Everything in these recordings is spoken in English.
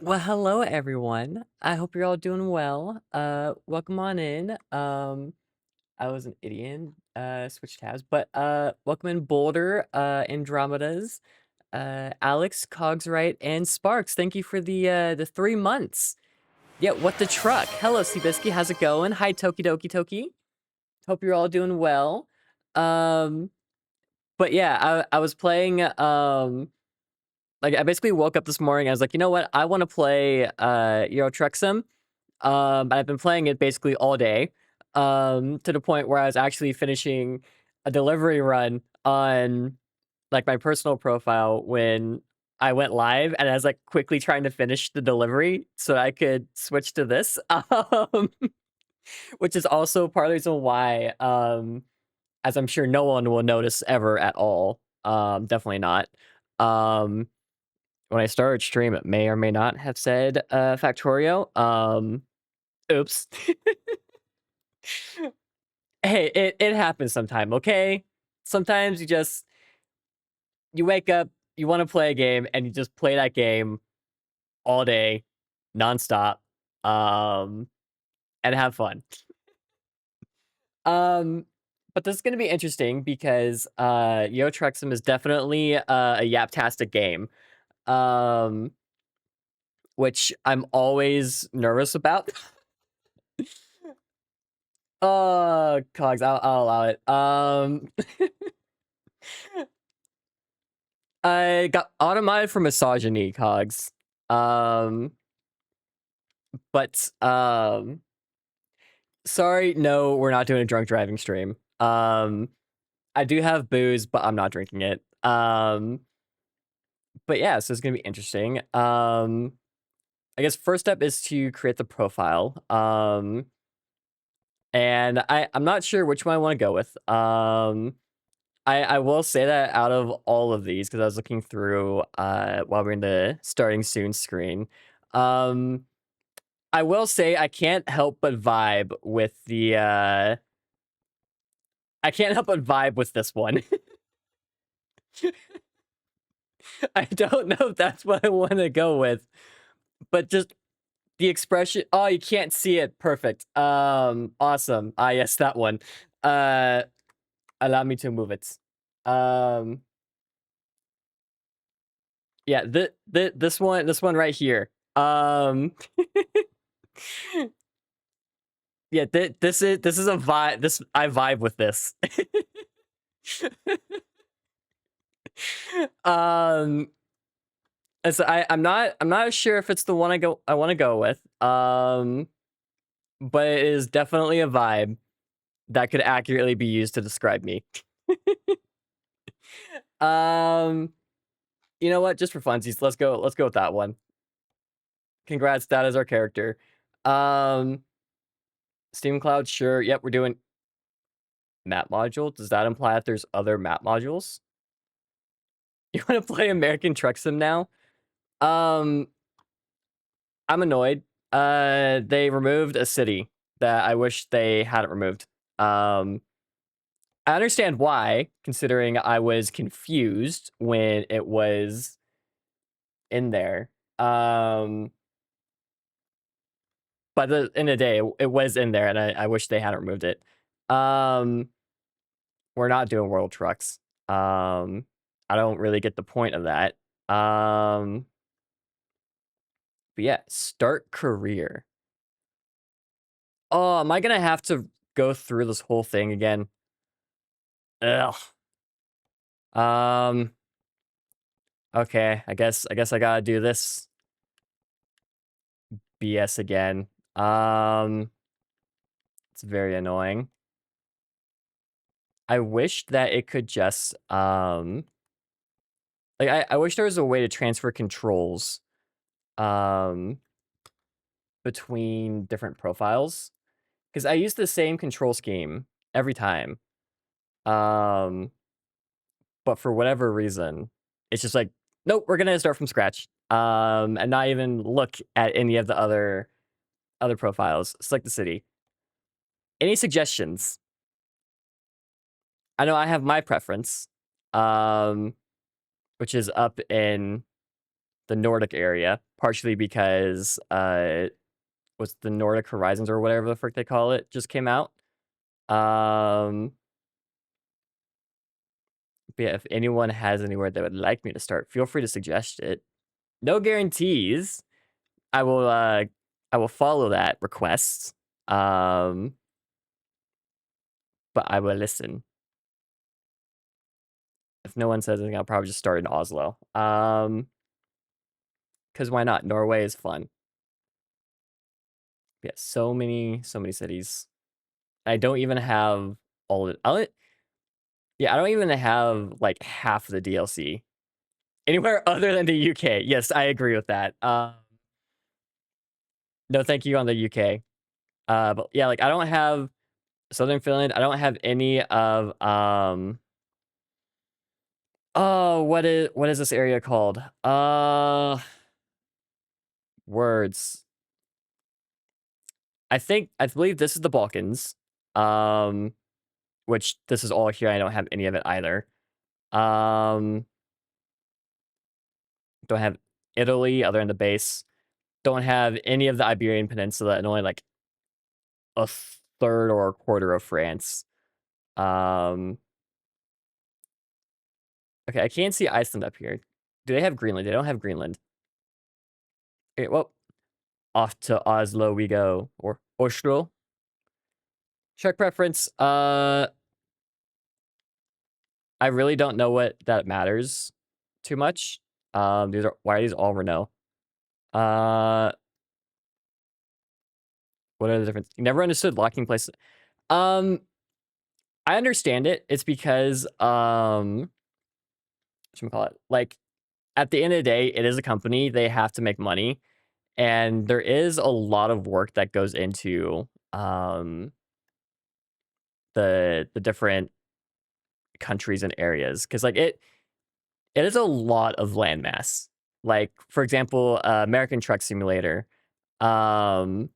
Well, hello everyone. I hope you're all doing well. Welcome on in. I was an idiot, switch tabs, but welcome in Boulder, Andromedas, Alex, Cogsright, and Sparks. Thank you for the 3 months. Yeah, what the truck? Hello, Seabisky, how's it going? Hi, Toki Doki Toki. Hope you're all doing well. Um, but yeah, I was playing like I basically woke up this morning, I was like, you know what? I want to play Euro Truck Sim. I've been playing it basically all day, to the point where I was actually finishing a delivery run on like my personal profile when I went live, and I was like quickly trying to finish the delivery so I could switch to this, which is also part of the reason why, as I'm sure no one will notice ever at all, definitely not. Um, when I started stream, it may or may not have said Factorio. Oops. Hey, it happens sometime, okay? Sometimes you wake up, you wanna play a game, and you just play that game all day, nonstop, um, and have fun. Um, but this is gonna be interesting because, Yo Truxum is definitely, a yaptastic game, um, which I'm always nervous about. Cogs, I'll allow it. I got automated for misogyny, Cogs. Um, but sorry, no, we're not doing a drunk driving stream. I do have booze, but I'm not drinking it. But yeah, so it's gonna be interesting. I guess first step is to create the profile. And I'm not sure which one I want to go with. I will say that out of all of these, because I was looking through while we're in the starting soon screen. Um, I will say I can't help but vibe with the I can't help but vibe with this one. I don't know if that's what I want to go with, but just the expression. Oh, you can't see it. Perfect. Awesome. Ah, yes, that one. Uh, allow me to move it. Um, yeah, this one right here. Yeah, this is a vibe. This I vibe with this. um, and so I'm not sure if it's the one I want to go with. But it is definitely a vibe that could accurately be used to describe me. Um, you know what? Just for funsies, let's go. Let's go with that one. Congrats, that is our character. Um, Steam Cloud, sure. Yep, we're doing map module. Does that imply that there's other map modules? You want to play American Truck Sim now? Um, I'm annoyed. They removed a city that I wish they hadn't removed. Um, I understand why, considering I was confused when it was in there. Um, but the in the day, it was in there, and I wish they hadn't removed it. Um, we're not doing world trucks. I don't really get the point of that. But yeah, start career. Oh, am I gonna have to go through this whole thing again? Ugh. Um, okay, I guess I gotta do this BS again. It's very annoying. I wish that it could just like I wish there was a way to transfer controls um between different profiles, because I use the same control scheme every time. Um, but for whatever reason, it's just like, nope, we're gonna start from scratch. And not even look at any of the other profiles. Select the city. Any suggestions? I know I have my preference, um, which is up in the Nordic area, partially because what's the Nordic Horizons or whatever the frick they call it just came out. Um, but yeah, if anyone has anywhere they would like me to start, feel free to suggest it. No guarantees. I will follow that request. Um, but I will listen. If no one says anything, I'll probably just start in Oslo. Because why not? Norway is fun. Yeah, so many cities. I don't even have all of it. Yeah, I don't even have like half the DLC anywhere other than the UK. Yes, I agree with that. No, thank you on the UK. But yeah, like I don't have Southern Finland. I don't have any of oh, what is this area called? Words. I believe this is the Balkans. Um, which this is all here. I don't have any of it either. Um, don't have Italy other than the base. Don't have any of the Iberian Peninsula and only like a third or a quarter of France. Um, okay, I can't see Iceland up here. Do they have Greenland? They don't have Greenland. Okay, well, off to Oslo we go, or Oslo. Check preference. I really don't know what that matters too much. Why are these all Renault? Uh, what are the difference? You never understood locking places. Um, I understand it. It's because whatchamacallit, like at the end of the day, it is a company. They have to make money. And there is a lot of work that goes into the different countries and areas. Cause like it is a lot of landmass. Like, for example, American Truck Simulator. Um,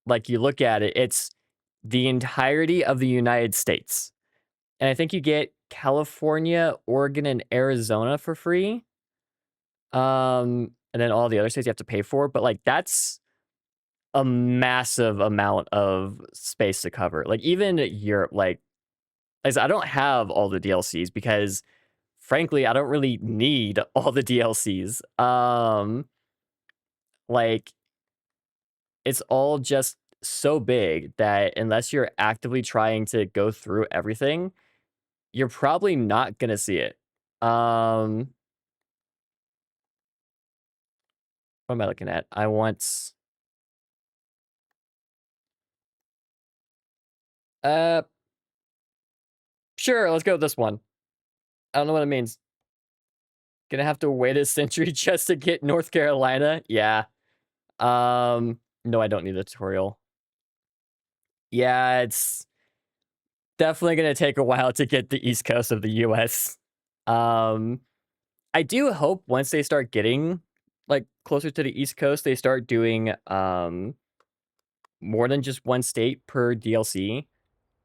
like you look at it, it's the entirety of the United States. And I think you get California, Oregon, and Arizona for free. And then all the other states you have to pay for. But like that's a massive amount of space to cover. Like even Europe, like I said, I don't have all the DLCs because frankly, I don't really need all the DLCs. Like it's all just so big that unless you're actively trying to go through everything, you're probably not gonna see it. What am I looking at? I want uh sure, let's go with this one. I don't know what it means. Gonna have to wait a century just to get North Carolina? Yeah. No, I don't need a tutorial. Yeah, it's definitely gonna take a while to get the East Coast of the US. Um, I do hope once they start getting, like, closer to the East Coast, they start doing, more than just one state per DLC.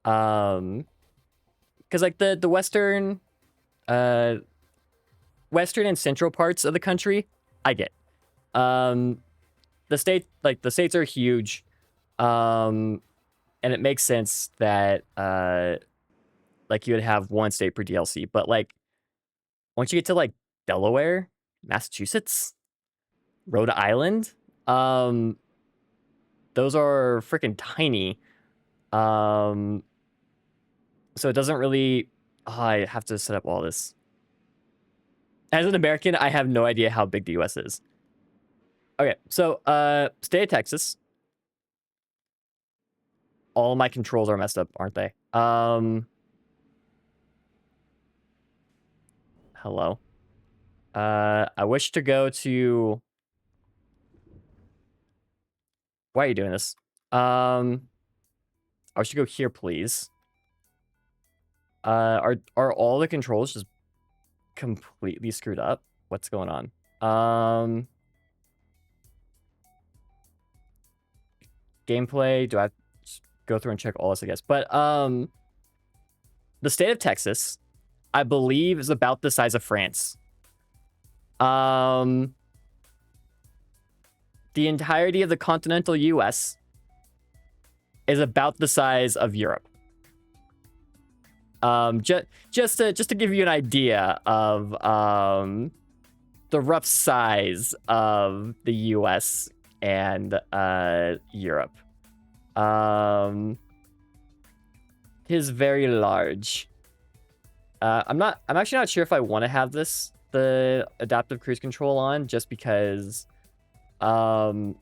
Because like, the uh, western and central parts of the country, I get. Um, the states are huge. And it makes sense that, like, you would have one state per DLC, but, like, once you get to, like, Delaware, Massachusetts, Rhode Island, um, those are freaking tiny. So it doesn't really I have to set up all this. As an American, I have no idea how big the US is. Okay, so, state of Texas. All my controls are messed up, aren't they? Hello. I wish to go to... Why are you doing this? I wish to go here, please. Are all the controls just completely screwed up? What's going on? Gameplay. Do I have to go through and check all this, I guess? But the state of Texas, I believe, is about the size of France. the entirety of the continental US is about the size of Europe. Just to give you an idea of the rough size of the US and Europe. It is very large. I'm actually not sure if I want to have the adaptive cruise control on, just because when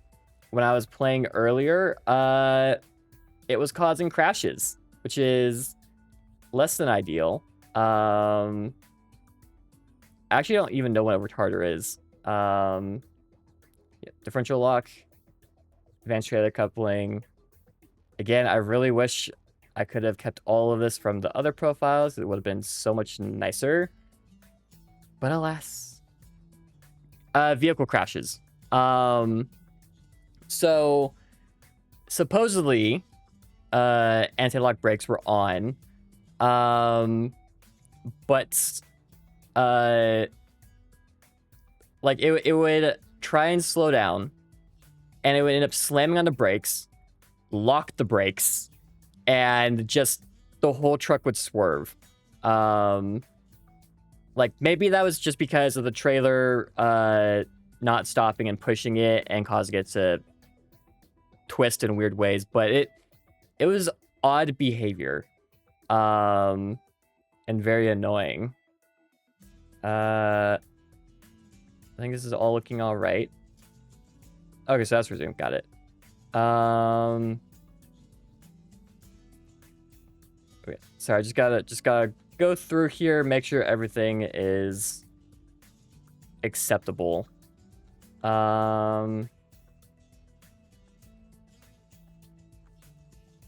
I was playing earlier, it was causing crashes, which is less than ideal. I actually don't even know what a retarder is. Yeah, differential lock, advanced trailer coupling. Again, I really wish I could have kept all of this from the other profiles. It would have been so much nicer. But alas. Vehicle crashes. So supposedly anti-lock brakes were on. But like it would try and slow down, and it would end up slamming on the brakes, lock the brakes, and just the whole truck would swerve. Like maybe that was just because of the trailer not stopping and pushing it and causing it to twist in weird ways, but it was odd behavior. And very annoying. I think this is all looking all right. Okay, so that's resumed. Got it. Okay, sorry, I just gotta go through here, make sure everything is acceptable.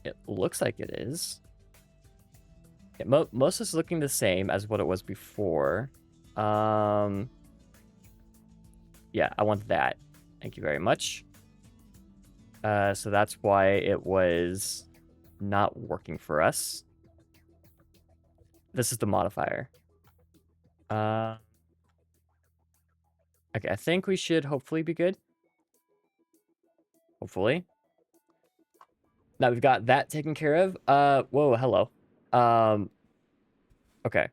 It looks like it is. Yeah, most is looking the same as what it was before. Yeah, I want that. Thank you very much. So that's why it was not working for us. This is the modifier. Okay, I think we should hopefully be good. Hopefully. Now we've got that taken care of. Whoa, hello. Okay.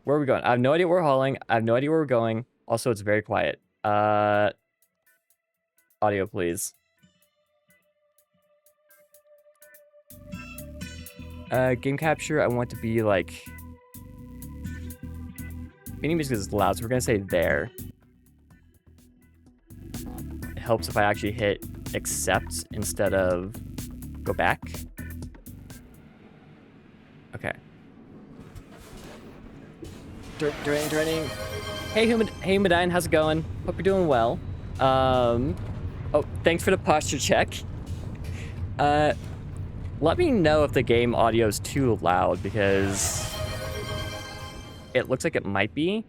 Where are we going? I have no idea where we're hauling. I have no idea where we're going. Also, it's very quiet. Audio, please. Game capture, I want to be like... Meaning because it's loud, so we're gonna say there. It helps if I actually hit accept instead of go back. Okay. Draining. Hey, Medine, how's it going? Hope you're doing well. Oh, thanks for the posture check. Let me know if the game audio is too loud, because it looks like it might be.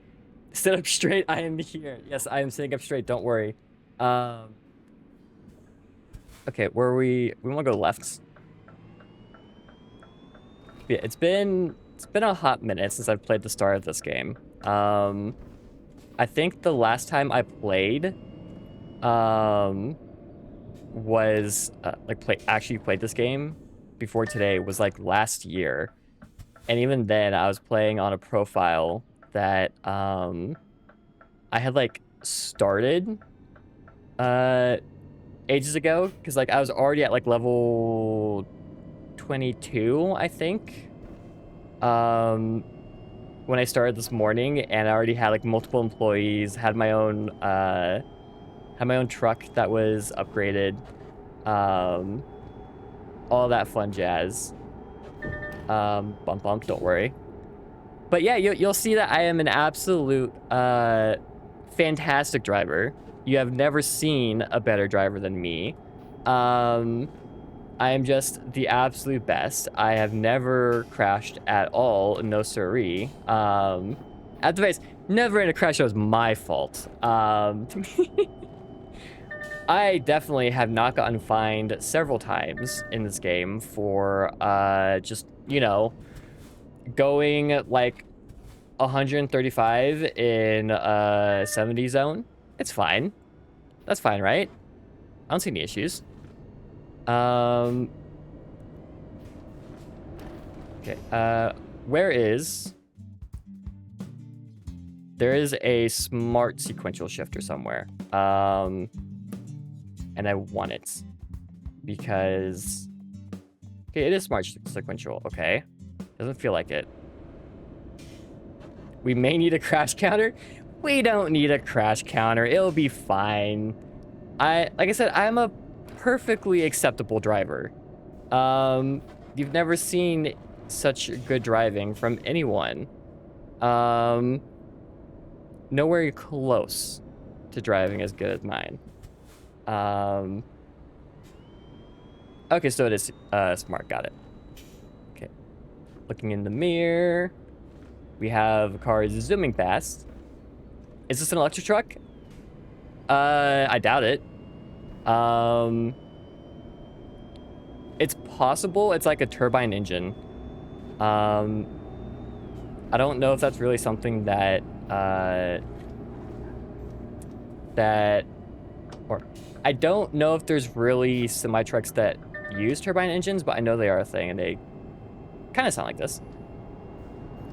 Sit up straight, I am here. Yes, I am sitting up straight, don't worry. Okay, where are we? We want to go left. Yeah, it's been a hot minute since I've played the start of this game. I think the last time I played was actually played this game before today was like last year, and even then I was playing on a profile that I had like started ages ago, because like I was already at like level 22, I think, when I started this morning, and I already had like multiple employees, had my own truck that was upgraded, all that fun jazz. Bump, don't worry. But yeah, you'll see that I am an absolute fantastic driver. You have never seen a better driver than me. I am just the absolute best. I have never crashed at all, no siree. At the base, never in a crash that was my fault. I definitely have not gotten fined several times in this game for just, you know, going like 135 in a 70 zone. It's fine. That's fine, right? I don't see any issues. Okay. Where is... There is a smart sequential shifter somewhere. And I want it. Because... Okay, it is smart sequential. Okay. Doesn't feel like it. We may need a crash counter. We don't need a crash counter. It'll be fine. Like I said, I'm a perfectly acceptable driver. You've never seen such good driving from anyone. Nowhere close to driving as good as mine. Okay, so it is smart. Got it. Okay. Looking in the mirror. We have cars zooming past. Is this an electric truck? I doubt it. It's possible it's like a turbine engine. I don't know if that's really something that or I don't know if there's really semi trucks that use turbine engines, but I know they are a thing and they kind of sound like this.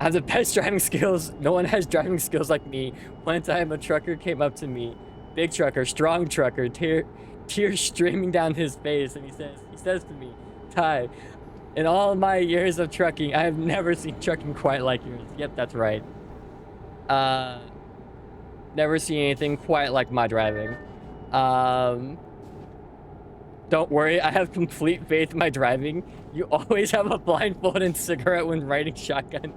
I have the best driving skills. No one has driving skills like me. One time a trucker came up to me, big trucker, strong trucker, tears streaming down his face, and he says to me, "Ty, in all my years of trucking, I have never seen trucking quite like yours." Yep, that's right. Never seen anything quite like my driving. Don't worry, I have complete faith in my driving. You always have a blindfold and cigarette when riding shotgun.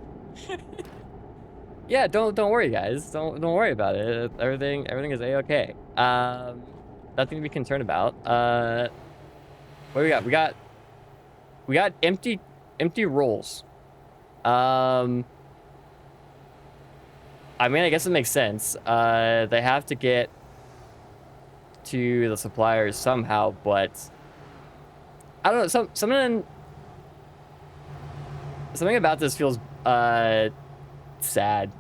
Yeah, don't worry, guys. Don't worry about it. Everything is a-okay. Nothing to be concerned about. What do we got? We got empty rolls. I mean, I guess it makes sense. They have to get to the suppliers somehow, but I don't know. Something about this feels sad.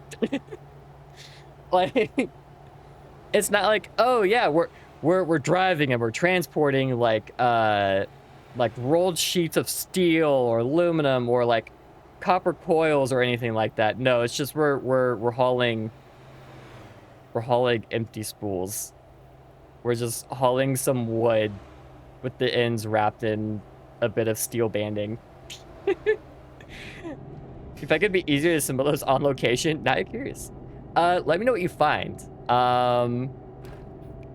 Like, it's not like, oh yeah, we're driving and we're transporting like rolled sheets of steel or aluminum or like copper coils or anything like that. No, it's just we're hauling empty spools. We're just hauling some wood with the ends wrapped in a bit of steel banding. If I could be easier to assemble those on location, now you're curious. Let me know what you find.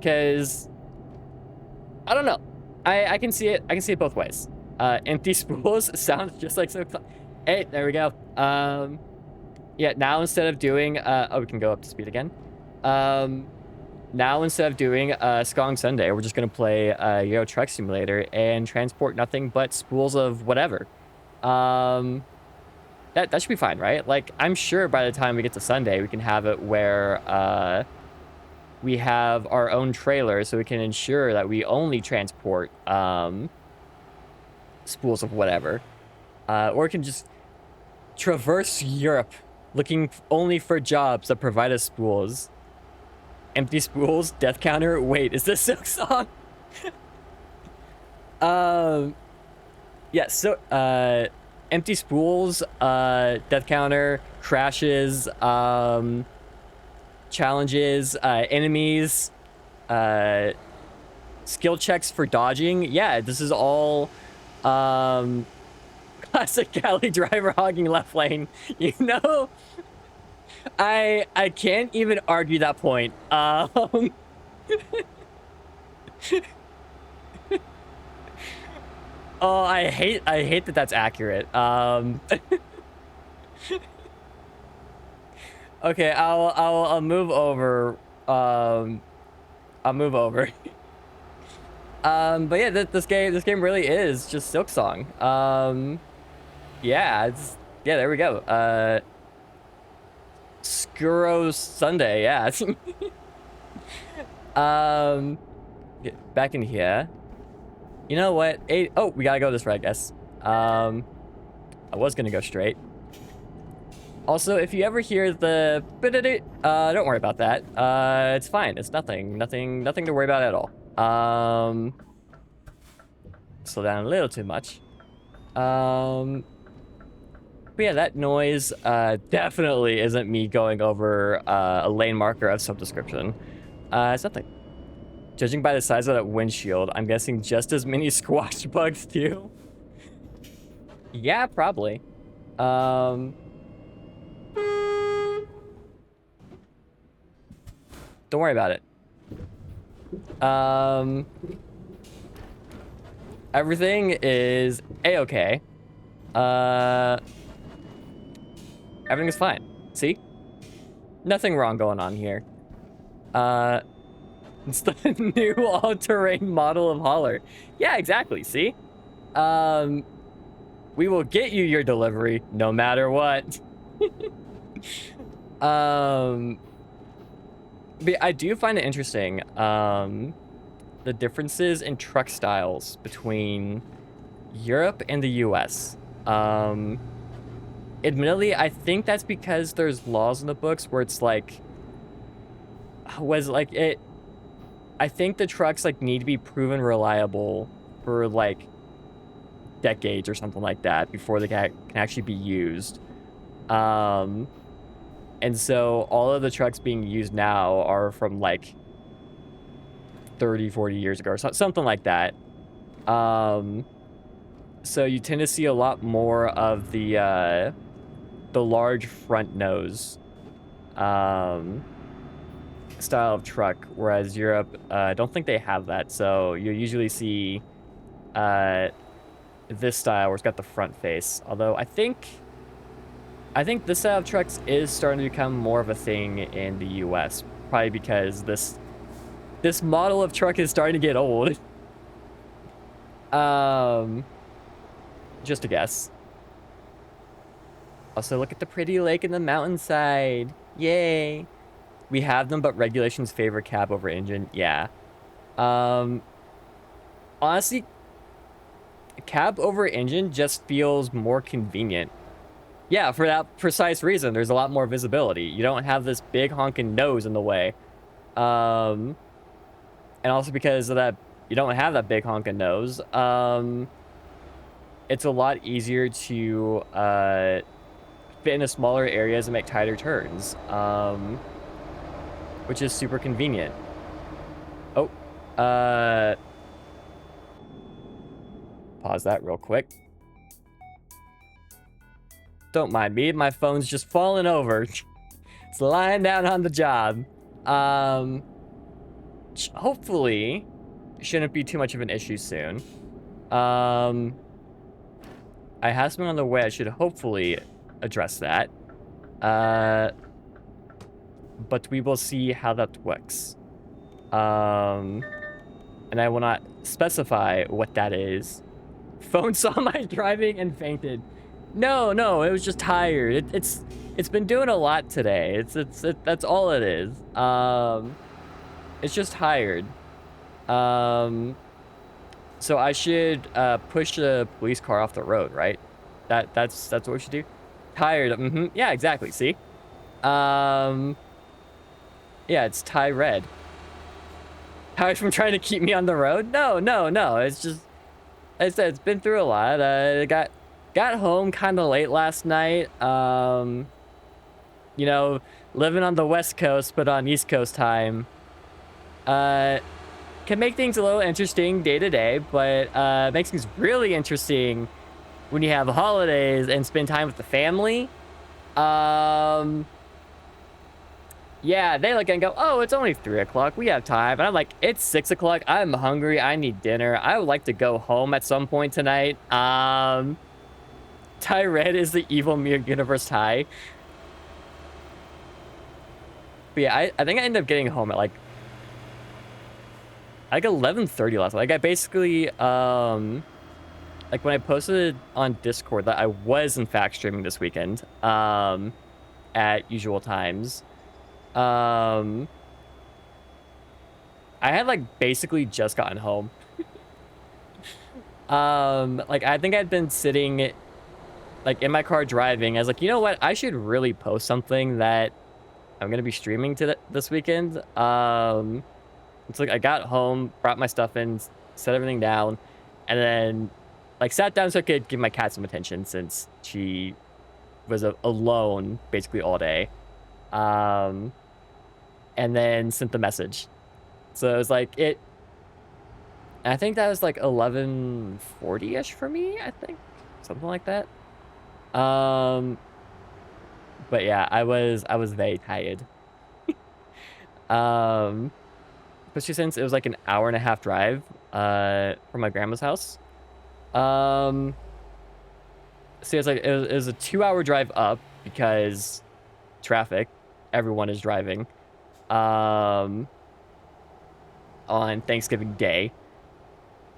Cause I don't know. I can see it. I can see it both ways. Empty spools sounds just like so. Hey, there we go. Yeah. Now instead of doing, oh, we can go up to speed again. Now instead of doing Skong Sunday, we're just gonna play Euro Truck Simulator and transport nothing but spools of whatever. That should be fine, right? Like, I'm sure by the time we get to Sunday, we can have it where we have our own trailer, so we can ensure that we only transport spools of whatever, or we can just traverse Europe looking only for jobs that provide us spools. Empty spools, death counter. Wait, is this Silk Song? Yeah, so empty spools, death counter, crashes, challenges, enemies, skill checks for dodging. Yeah, this is all classic Cali driver hogging left lane. You know, I can't even argue that point. Oh, I hate that that's accurate. Okay, I'll move over. I'll move over. But yeah, this game really is just Silksong. Yeah, yeah, there we go. Skuro Sunday, yeah. Get back in here. You know what? Oh, we gotta go this way, I guess. I was gonna go straight. Also, if you ever hear the don't worry about that. It's fine. It's nothing to worry about at all. Slow down a little too much. But yeah, that noise definitely isn't me going over a lane marker of some description. It's nothing. Judging by the size of that windshield, I'm guessing just as many squash bugs do. Yeah, probably. Don't worry about it. Everything is a-okay. Everything is fine. See? Nothing wrong going on here. It's the new all-terrain model of hauler. Yeah, exactly. See? We will get you your delivery no matter what. But I do find it interesting, the differences in truck styles between Europe and the US. Admittedly, I think that's because there's laws in the books where it's like, I think the trucks like need to be proven reliable for like decades or something like that before they can actually be used. And so all of the trucks being used now are from like 30, 40 years ago or something like that. So you tend to see a lot more of the large front nose style of truck, whereas Europe, I don't think they have that. So you usually see this style where it's got the front face. Although I think this style of trucks is starting to become more of a thing in the US, probably because this model of truck is starting to get old. Just a guess. Also, look at the pretty lake in the mountainside. Yay. We have them, but regulations favor cab over engine. Yeah. Honestly, cab over engine just feels more convenient. Yeah, for that precise reason. There's a lot more visibility. You don't have this big honking nose in the way. And also because of that, you don't have that big honking nose. It's a lot easier to fit into smaller areas and make tighter turns, which is super convenient. Oh, pause that real quick. Don't mind me, my phone's just falling over. It's lying down on the job. Hopefully, shouldn't be too much of an issue soon. I have something on the way. I should hopefully address that. But we will see how that works. And I will not specify what that is. Phone saw my driving and fainted. No, it was just tired. It's been doing a lot today. That's all it is. It's just tired. So I should push the police car off the road, right? That's what we should do. Tired. Yeah, exactly. See? Yeah, it's tie red. Tired from trying to keep me on the road? No. It's just, I said, it's been through a lot. Got home kind of late last night. You know, living on the West Coast, but on East Coast time. Can make things a little interesting day to day, but makes things really interesting when you have holidays and spend time with the family. Yeah, they look and go, oh, it's only 3 o'clock. We have time. And I'm like, it's 6 o'clock. I'm hungry. I need dinner. I would like to go home at some point tonight. Tie red is the evil Mirror Universe tie. But yeah, I think I ended up getting home at like 11:30 last night. Like I basically, like when I posted on Discord that I was in fact streaming this weekend, at usual times. I had like basically just gotten home. Like I think I'd been sitting like in my car driving, I was like, you know what? I should really post something that I'm gonna be streaming to this weekend. It's like I got home, brought my stuff in, set everything down, and then like sat down so I could give my cat some attention since she was alone basically all day. Um, and then sent the message. So it was like I think that was like 11:40ish for me, I think. Something like that. Um, but yeah, I was very tired. Um, especially since it was like an hour and a half drive from my grandma's house. Um, so it's like it was a 2-hour drive up because traffic. Everyone is driving. Um, on Thanksgiving Day.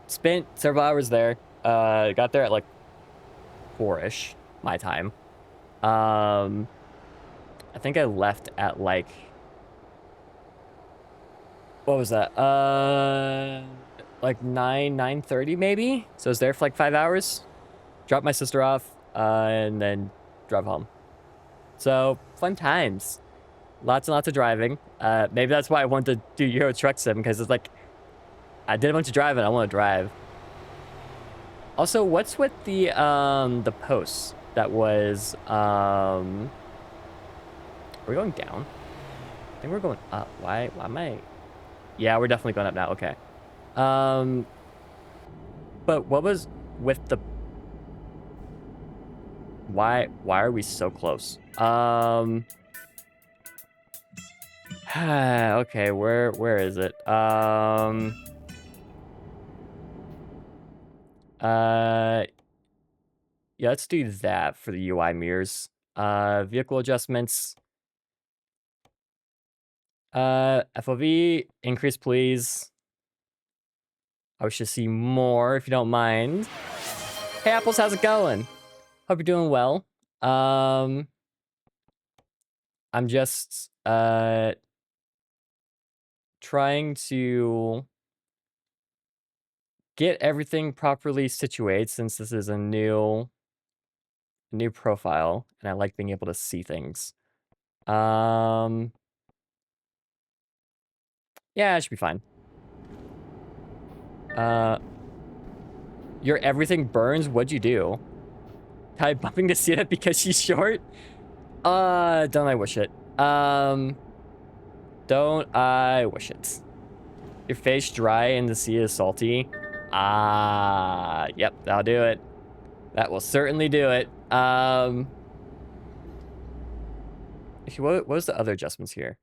Spent several hours there. Got there at like 4-ish my time. I think I left at like what was that? Like 9:30 maybe. So I was there for like 5 hours. Dropped my sister off, and then drove home. So fun times. Lots and lots of driving. Maybe that's why I wanted to do Euro Truck Sim because it's like I did a bunch of driving. I want to drive. Also, what's with the posts that was are we going down? I think we're going up. Why am I? Yeah, we're definitely going up now. Okay. But what was with the why are we so close? Okay, where is it? Yeah, let's do that for the UI mirrors. Vehicle adjustments. FOV increase, please. I wish to see more if you don't mind. Hey, Apples, how's it going? Hope you're doing well. I'm just trying to get everything properly situated since this is a new profile and I like being able to see things. Yeah, it should be fine. Your everything burns. What'd you do? Ty bumping to see it because she's short? Don't I wish it? Don't I wish it? Your face dry and the sea is salty. Yep, that'll do it. That will certainly do it. What was the other adjustments here?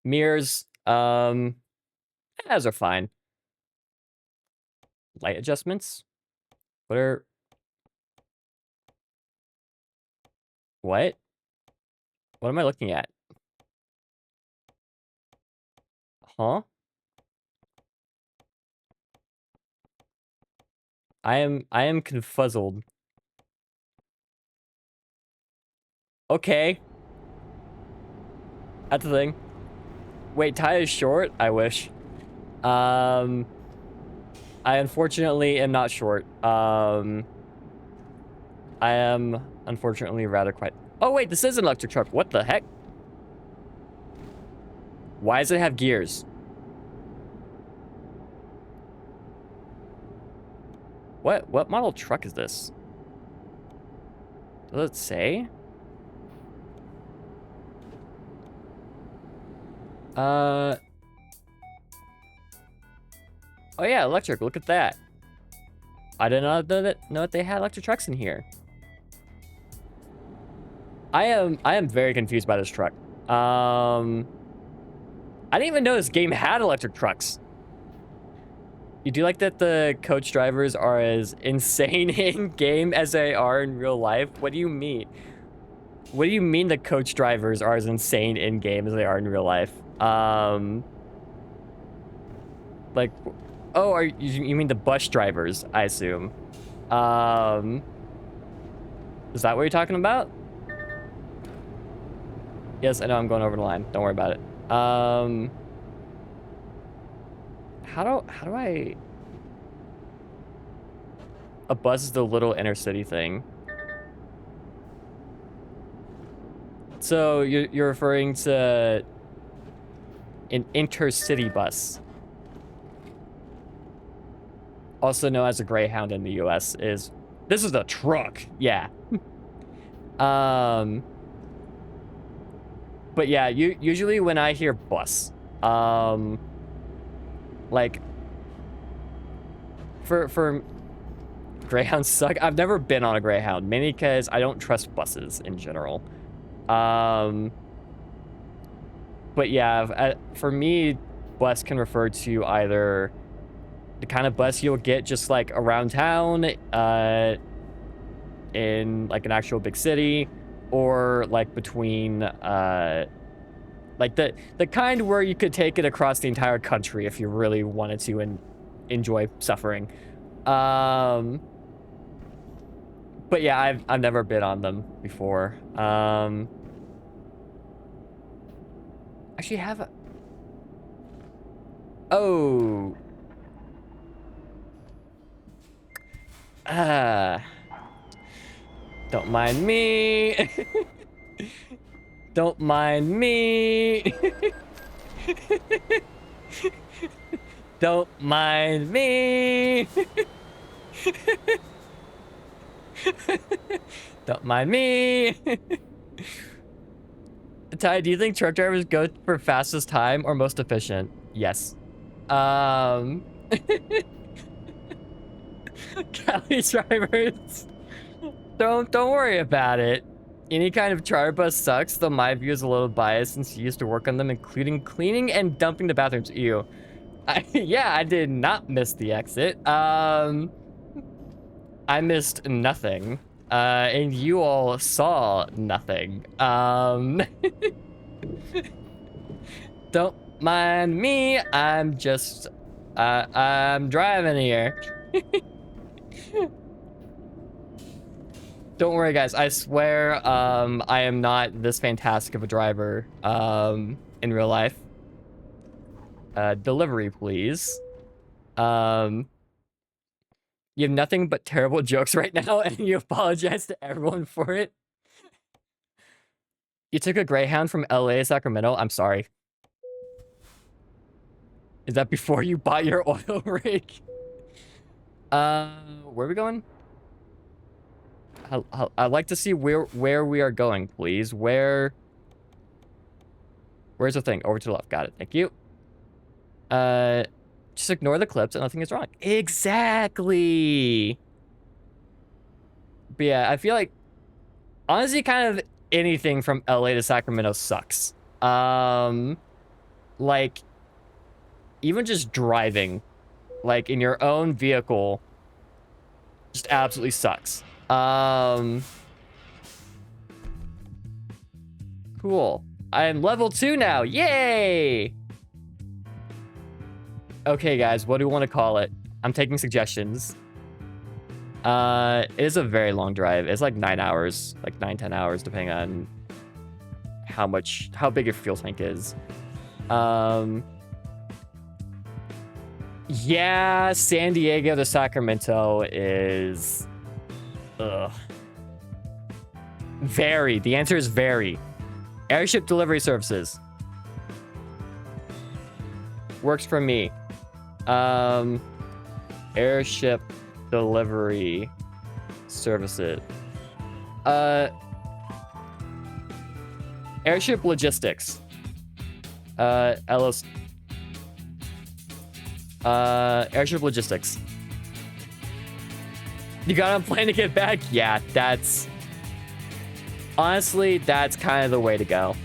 Mirrors, as are fine. Light adjustments? What? What am I looking at? Huh? I am confuzzled. Okay. That's the thing. Wait, Ty is short? I wish. I unfortunately am not short. I am unfortunately rather quite... Oh wait, this is an electric truck. What the heck? Why does it have gears? What model truck is this? Does it say? Oh yeah, electric. Look at that. I did not know that they had electric trucks in here. I am very confused by this truck. I didn't even know this game had electric trucks. You do like that the coach drivers are as insane in game as they are in real life? What do you mean? What do you mean the coach drivers are as insane in game as they are in real life? Like, oh, you mean the bus drivers? I assume. Is that what you're talking about? Yes, I know I'm going over the line. Don't worry about it. How do I... A bus is the little inner city thing. So you're referring to an intercity bus, also known as a Greyhound in the US. This is a truck, yeah. But yeah, usually when I hear bus, like for Greyhounds suck. I've never been on a Greyhound, mainly because I don't trust buses in general. But yeah, for me, bus can refer to either the kind of bus you'll get just like around town, in like an actual big city, or like between like the kind where you could take it across the entire country if you really wanted to and enjoy suffering. But yeah, I've never been on them before. Actually have a... Oh. Don't mind me. Don't mind me. Don't mind me. Don't mind me. Ty, do you think truck drivers go for fastest time or most efficient? Yes. Cali drivers. Don't worry about it. Any kind of charter bus sucks, though my view is a little biased since you used to work on them, including cleaning and dumping the bathrooms. Ew. Yeah, I did not miss the exit. I missed nothing. And you all saw nothing. Don't mind me. I'm just, I'm driving here. Don't worry, guys. I swear, I am not this fantastic of a driver, in real life. Delivery, please. You have nothing but terrible jokes right now, and you apologize to everyone for it. You took a Greyhound from LA to Sacramento? I'm sorry. Is that before you bought your oil rig? Where are we going? I'd like to see where we are going, please. Where's the thing? Over to the left. Got it. Thank you. Just ignore the clips and nothing is wrong. Exactly. But yeah, I feel like honestly kind of anything from LA to Sacramento sucks. Like even just driving like in your own vehicle just absolutely sucks. Cool. I'm level 2 now. Yay! Okay, guys, what do we want to call it? I'm taking suggestions. It is a very long drive. It's like 9 hours, like 9-10 hours, depending on how big your fuel tank is. Yeah, San Diego to Sacramento is... Ugh. Very. The answer is very. Airship delivery services. Works for me. Airship delivery services. Airship logistics. LOC. Airship logistics. You got a plan to get back? Yeah, that's... Honestly, that's kind of the way to go.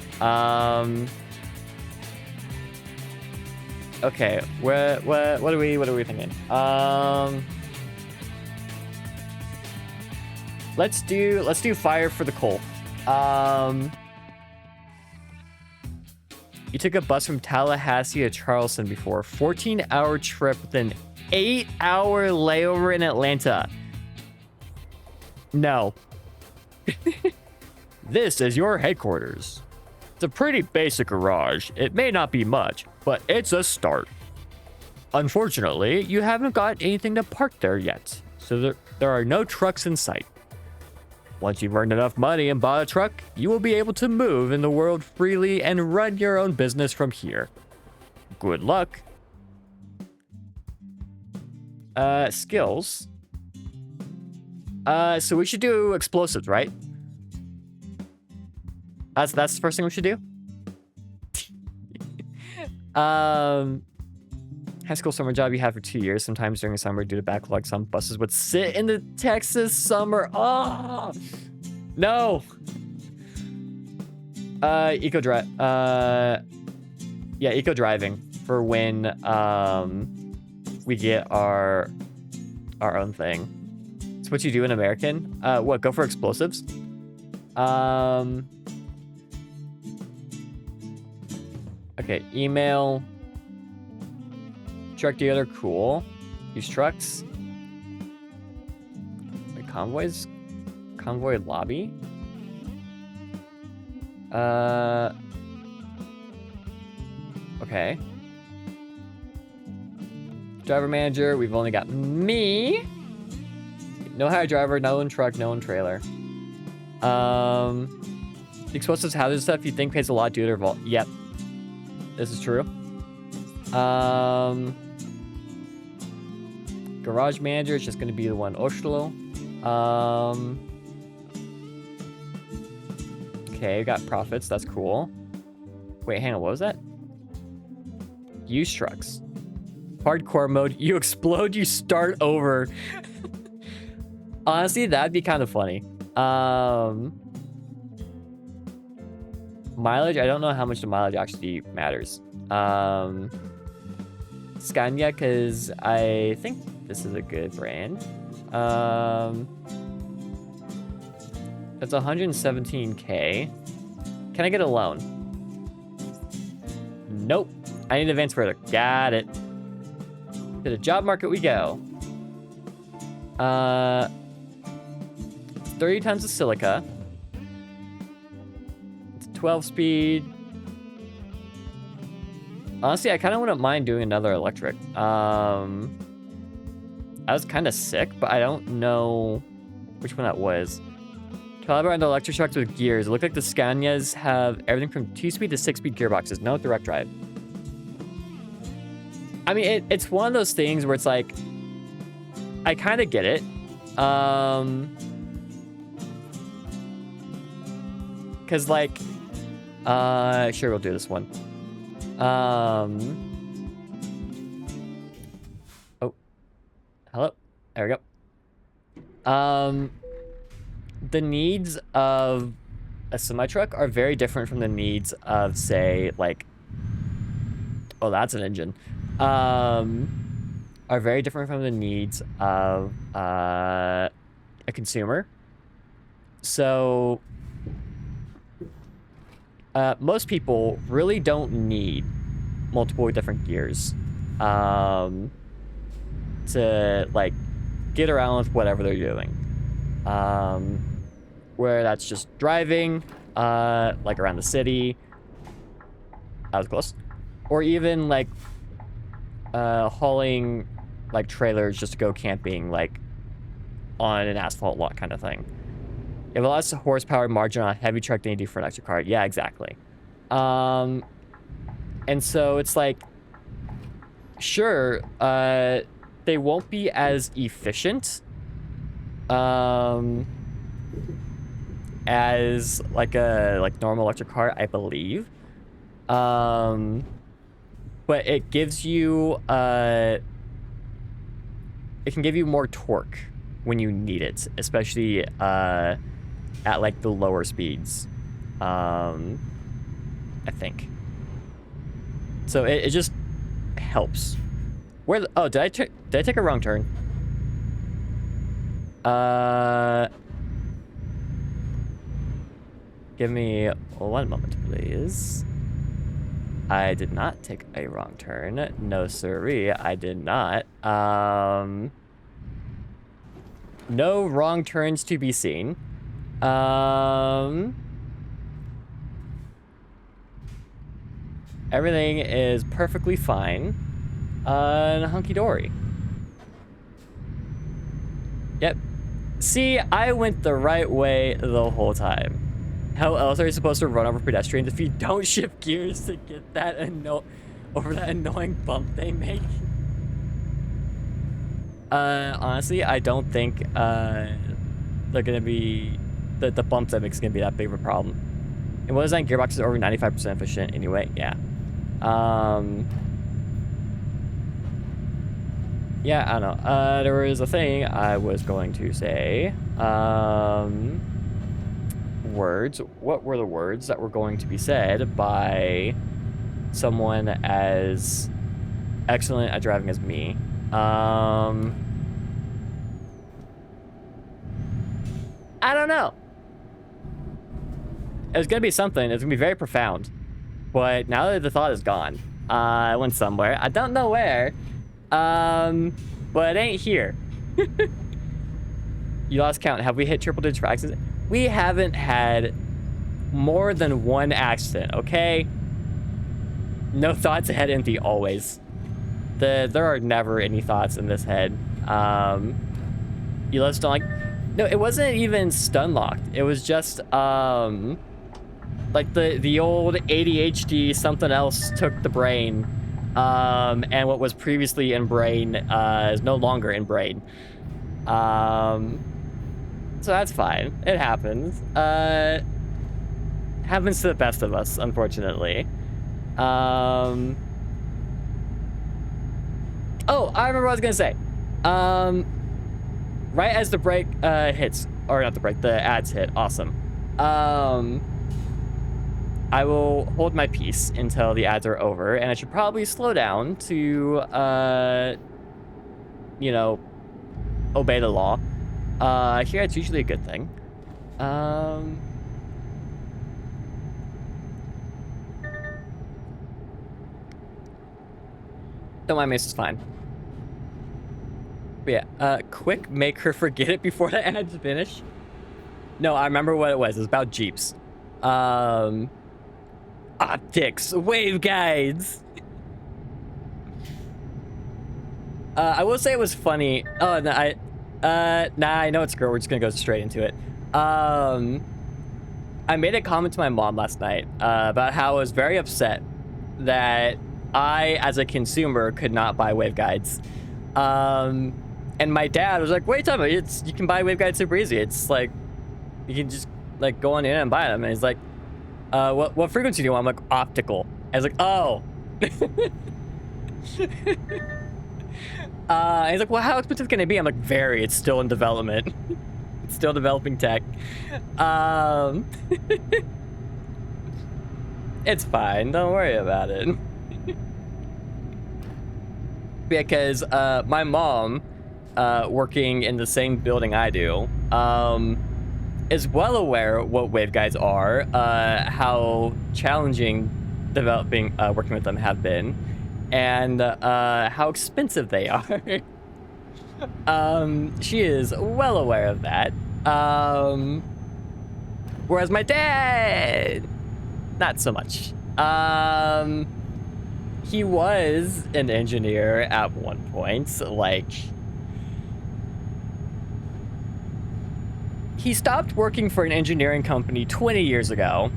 Okay, what are we thinking? Let's do fire for the coal. You took a bus from Tallahassee to Charleston before. 14-hour trip with an 8-hour layover in Atlanta. No. This is your headquarters. It's a pretty basic garage. It may not be much, but it's a start. Unfortunately, you haven't got anything to park there yet, so there are no trucks in sight. Once you've earned enough money and bought a truck, you will be able to move in the world freely and run your own business from here. Good luck. Skills. So we should do explosives, right? That's the first thing we should do. High school summer job you had for 2 years. Sometimes during the summer, due to backlog, some buses would sit in the Texas summer. Oh no. Eco drive. Yeah, eco driving for when we get our own thing. It's what you do in American. What? Go for explosives. Okay, email. Truck dealer, cool. Use trucks. Wait, convoys? Convoy lobby? Okay. Driver manager, we've only got me. No hire driver, no one truck, no one trailer. The explosives hazard stuff you think pays a lot due to their vault. Yep. This is true. Garage manager is just going to be the one Oslo. Okay, got profits. That's cool. Wait, hang on. What was that? Use trucks. Hardcore mode. You explode. You start over. Honestly, that'd be kind of funny. Mileage. I don't know how much the mileage actually matters. Scania, because I think this is a good brand. That's 117K. Can I get a loan? Nope. I need to advance further. Got it. To the job market we go. 30 tons of silica. It's 12 speed. Honestly, I kind of wouldn't mind doing another electric. I was kind of sick, but I don't know which one that was. Caliber on the electric trucks with gears. It looked like the Scanias have everything from 2-speed to 6-speed gearboxes. No direct drive. I mean, it's one of those things where it's like, I kind of get it. Because like, sure, we'll do this one. Oh, hello. There we go. The needs of a semi-truck are very different from the needs of, say, like, oh, that's an engine. Are very different from the needs of a consumer. So most people really don't need multiple different gears to like get around with whatever they're doing. Where that's just driving, like around the city. That was close. Or even like hauling like trailers just to go camping, like on an asphalt lot kind of thing. You have a lot of horsepower margin on a heavy truck than you do for an electric car. Yeah, exactly. And so it's like, sure, they won't be as efficient as like a normal electric car, I believe. But it gives you it can give you more torque when you need it, especially at like the lower speeds. I think. So it just helps. Where the, oh, did I take a wrong turn? Give me 1 moment, please. I did not take a wrong turn. No, sirree, I did not. No wrong turns to be seen. Everything is perfectly fine. And hunky-dory. Yep. See, I went the right way the whole time. How else are you supposed to run over pedestrians if you don't shift gears to get that over that annoying bump they make? Honestly, I don't think they're gonna be the bumps that makes gonna be that big of a problem. And what is that? Gearbox is over 95% efficient anyway. Yeah. Yeah, I don't know. There was a thing I was going to say. Words. What were the words that were going to be said by someone as excellent at driving as me? I don't know. It was gonna be something. It's gonna be very profound. But now that the thought is gone, it went somewhere. I don't know where. But it ain't here. You lost count. Have we hit triple digits for accidents? We haven't had more than one accident, okay? No thoughts ahead empty always. There are never any thoughts in this head. You let stun like no, it wasn't even stun locked. It was just like the old ADHD something else took the brain. And what was previously in brain is no longer in brain. So that's fine. It happens. Happens to the best of us, unfortunately. Oh, I remember what I was gonna say. Right as the brake hits, or not the brake, the ads hit. Awesome. I will hold my peace until the ads are over, and I should probably slow down to, you know, obey the law. Here it's usually a good thing. Don't mind me, this is fine. But yeah, quick, make her forget it before the ads finish. No, I remember what it was. It was about Jeeps. Optics, waveguides. I will say it was funny. Oh, no, I know it's a girl. We're just gonna go straight into it. I made a comment to my mom last night about how I was very upset that I, as a consumer, could not buy waveguides. And my dad was like, "Wait, tell me, you can buy waveguides super easy. It's like you can just like go on in and buy them." And he's like, what frequency do you want? I'm like, optical. I was like, oh. He's like, well, how expensive can it be? I'm like, very. It's still in development. It's still developing tech. It's fine. Don't worry about it. Because my mom, working in the same building I do, is well aware what waveguides are, how challenging working with them have been, and how expensive they are. She is well aware of that. Whereas my dad, not so much. He was an engineer at one point, like... He stopped working for an engineering company 20 years ago.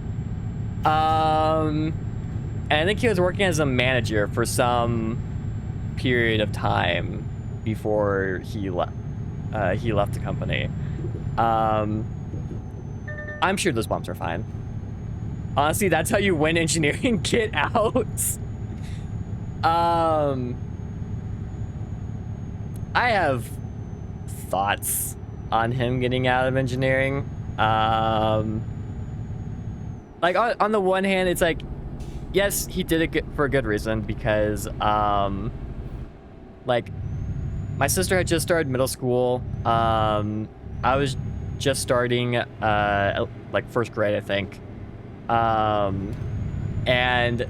And I think he was working as a manager for some period of time before he left the company. I'm sure those bumps are fine. Honestly, that's how you win engineering. Get out. I have thoughts on him getting out of engineering. Like on the one hand, it's like, yes, he did it for a good reason because, like, my sister had just started middle school. I was just starting, like first grade, I think. And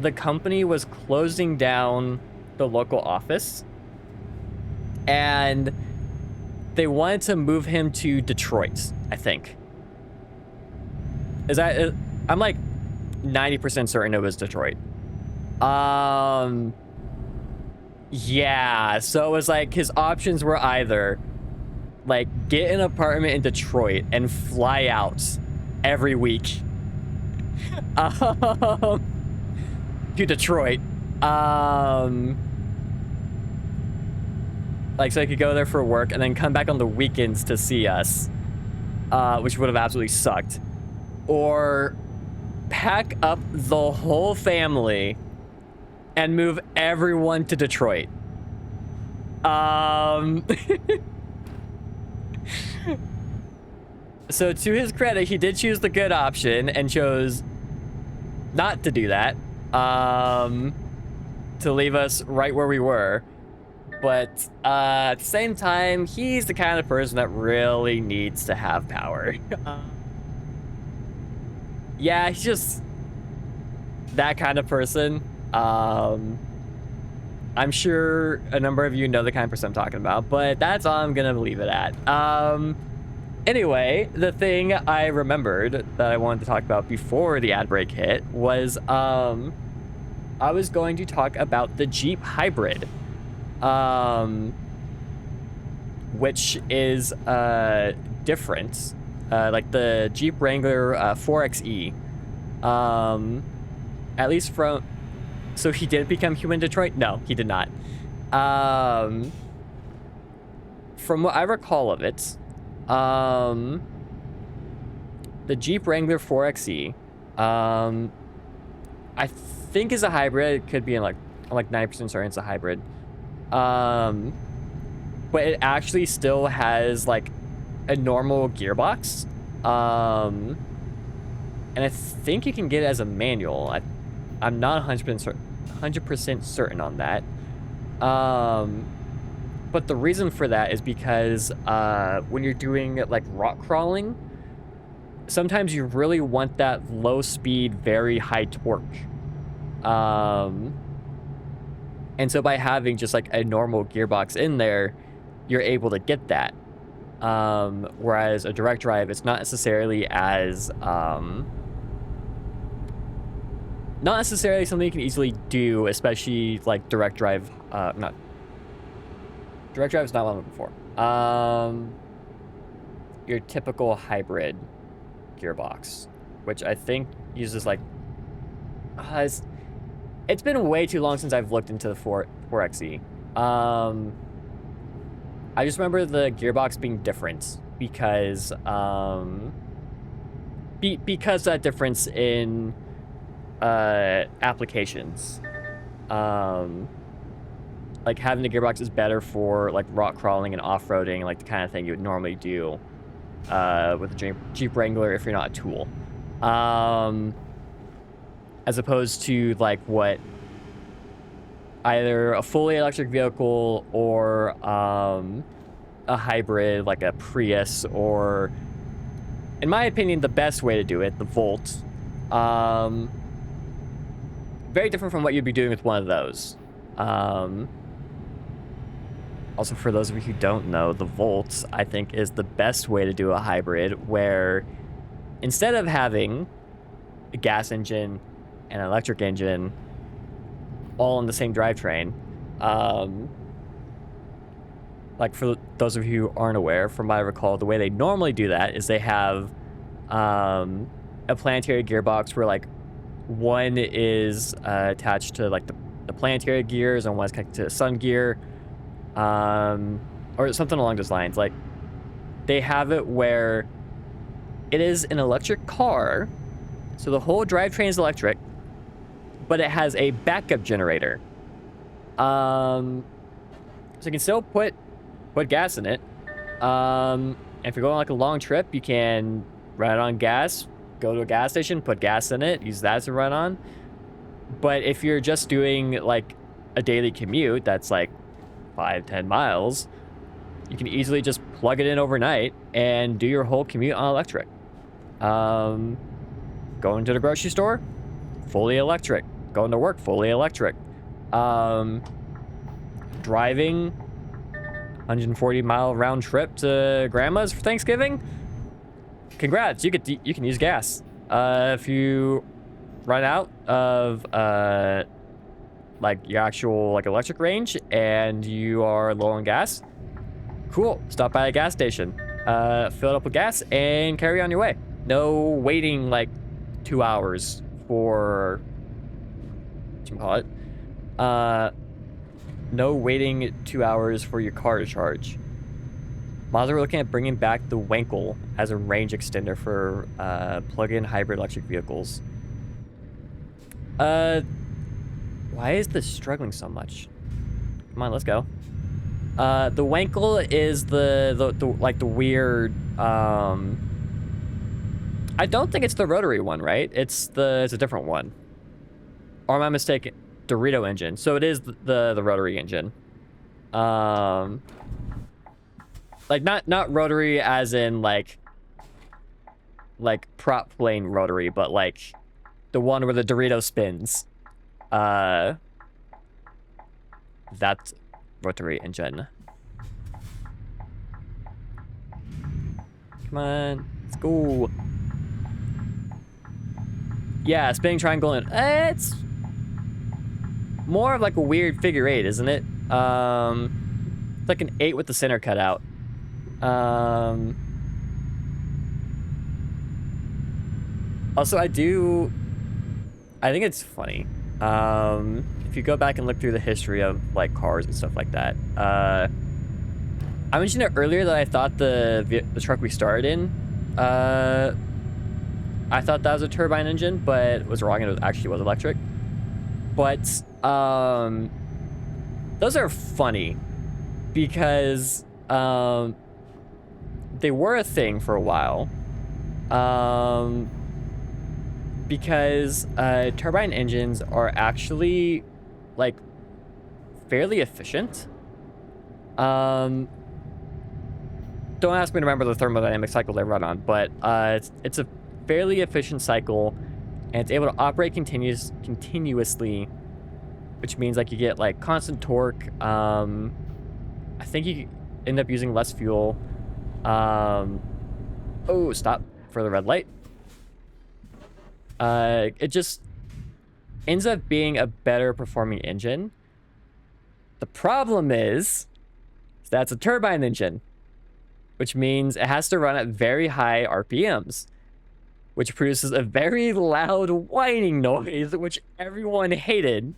the company was closing down the local office, and they wanted to move him to Detroit, I think. I'm like 90% certain it was Detroit. Yeah, so it was like his options were either like, get an apartment in Detroit and fly out every week um, to Detroit. Like, so I could go there for work and then come back on the weekends to see us, which would have absolutely sucked. Or pack up the whole family and move everyone to Detroit. So to his credit, he did choose the good option and chose not to do that, to leave us right where we were. But at the same time, he's the kind of person that really needs to have power. Yeah, he's just that kind of person. I'm sure a number of you know the kind of person I'm talking about, but that's all I'm gonna leave it at. Anyway, the thing I remembered that I wanted to talk about before the ad break hit was I was going to talk about the Jeep Hybrid, which is different, like the Jeep Wrangler 4xe. At least from, so he did become human Detroit? No, he did not. From what I recall of it, the Jeep Wrangler 4xe, I think is a hybrid. It could be in like 90% certain it's a hybrid. But it actually still has like a normal gearbox. And I think you can get it as a manual. I'm not 100% certain on that. But the reason for that is because when you're doing like rock crawling, sometimes you really want that low speed, very high torque. And so by having just like a normal gearbox in there, you're able to get that. Whereas a direct drive, it's not necessarily as not necessarily something you can easily do, especially like direct drive. Direct drive is not what I'm looking for. Your typical hybrid gearbox, which I think uses like it's been way too long since I've looked into the 4xe. I just remember the gearbox being different because because that difference in applications. Like having the gearbox is better for like rock crawling and off-roading, like the kind of thing you would normally do with a Jeep Wrangler if you're not a tool. As opposed to like what either a fully electric vehicle or a hybrid like a Prius, or in my opinion the best way to do it, the Volt. Very different from what you'd be doing with one of those. Also, for those of you who don't know, the Volt, I think, is the best way to do a hybrid, where instead of having a gas engine and an electric engine all in the same drivetrain, like for those of you who aren't aware, from what I recall, the way they normally do that is they have a planetary gearbox where like one is attached to like the planetary gears and one's connected to the sun gear. Or something along those lines. Like, they have it where it is an electric car, so the whole drivetrain is electric, but it has a backup generator. So you can still put gas in it. If you're going on like a long trip, you can run it on gas, go to a gas station, put gas in it, use that to run on. But if you're just doing like a daily commute that's like 5-10 miles, you can easily just plug it in overnight and do your whole commute on electric. Going to the grocery store, fully electric. Going to work, fully electric. Driving 140-mile round trip to grandma's for Thanksgiving, congrats, you can use gas. If you run out of like your actual like electric range and you are low on gas, Cool. Stop by a gas station. Fill it up with gas and carry on your way. No waiting like 2 hours for what you call it. No waiting 2 hours for your car to charge. Mazda, we're looking at bringing back the Wankel as a range extender for plug-in hybrid electric vehicles. Why is this struggling so much? Come on, let's go. The Wankel is the like the weird. I don't think it's the rotary one, right? It's a different one. Or am I mistaken? Dorito engine. So it is the rotary engine. Like not rotary as in like prop plane rotary, but like the one where the Dorito spins. That's rotary engine. Come on, let's go. Yeah, spinning triangle and it's more of like a weird figure eight, isn't it? It's like an 8 with the center cut out. Also, I think it's funny. If you go back and look through the history of like cars and stuff like that, I mentioned it earlier that I thought the truck we started in, I thought that was a turbine engine, but was wrong, and it actually was electric. But those are funny because they were a thing for a while. Because turbine engines are actually like fairly efficient. Don't ask me to remember the thermodynamic cycle they run on, but it's a fairly efficient cycle, and it's able to operate continuously, which means like you get like constant torque. I think you end up using less fuel. Oh, stop for the red light. It just ends up being a better performing engine. The problem is that's a turbine engine, which means it has to run at very high RPMs, which produces a very loud whining noise, which everyone hated.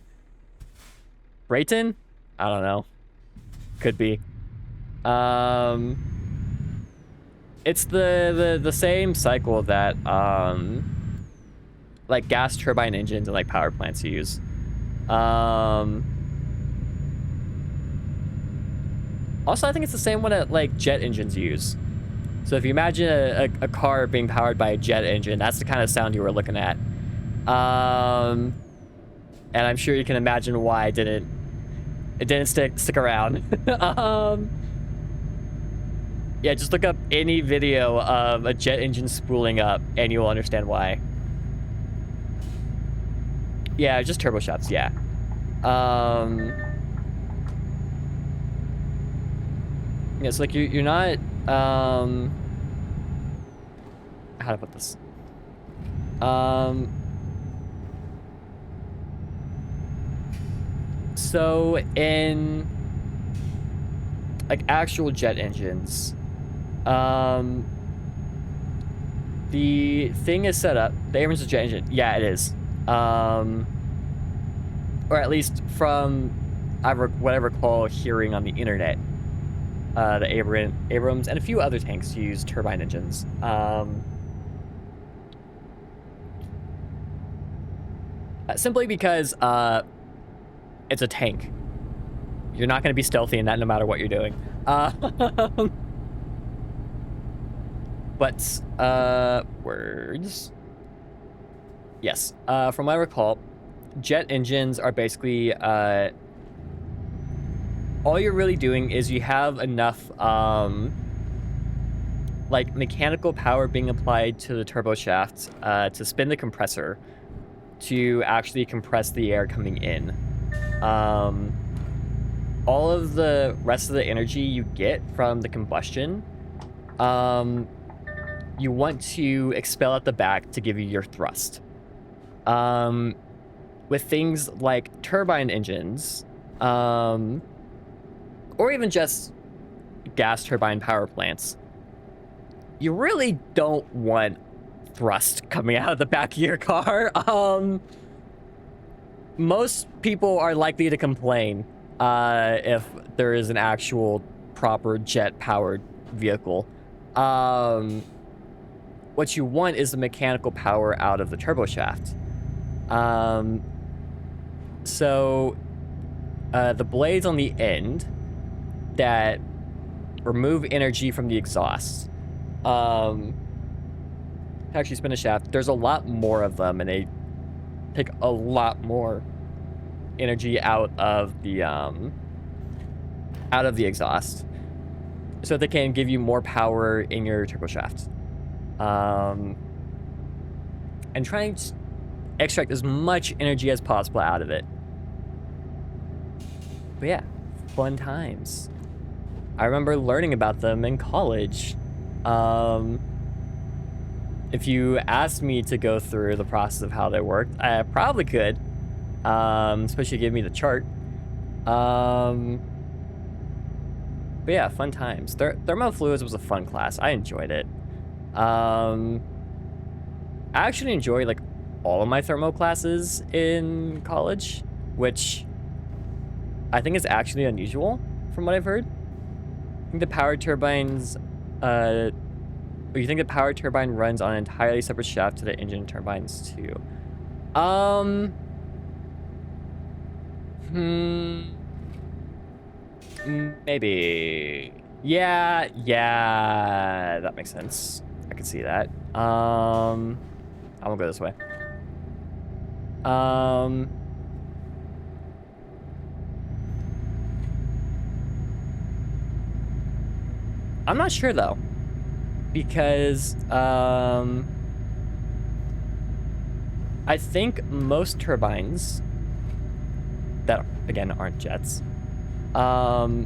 Brayton? I don't know. Could be. It's the same cycle that like gas turbine engines and like power plants use. Also, I think it's the same one that like jet engines use. So if you imagine a car being powered by a jet engine, that's the kind of sound you were looking at. And I'm sure you can imagine why it didn't stick around. Yeah, just look up any video of a jet engine spooling up and you'll understand why. Yeah, just turboshots, yeah. Yeah, it's like you're not, how to put this? So in like actual jet engines, the thing is set up, the Abrams jet engine, yeah, it is. Or at least from what I recall hearing on the internet, the Abrams and a few other tanks use turbine engines. Simply because it's a tank. You're not going to be stealthy in that no matter what you're doing. But words. Yes. From what I recall, jet engines are basically all you're really doing is you have enough like mechanical power being applied to the turbo shaft to spin the compressor to actually compress the air coming in. All of the rest of the energy you get from the combustion, you want to expel at the back to give you your thrust. With things like turbine engines, or even just gas turbine power plants, you really don't want thrust coming out of the back of your car. Most people are likely to complain if there is an actual proper jet-powered vehicle. What you want is the mechanical power out of the turbo shaft. So the blades on the end that remove energy from the exhaust, to actually spin a shaft, there's a lot more of them, and they take a lot more energy out of the exhaust, so they can give you more power in your turbo shaft. And trying to extract as much energy as possible out of it. But yeah, fun times. I remember learning about them in college. If you asked me to go through the process of how they worked, I probably could. Especially give me the chart. But yeah, fun times. Thermo fluids was a fun class. I enjoyed it. I actually enjoyed like all of my thermo classes in college, which I think is actually unusual from what I've heard. I think the power turbines, you think the power turbine runs on an entirely separate shaft to the engine turbines too? Maybe. Yeah, that makes sense. I could see that. I won't go this way. I'm not sure though, because I think most turbines that again aren't jets will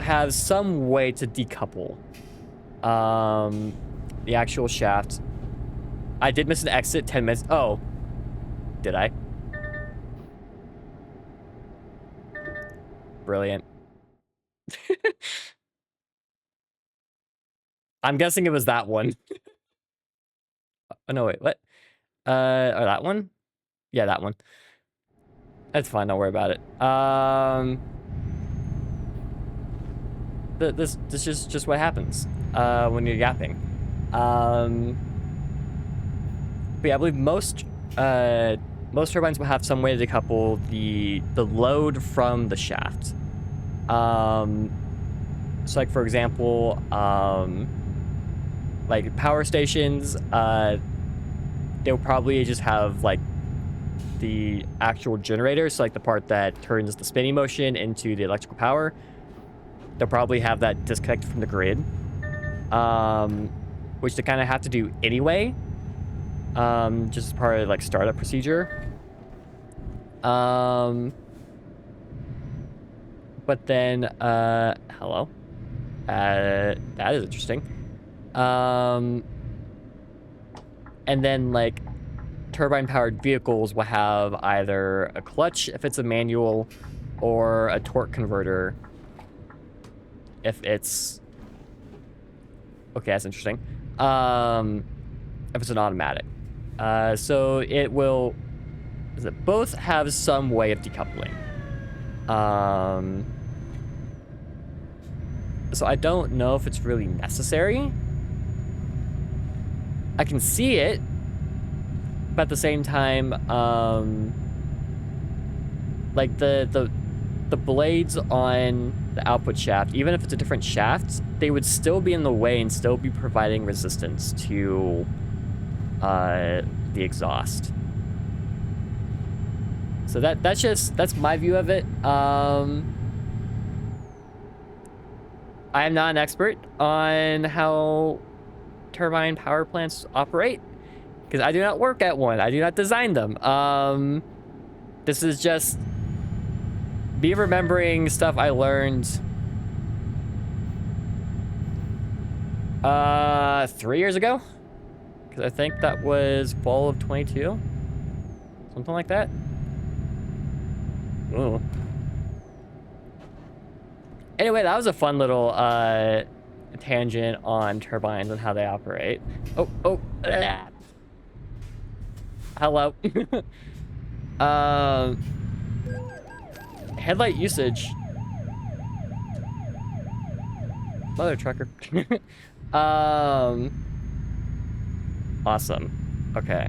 have some way to decouple the actual shaft. I did miss an exit 10 minutes. Oh, did I? Brilliant. I'm guessing it was that one. Oh, no, wait, what? Or that one? Yeah, that one. That's fine, don't worry about it. This is just what happens when you're yapping. But yeah, I believe most turbines will have some way to decouple the load from the shaft. So like for example, like power stations, they'll probably just have like the actual generator, so like the part that turns the spinning motion into the electrical power. They'll probably have that disconnected from the grid, which they kind of have to do anyway, just as part of like startup procedure. But then, hello. That is interesting. And then like turbine-powered vehicles will have either a clutch if it's a manual, or a torque converter if it's... Okay, that's interesting. If it's an automatic. So it will... Does it both have some way of decoupling? So I don't know if it's really necessary. I can see it, but at the same time, like the blades on the output shaft, even if it's a different shaft, they would still be in the way and still be providing resistance to the exhaust. So that's my view of it. I am not an expert on how turbine power plants operate, because I do not work at one. I do not design them. This is just me remembering stuff I learned 3 years ago, because I think that was fall of 22, something like that. Ooh. Anyway, that was a fun little tangent on turbines and how they operate. Oh, hello. um, headlight usage. Mother trucker. Awesome. Okay.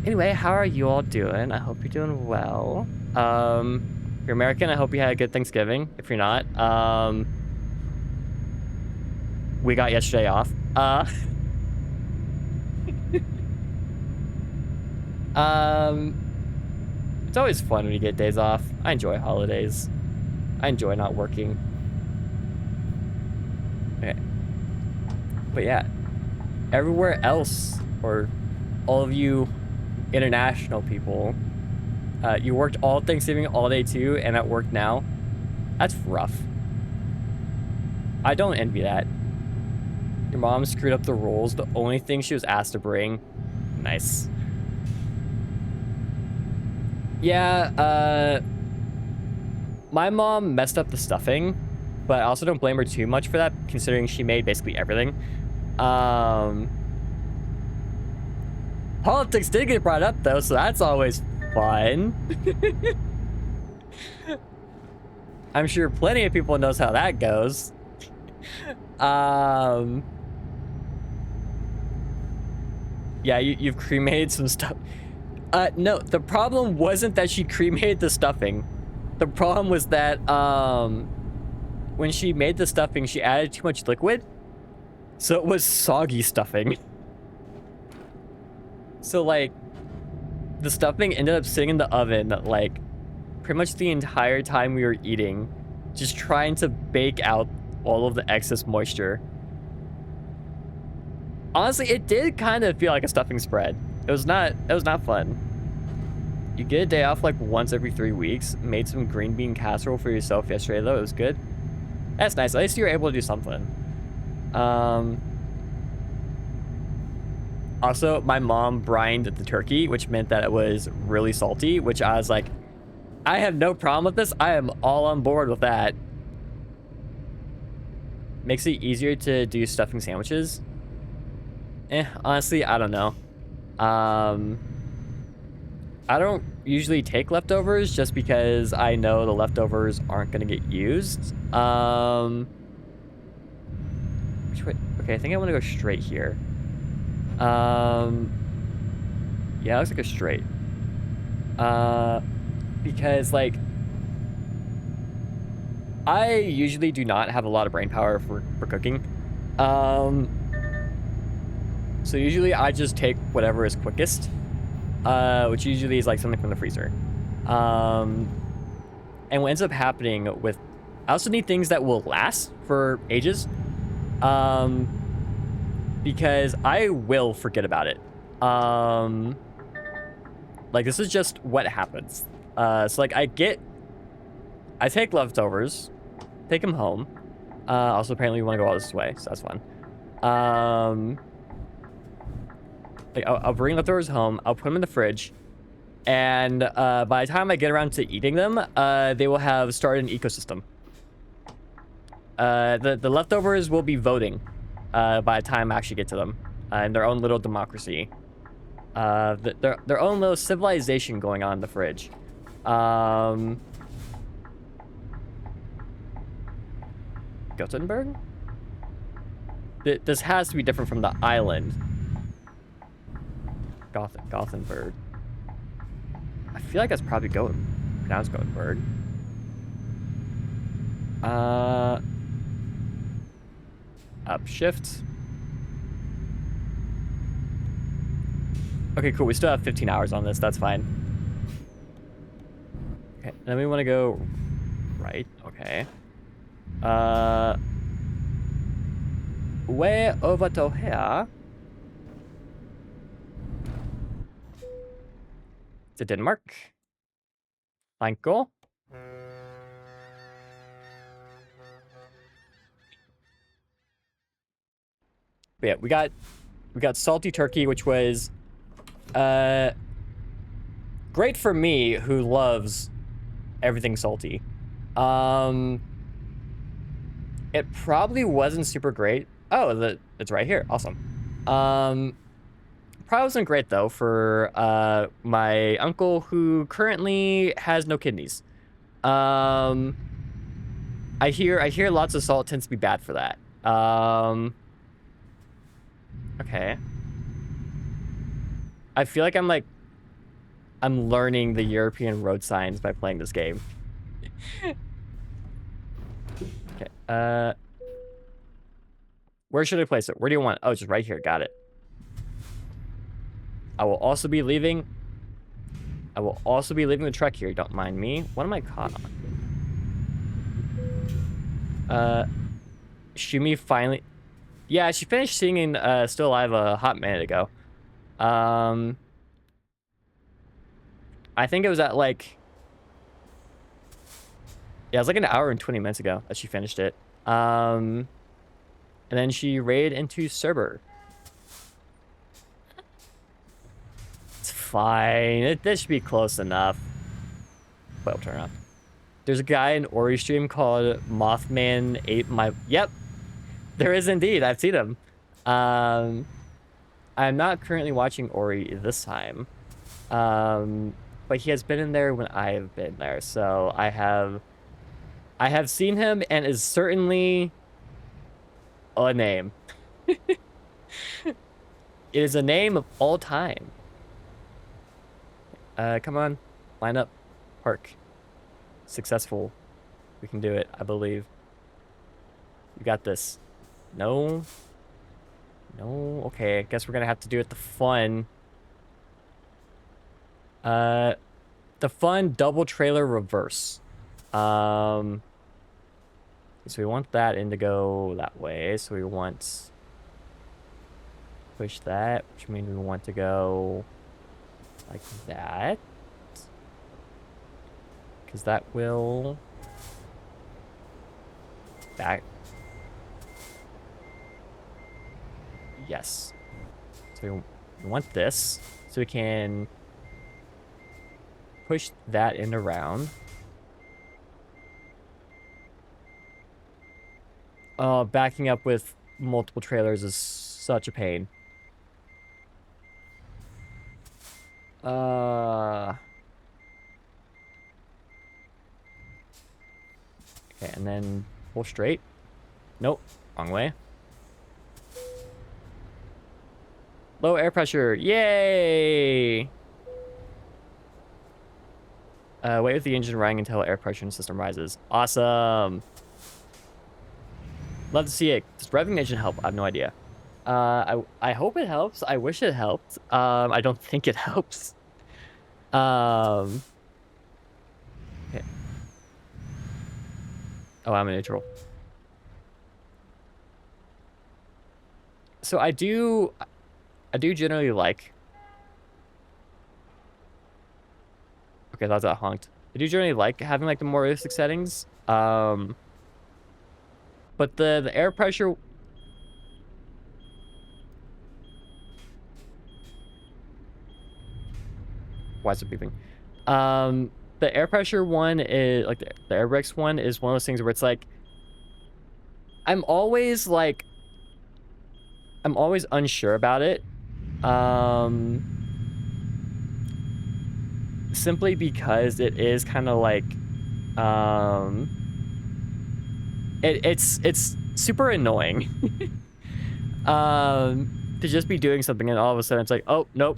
Anyway, how are you all doing? I hope you're doing well. If you're American, I hope you had a good Thanksgiving. If you're not, we got yesterday off. It's always fun when you get days off. I enjoy holidays. I enjoy not working. Okay. But yeah, everywhere else, or all of you international people, you worked all Thanksgiving all day too, and at work now. That's rough. I don't envy that. Your mom screwed up the rules. The only thing she was asked to bring. Nice. Yeah, my mom messed up the stuffing, but I also don't blame her too much for that, considering she made basically everything. Politics did get brought up though, so that's always fun. I'm sure plenty of people knows how that goes. Yeah, you've cremated some stuff. No, the problem wasn't that she cremated the stuffing. The problem was that, when she made the stuffing, she added too much liquid. So it was soggy stuffing. So, like, the stuffing ended up sitting in the oven, like, pretty much the entire time we were eating, just trying to bake out all of the excess moisture. Honestly, it did kind of feel like a stuffing spread. It was not fun. You get a day off like once every 3 weeks. Made some green bean casserole for yourself yesterday though. It was good. That's nice. At least you were able to do something. Also, my mom brined the turkey, which meant that it was really salty, which I was like, I have no problem with this. I am all on board with that. Makes it easier to do stuffing sandwiches. Honestly, I don't know. I don't usually take leftovers just because I know the leftovers aren't going to get used. Which way? Okay, I think I want to go straight here. Yeah, let's go straight. Because, like, I usually do not have a lot of brain power for cooking. So usually I just take whatever is quickest, which usually is like something from the freezer. And what ends up happening with, I also need things that will last for ages, because I will forget about it. Like, this is just what happens. So like I take leftovers, take them home. Also apparently we want to go all this way, so that's fun. Like I'll bring leftovers home, I'll put them in the fridge, and by the time I get around to eating them, they will have started an ecosystem. The leftovers will be voting by the time I actually get to them, in their own little democracy. Their own little civilization going on in the fridge. Gothenburg? This has to be different from the island. Gothenburg. I feel like that's probably pronounced Gothenburg. Upshift. Okay, cool. We still have 15 hours on this. That's fine. Okay, then we want to go right. Okay. Way over to here. To Denmark. Thank you. But yeah, we got salty turkey, which was great for me, who loves everything salty. It probably wasn't super great. Oh, it's right here. Awesome. Um, Probably wasn't great though for my uncle who currently has no kidneys. Um, I hear lots of salt tends to be bad for that. Okay. I feel like I'm learning the European road signs by playing this game. Okay. Where should I place it? Where do you want? Oh, just right here. Got it. I will also be leaving the truck here. Don't mind me. What am I caught on? Shumi finally. Yeah, she finished singing Still Alive a hot minute ago. I think it was at like, yeah, it was like an hour and 20 minutes ago that she finished it. And then she raided into Cerber. It's fine. This should be close enough. Wait, I'll turn around. There's a guy in Ori stream called Mothman 8 My. Yep, there is indeed. I've seen him. I'm not currently watching Ori this time. But he has been in there when I've been there, so I have seen him and is certainly a name. It is a name of all time. Come on, line up, park. Successful. We can do it, I believe. You got this. No. No. Okay, I guess we're gonna have to do it the fun. The fun double trailer reverse. So we want that in to go that way. So we want push that, which means we want to go like that. Because that will back. Yes. So we want this. So we can push that in around. Backing up with multiple trailers is such a pain. Okay, and then pull straight. Nope, wrong way. Low air pressure, yay! Wait with the engine running until air pressure in the system rises. Awesome. Love to see it. Does revving the engine help? I have no idea. I hope it helps. I wish it helped. I don't think it helps. Okay. Oh, I'm in neutral. So I do generally like. Okay, that's that honked. I do generally like having like the more realistic settings. But the air pressure. Why is it beeping? The air pressure one is like the air brakes one is one of those things where it's like I'm always unsure about it. Simply because it is kind of like it's super annoying. To just be doing something and all of a sudden it's like, oh nope,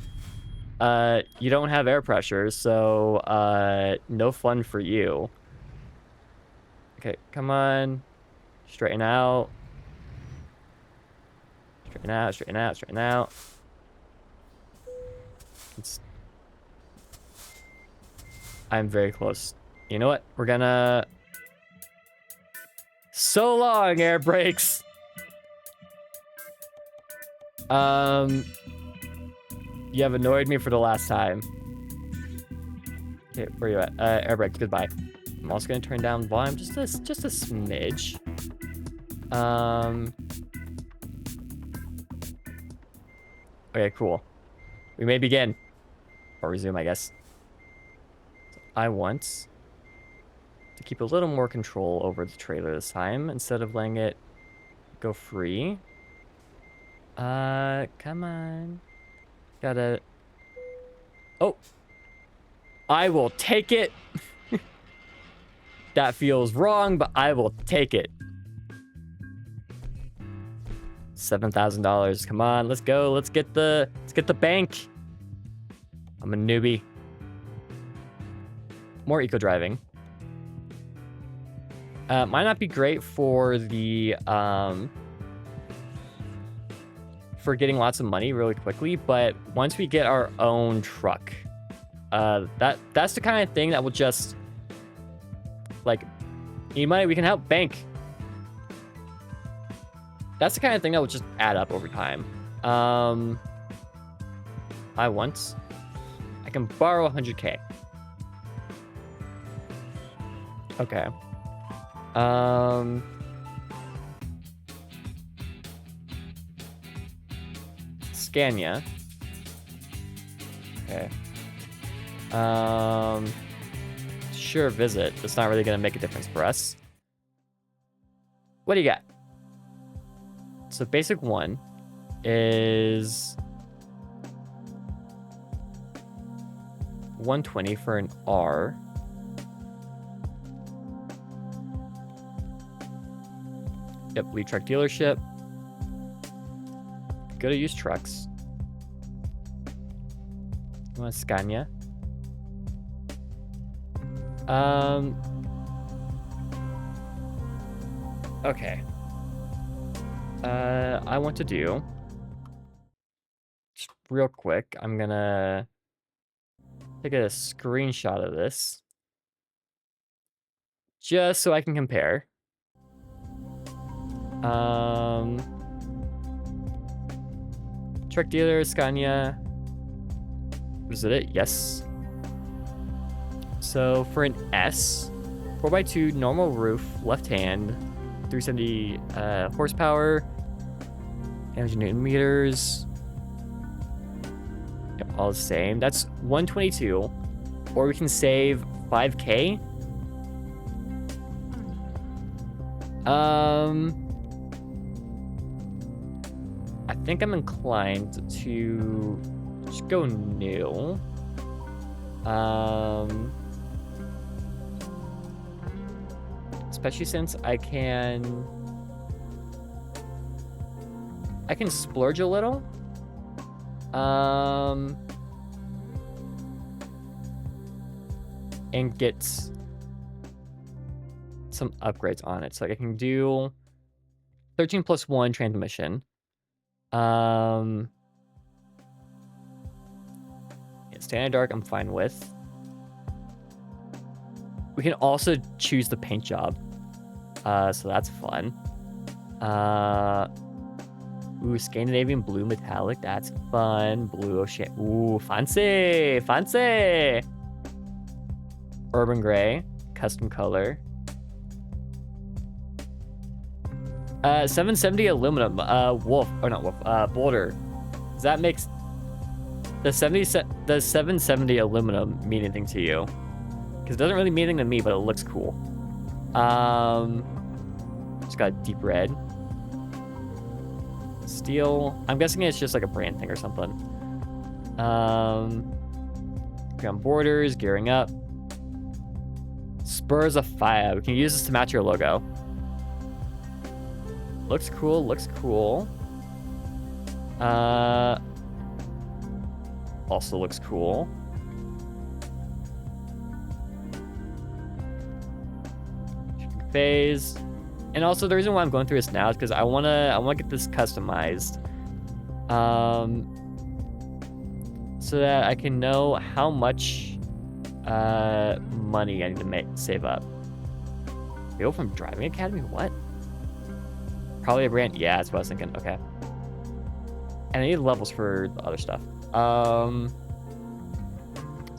you don't have air pressure, so no fun for you. Okay, come on, straighten out, straighten out, straighten out, straighten out. I'm very close. You know what? We're gonna. So long, air brakes. You have annoyed me for the last time. Okay, where are you at? Air brakes, goodbye. I'm also gonna turn down volume just a smidge. Okay, cool. We may begin. Or resume, I guess. I want to keep a little more control over the trailer this time instead of letting it go free. Come on. Gotta... Oh! I will take it! That feels wrong, but I will take it. $7,000. Come on, let's go. Let's get the bank. I'm a newbie. More eco driving. Might not be great for the for getting lots of money really quickly, but once we get our own truck, that's the kind of thing that will just like need money, we can help bank. That's the kind of thing that will just add up over time. I can borrow 100K. Okay. Scania. Okay. Sure, visit. That's not really gonna make a difference for us. What do you got? So basic one is 120 for an R. Yep, lead truck dealership. Go to used trucks. You want Scania? Okay. I want to do just real quick. I'm gonna take a screenshot of this just so I can compare. Truck dealer, Scania. Was it? Yes. So for an S, 4x2 normal roof, left hand, 370 horsepower, 800 Newton meters. Yep, all the same. That's 122. Or we can save 5K. I think I'm inclined to just go new. Especially since I can splurge a little. And get some upgrades on it. So like I can do 13+1 transmission. Yeah, standard dark I'm fine with. We can also choose the paint job. So that's fun. Ooh, Scandinavian blue metallic. That's fun. Blue ocean. Ooh, fancy. Fancy. Urban gray. Custom color. 770 aluminum. Wolf. Or not wolf. Boulder. Does that make the 770 aluminum mean anything to you? Because it doesn't really mean anything to me, but it looks cool. It's got deep red. Steel. I'm guessing it's just like a brand thing or something. Ground borders, gearing up. Spurs of fire. We can use this to match your logo. Looks cool, looks cool. Also looks cool. Phase. And also the reason why I'm going through this now is because I wanna get this customized. So that I can know how much money I need to save up. Go from Driving Academy? What? Probably a brand. Yeah, that's what I was thinking. Okay. And I need levels for the other stuff.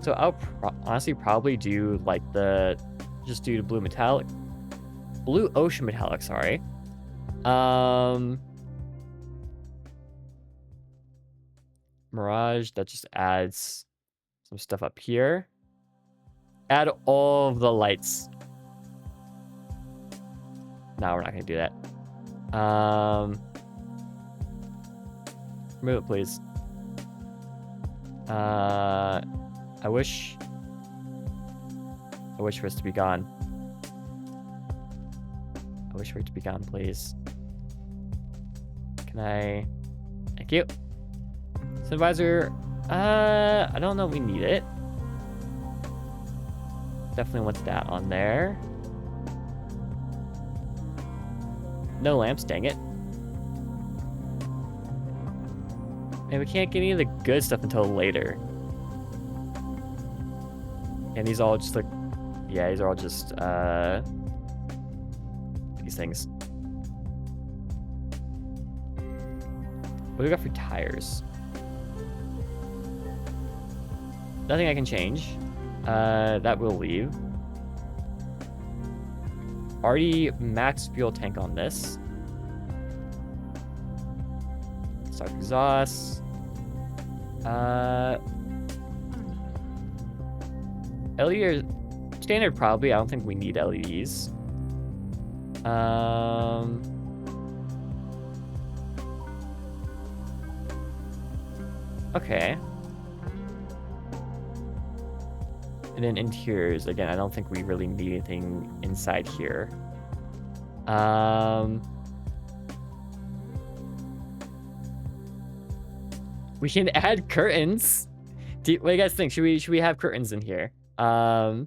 So I'll honestly probably do like just do the blue metallic. Blue ocean metallic, sorry. Mirage, that just adds some stuff up here. Add all of the lights. No, we're not gonna do that. Remove it, please. I wish for us to be gone. I wish for it to be gone, please. Can I? Thank you. Supervisor, I don't know if we need it. Definitely want that on there. No lamps, dang it. And we can't get any of the good stuff until later. And these all just look, yeah, these are all just, these things. What do we got for tires? Nothing I can change. That will leave. Already max fuel tank on this. Stock exhaust. LED standard probably. I don't think we need LEDs. Okay. And then interiors, again, I don't think we really need anything inside here. We can add curtains. What do you guys think? Should we have curtains in here? Honestly,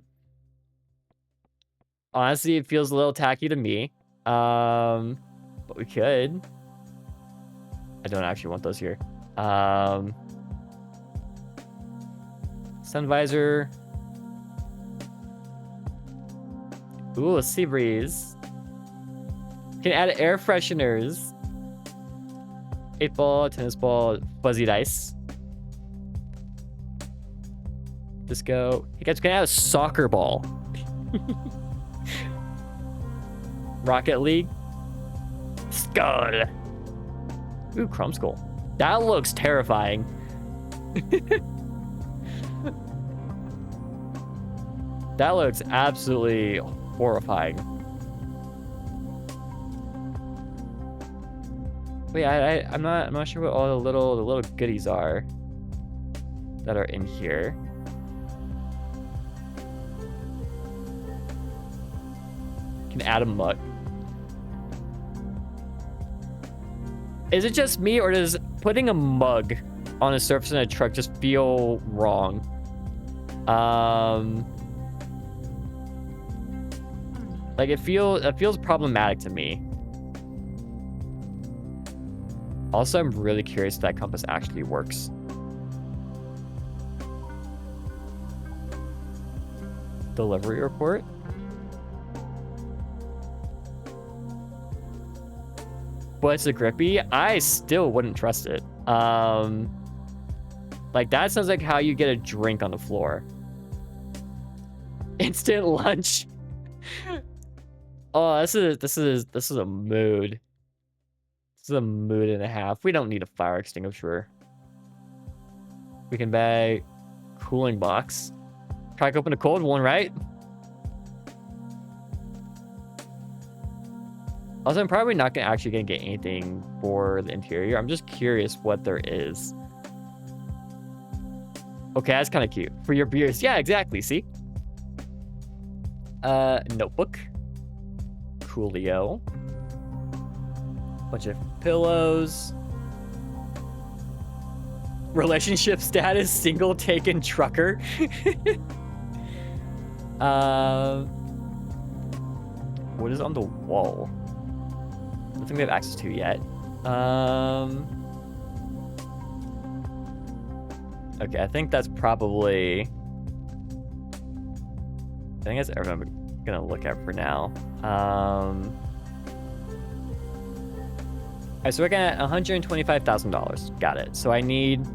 it feels a little tacky to me. But we could. I don't actually want those here. Sun visor. Ooh, a sea breeze. Can add air fresheners. 8-ball, tennis ball, fuzzy dice. Disco. You guys can add a soccer ball. Rocket League. Skull. Ooh, Chrome Skull. That looks terrifying. That looks absolutely horrifying. Wait, I'm not sure what all the little goodies are that are in here. Can add a mug. Is it just me, or does putting a mug on a surface in a truck just feel wrong? Like it feels problematic to me. Also, I'm really curious if that compass actually works. Delivery report. But it's a grippy. I still wouldn't trust it. Like that sounds like how you get a drink on the floor. Instant lunch. Oh, this is a mood. This is a mood and a half. We don't need a fire extinguisher. We can buy cooling box. Try to open a cold one, right? Also, I'm probably not actually gonna get anything for the interior. I'm just curious what there is. Okay, that's kind of cute. For your beers. Yeah, exactly. See? Notebook. Coolio. Bunch of pillows. Relationship status, single, taken, trucker. What is on the wall? I don't think we have access to yet. Okay, I think that's probably... I think that's everything I'm gonna look at for now. Alright, so we're gonna $125,000. Got it. So I need...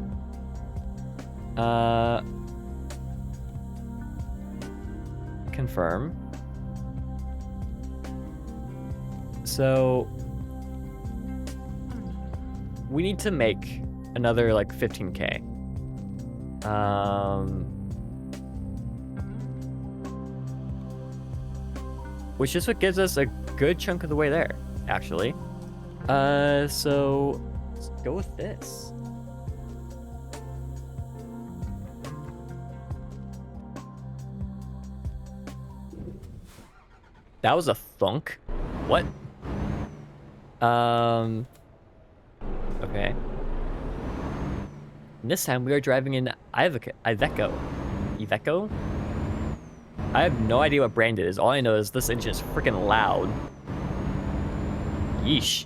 confirm. So... we need to make another, like, 15K. Which is what gives us a good chunk of the way there, actually. So let's go with this. That was a thunk. What? Okay. And this time we are driving in Iveco. Iveco? I have no idea what brand it is. All I know is this engine is freaking loud. Yeesh.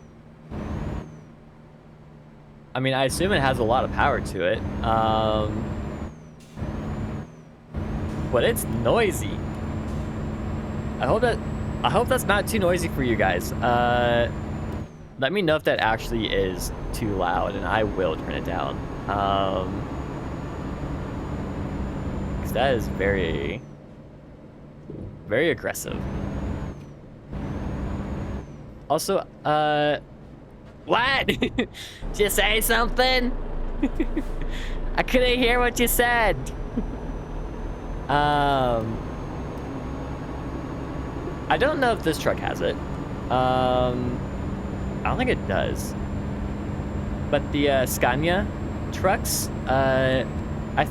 I mean, I assume it has a lot of power to it. But it's noisy. I hope that's not too noisy for you guys. Let me know if that actually is too loud, and I will turn it down. Because that is very, very aggressive. Also, what? Did you say something? I couldn't hear what you said. I don't know if this truck has it. I don't think it does. But the Scania trucks, I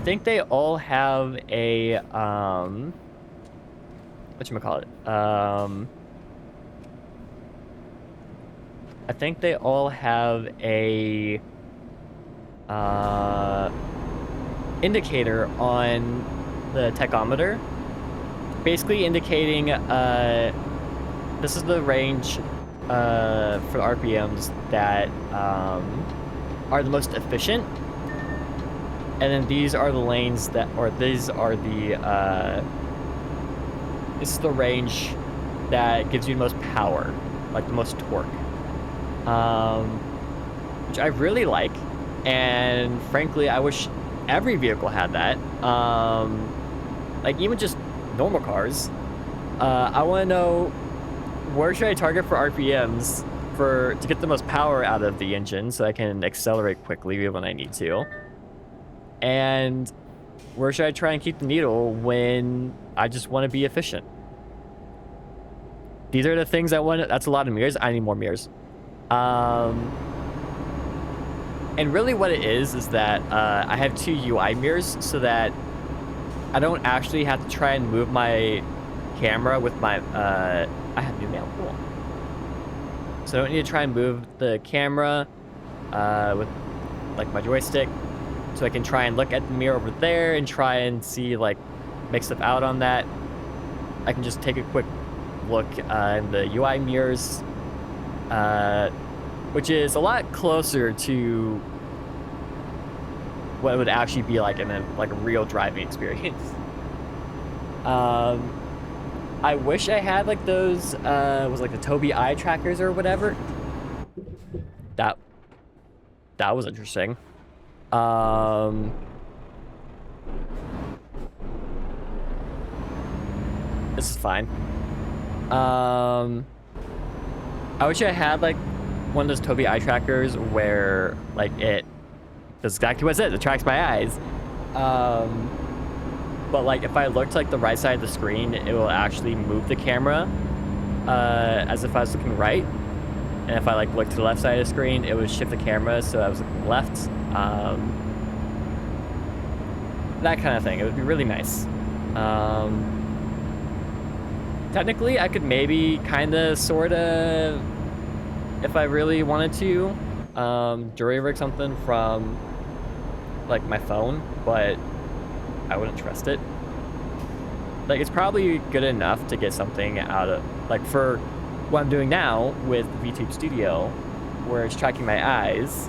think they all have a whatchamacallit? I think they all have a indicator on the tachometer, basically indicating this is the range for RPMs that are the most efficient, and then these are the lanes that, or these are the this is the range that gives you the most power, like the most torque, which I really like, and frankly I wish every vehicle had that. Like even just normal cars. I want to know, where should I target for RPMs to get the most power out of the engine so I can accelerate quickly when I need to? And where should I try and keep the needle when I just want to be efficient? These are the things I want. That's a lot of mirrors. I need more mirrors. And really what it is that I have 2 UI mirrors so that I don't actually have to try and move my camera with my, I have new mail, cool. So I don't need to try and move the camera with like my joystick, so I can try and look at the mirror over there and try and see, like, make stuff out on that. I can just take a quick look in the UI mirrors, which is a lot closer to what it would actually be like in a real driving experience. I wish I had like those was like the Tobii eye trackers or whatever. That was interesting. This is fine. I wish I had like one of those Tobii eye trackers where like it does exactly what it says. It tracks my eyes. But like if I look to like the right side of the screen, it will actually move the camera as if I was looking right. And if I like look to the left side of the screen, it would shift the camera so I was looking left. That kind of thing. It would be really nice. Technically, I could maybe kind of, sort of, if I really wanted to, jury rig something from like my phone, but I wouldn't trust it. Like, it's probably good enough to get something out of, like, for what I'm doing now with VTube Studio, where it's tracking my eyes.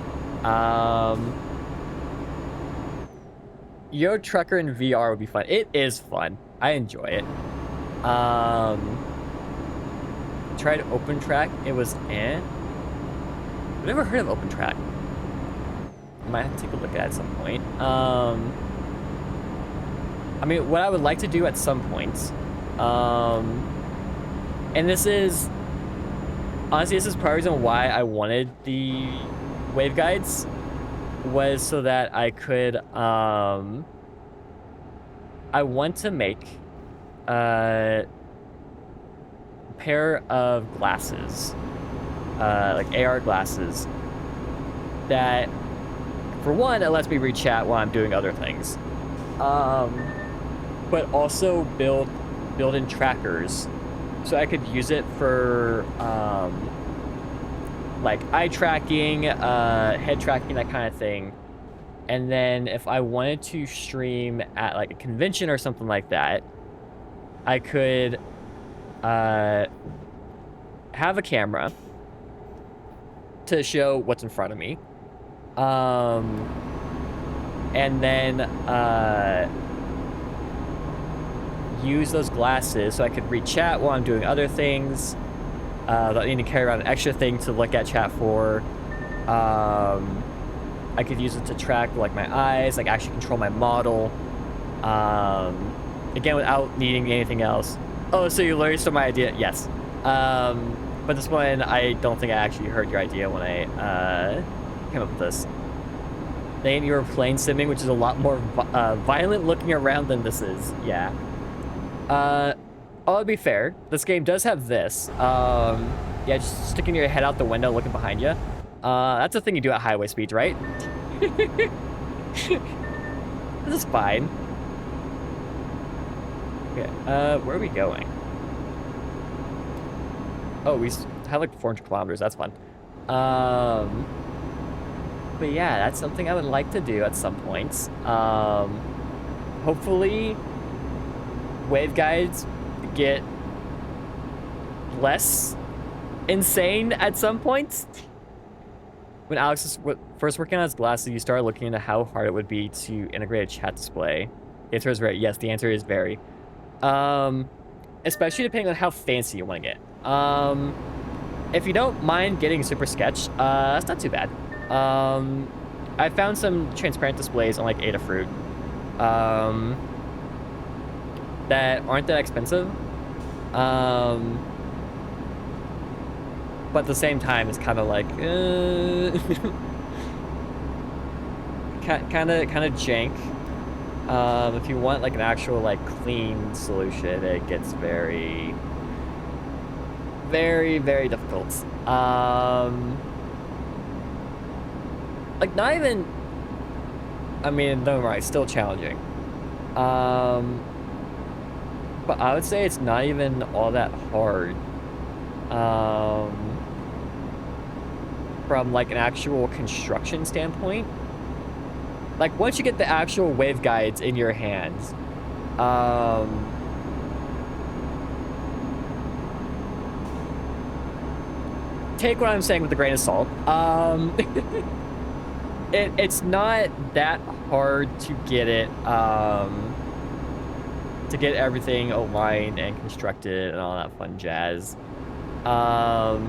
Euro Trucker in VR would be fun. It is fun. I enjoy it. Tried OpenTrack. It was I've never heard of OpenTrack. Might have to take a look at it at some point. I mean, what I would like to do at some point, and this is, honestly, this is part of the reason why I wanted the waveguides, was so that I could, I want to make, pair of glasses, like AR glasses, that, for one, it lets me read chat while I'm doing other things. But also build in trackers, so I could use it for like eye tracking, head tracking, that kind of thing. And then if I wanted to stream at like a convention or something like that, I could have a camera to show what's in front of me. And then use those glasses so I could read chat while I'm doing other things. Without needing to carry around an extra thing to look at chat for. I could use it to track like my eyes, like actually control my model. Again, without needing anything else. Oh, so you literally stole my idea? Yes. But this one, I don't think I actually heard your idea when I came up with this. Then you were plane simming, which is a lot more violent looking around than this is. Yeah. Oh, to be fair, this game does have this. Yeah, just sticking your head out the window, looking behind you. That's a thing you do at highway speeds, right? This is fine. Okay, where are we going? Oh, we have like 400 kilometers. That's fun. But yeah, that's something I would like to do at some points. Hopefully, waveguides get less insane at some points. When Alex was first working on his glasses, you started looking into how hard it would be to integrate a chat display. The answer is very yes. The answer is very. Especially depending on how fancy you want to get. If you don't mind getting super sketch, that's not too bad. I found some transparent displays on like Adafruit that aren't that expensive. But at the same time, it's kind of like kind of jank. If you want like an actual like clean solution, it gets very, very, very difficult. Like not even. I mean, don't worry, it's still challenging. But I would say it's not even all that hard. From like an actual construction standpoint. Like once you get the actual waveguides in your hands, take what I'm saying with a grain of salt. It's not that hard to get it, to get everything aligned and constructed and all that fun jazz. I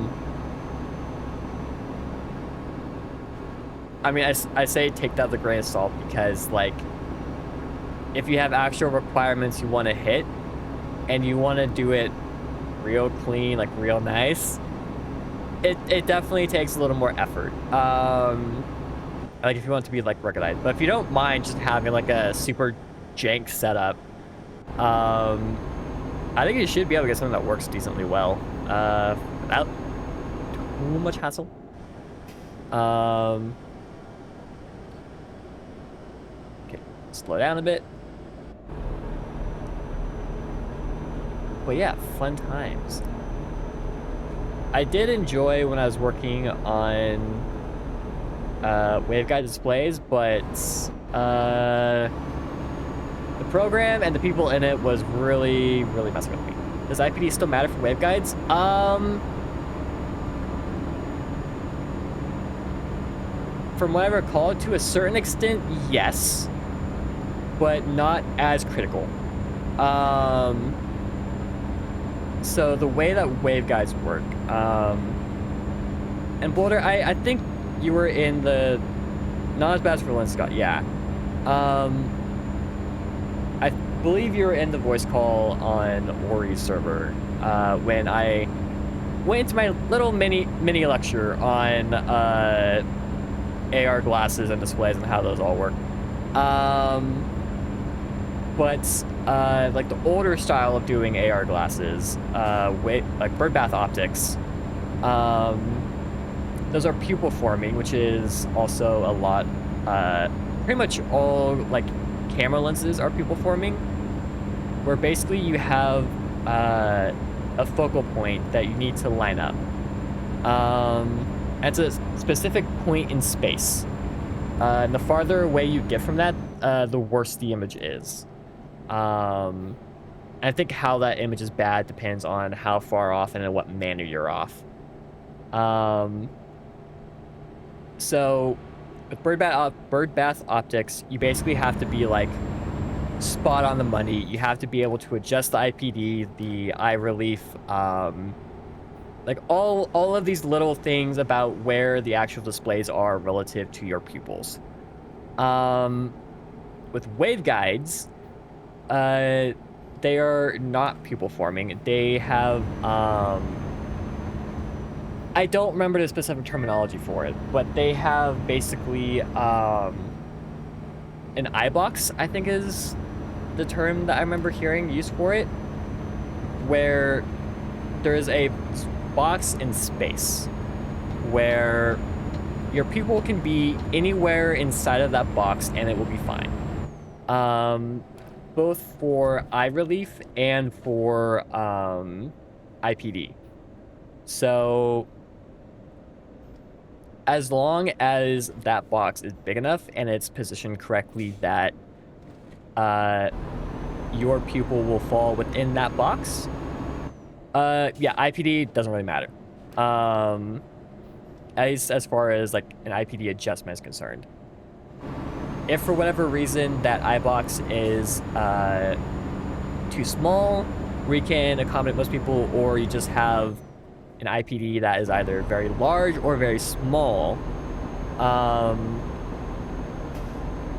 mean, I say take that with a grain of salt because, like, if you have actual requirements you want to hit and you want to do it real clean, like real nice, it definitely takes a little more effort. Like if you want it to be like ruggedized, but if you don't mind just having like a super jank setup, I think you should be able to get something that works decently well, without too much hassle. Okay, slow down a bit. But yeah, fun times. I did enjoy when I was working on waveguide displays, but the program and the people in it was really, really messing with me. Does IPD still matter for waveguides? From what I recall, to a certain extent, yes, but not as critical. So the way that waveguides work, and Boulder, I think you were in the, not as bad as for Lynn Scott, yeah. I believe you were in the voice call on Ori's server, when I went into my little mini lecture on, AR glasses and displays and how those all work. But like the older style of doing AR glasses, like birdbath optics, those are pupil forming, which is also a lot, pretty much all like camera lenses are pupil forming, where basically you have a focal point that you need to line up. At a specific point in space. And the farther away you get from that, the worse the image is. I think how that image is bad depends on how far off and in what manner you're off. So with bird bath optics, you basically have to be like spot on the money. You have to be able to adjust the IPD, the eye relief, like all of these little things about where the actual displays are relative to your pupils. With waveguides, they are not pupil forming. They have I don't remember the specific terminology for it, but they have basically an eye box, I think is the term that I remember hearing used for it, where there is a box in space where your pupil can be anywhere inside of that box and it will be fine. Both for eye relief and for IPD. So as long as that box is big enough and it's positioned correctly that your pupil will fall within that box, yeah, IPD doesn't really matter. As far as like an IPD adjustment is concerned. If for whatever reason that eye box is too small, we can accommodate most people, or you just have an IPD that is either very large or very small,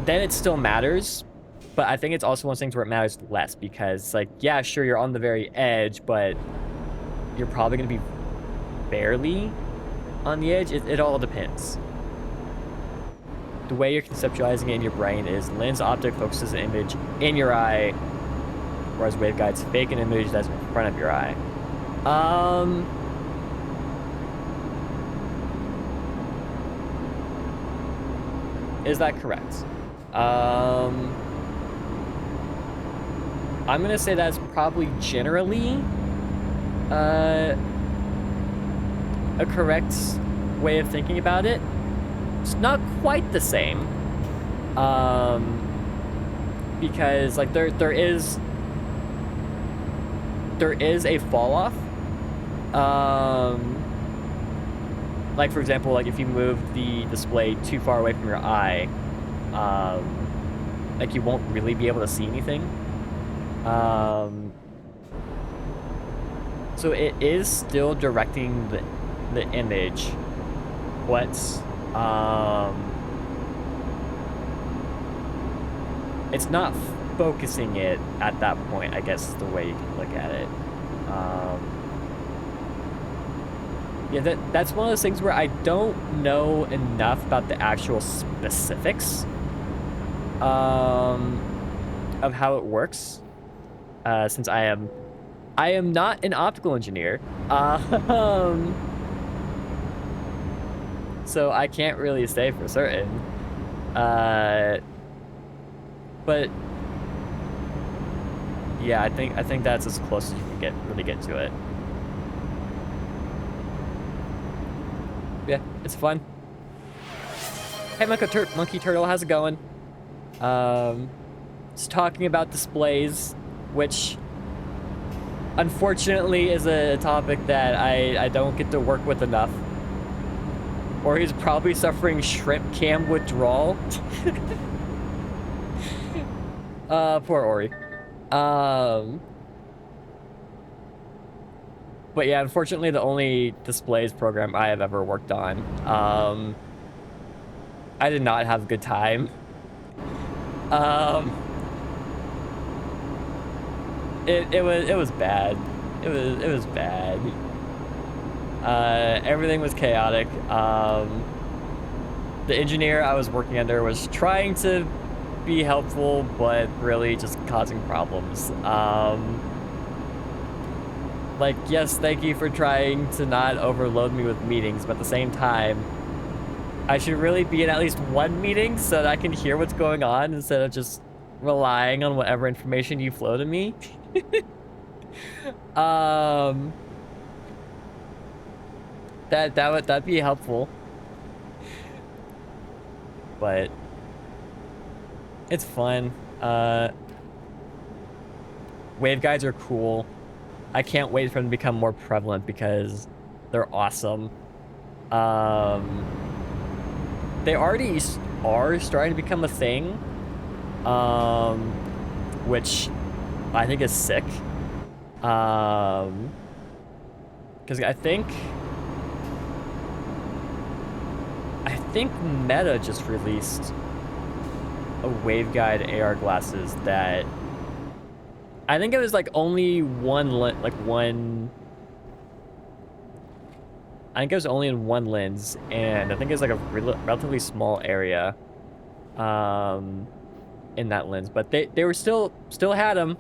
then it still matters. But I think it's also one of those things where it matters less because, like, yeah, sure, you're on the very edge, but you're probably going to be barely on the edge. It all depends. The way you're conceptualizing it in your brain is lens optic focuses an image in your eye, whereas waveguides fake an image that's in front of your eye. Is that correct? I'm gonna say that's probably generally a correct way of thinking about it. It's not quite the same, because like there is a fall off. Like for example, like if you move the display too far away from your eye, like you won't really be able to see anything. So it is still directing the image, but it's not focusing it at that point, I guess is the way you can look at it. Yeah, that's one of those things where I don't know enough about the actual specifics of how it works, since I am not an optical engineer, so I can't really say for certain, but yeah, I think that's as close as you can really get to it. Yeah, it's fun. Hey, Monkey Turtle, how's it going? Just talking about displays, which unfortunately is a topic that I don't get to work with enough. Or he's probably suffering shrimp cam withdrawal. Poor Ori. But yeah, unfortunately, the only displays program I have ever worked on, I did not have a good time. It was bad. It was bad. Everything was chaotic. The engineer I was working under was trying to be helpful, but really just causing problems. Like, yes, thank you for trying to not overload me with meetings, but at the same time, I should really be in at least one meeting so that I can hear what's going on instead of just relying on whatever information you flow to me. Um, that'd be helpful, but it's fun. Waveguides are cool. I can't wait for them to become more prevalent because they're awesome. They already are starting to become a thing, which I think is sick. Because I think Meta just released a waveguide AR glasses that I think it was like only one. I think it was only in one lens, and I think it's like a relatively small area, in that lens. But they were still had them,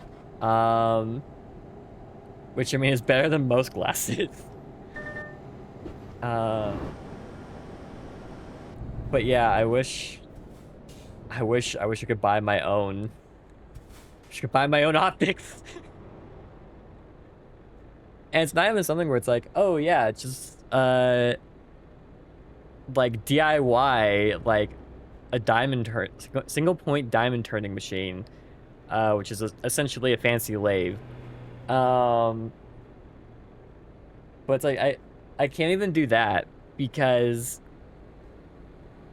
which I mean is better than most glasses. But yeah, I wish I could buy my own. I could buy my own optics. And it's not even something where it's like, oh yeah, it's just like DIY like a single point diamond turning machine, which is essentially a fancy lathe. But it's like I can't even do that because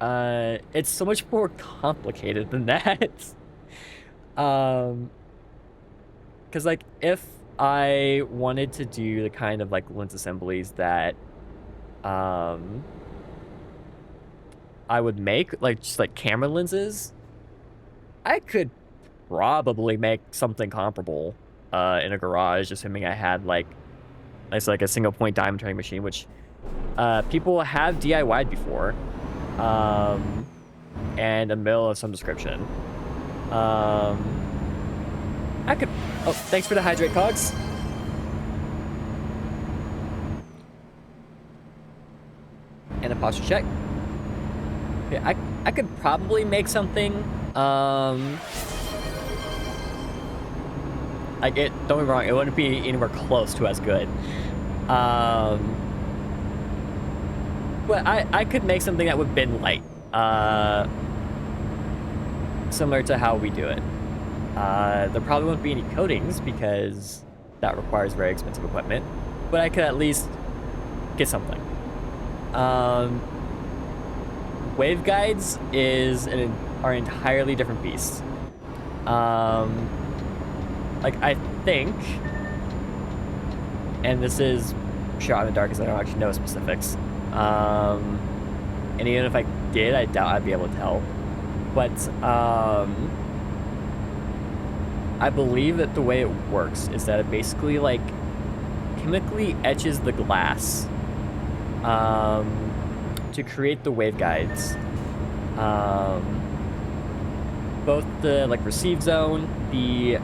it's so much more complicated than that. Because like if I wanted to do the kind of like lens assemblies that I would make, like just like camera lenses, I could probably make something comparable in a garage, assuming I had like a single point diamond turning machine, which people have DIY'd before, and a mill of some description. I could. Oh, thanks for the hydrate, Cogs. And a posture check. Okay, I could probably make something. Like it. Don't get me wrong. It wouldn't be anywhere close to as good. But I could make something that would bend light. Similar to how we do it. There probably won't be any coatings because that requires very expensive equipment, but I could at least get something. Waveguides are an entirely different beast. Like I think, and this is shot in the dark because I don't actually know specifics. And even if I did, I doubt I'd be able to tell. But I believe that the way it works is that it basically like chemically etches the glass to create the waveguides. Both the like receive zone, the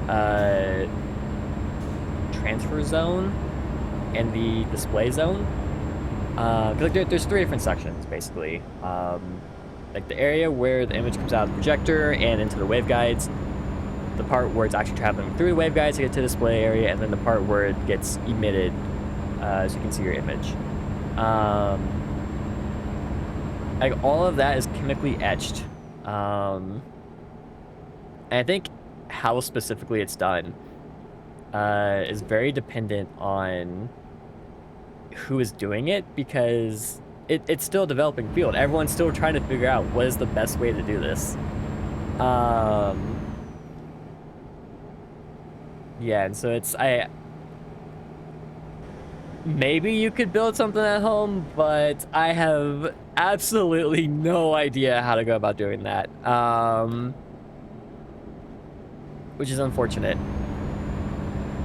transfer zone, and the display zone. Like there's three different sections basically. Like the area where the image comes out of the projector and into the waveguides, the part where it's actually traveling through the waveguides to get to the display area, and then the part where it gets emitted, so you can see your image. Like all of that is chemically etched. And I think how specifically it's done is very dependent on who is doing it, because it's still a developing field. Everyone's still trying to figure out what is the best way to do this. Yeah, and so maybe you could build something at home, but I have absolutely no idea how to go about doing that. Which is unfortunate,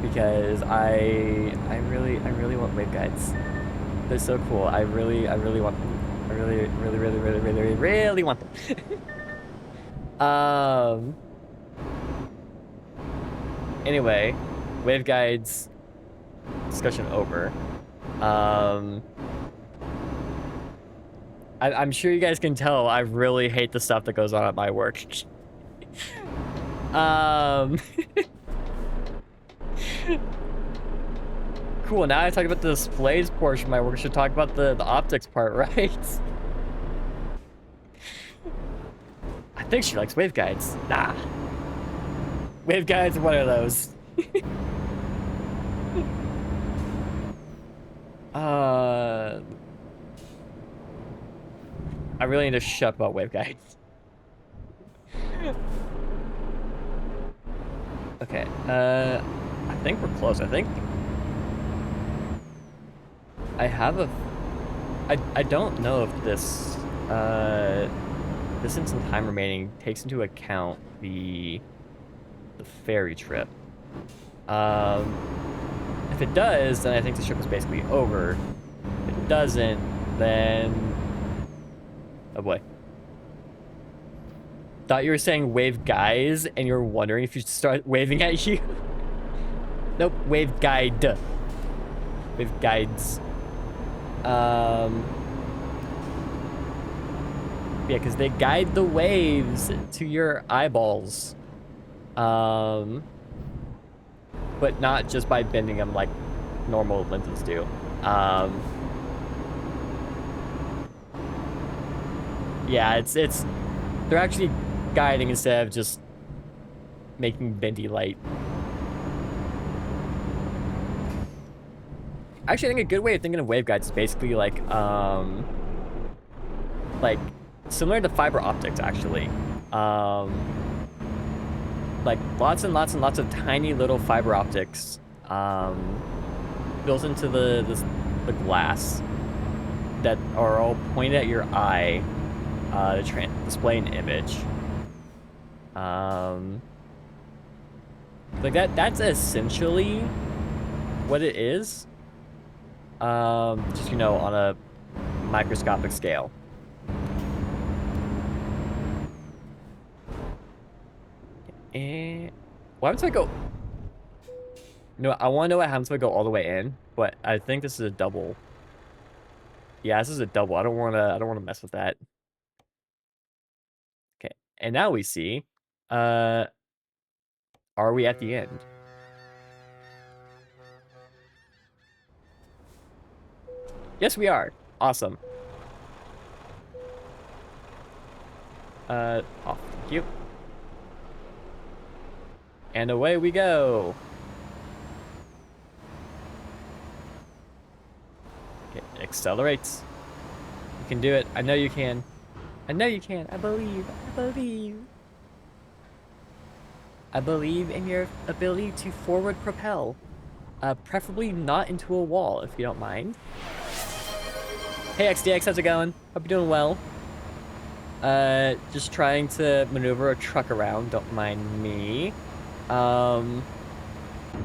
because I really want waveguides. They're so cool. I really want them. I really want them. Um. Anyway, waveguides discussion over. I'm sure you guys can tell I really hate the stuff that goes on at my work. um. Cool. Now I talk about the displays portion of my work. I should talk about the optics part, right? I think she likes waveguides. Nah. Waveguides are one of those. I really need to shut up about waveguides. Okay, I think we're close. I think I have a... I don't know if this, distance and time remaining takes into account the ferry trip. If it does, then I think the trip is basically over. If it doesn't, then... Oh boy. Thought you were saying wave guys, and you were wondering if you should start waving at you. Nope, wave guide. Wave guides. Yeah, because they guide the waves to your eyeballs. But not just by bending them like normal lenses do. Yeah, it's they're actually guiding instead of just making bendy light. Actually, I think a good way of thinking of waveguides is basically like similar to fiber optics, actually. Like lots and lots and lots of tiny little fiber optics built into the glass that are all pointed at your eye to display an image. Like that's essentially what it is. Just, you know, on a microscopic scale. And what happens if I go... No, I want to know what happens if I go all the way in, but I think this is a double. Yeah, this is a double. I don't want to mess with that. Okay, and now we see, are we at the end? Yes, we are. Awesome. Off. Thank you. And away we go. Okay, accelerates. You can do it. I know you can. I know you can. I believe. I believe. I believe in your ability to forward propel. Preferably not into a wall, if you don't mind. Hey XDX, how's it going? Hope you're doing well. Just trying to maneuver a truck around, don't mind me.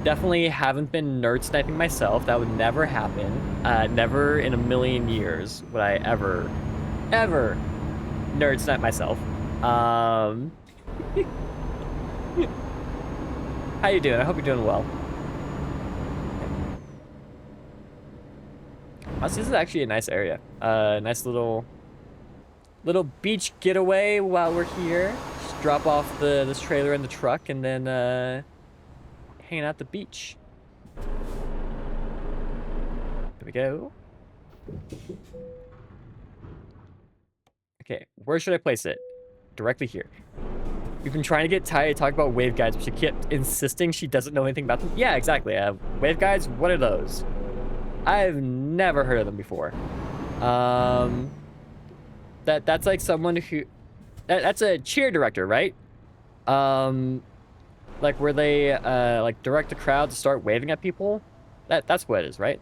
Definitely haven't been nerd sniping myself. That would never happen. Never in a million years would I ever nerd snipe myself. How you doing? I hope you're doing well. This is actually a nice area. Nice little beach getaway while we're here. Just drop off this trailer in the truck and then hanging out at the beach. There we go. Okay, where should I place it? Directly here. We've been trying to get Ty to talk about waveguides, but she kept insisting she doesn't know anything about them. Yeah, exactly. Waveguides, what are those? I've never heard of them before. That's like someone who... That's a cheer director, right? Like where they like direct the crowd to start waving at people. That's what it is, right?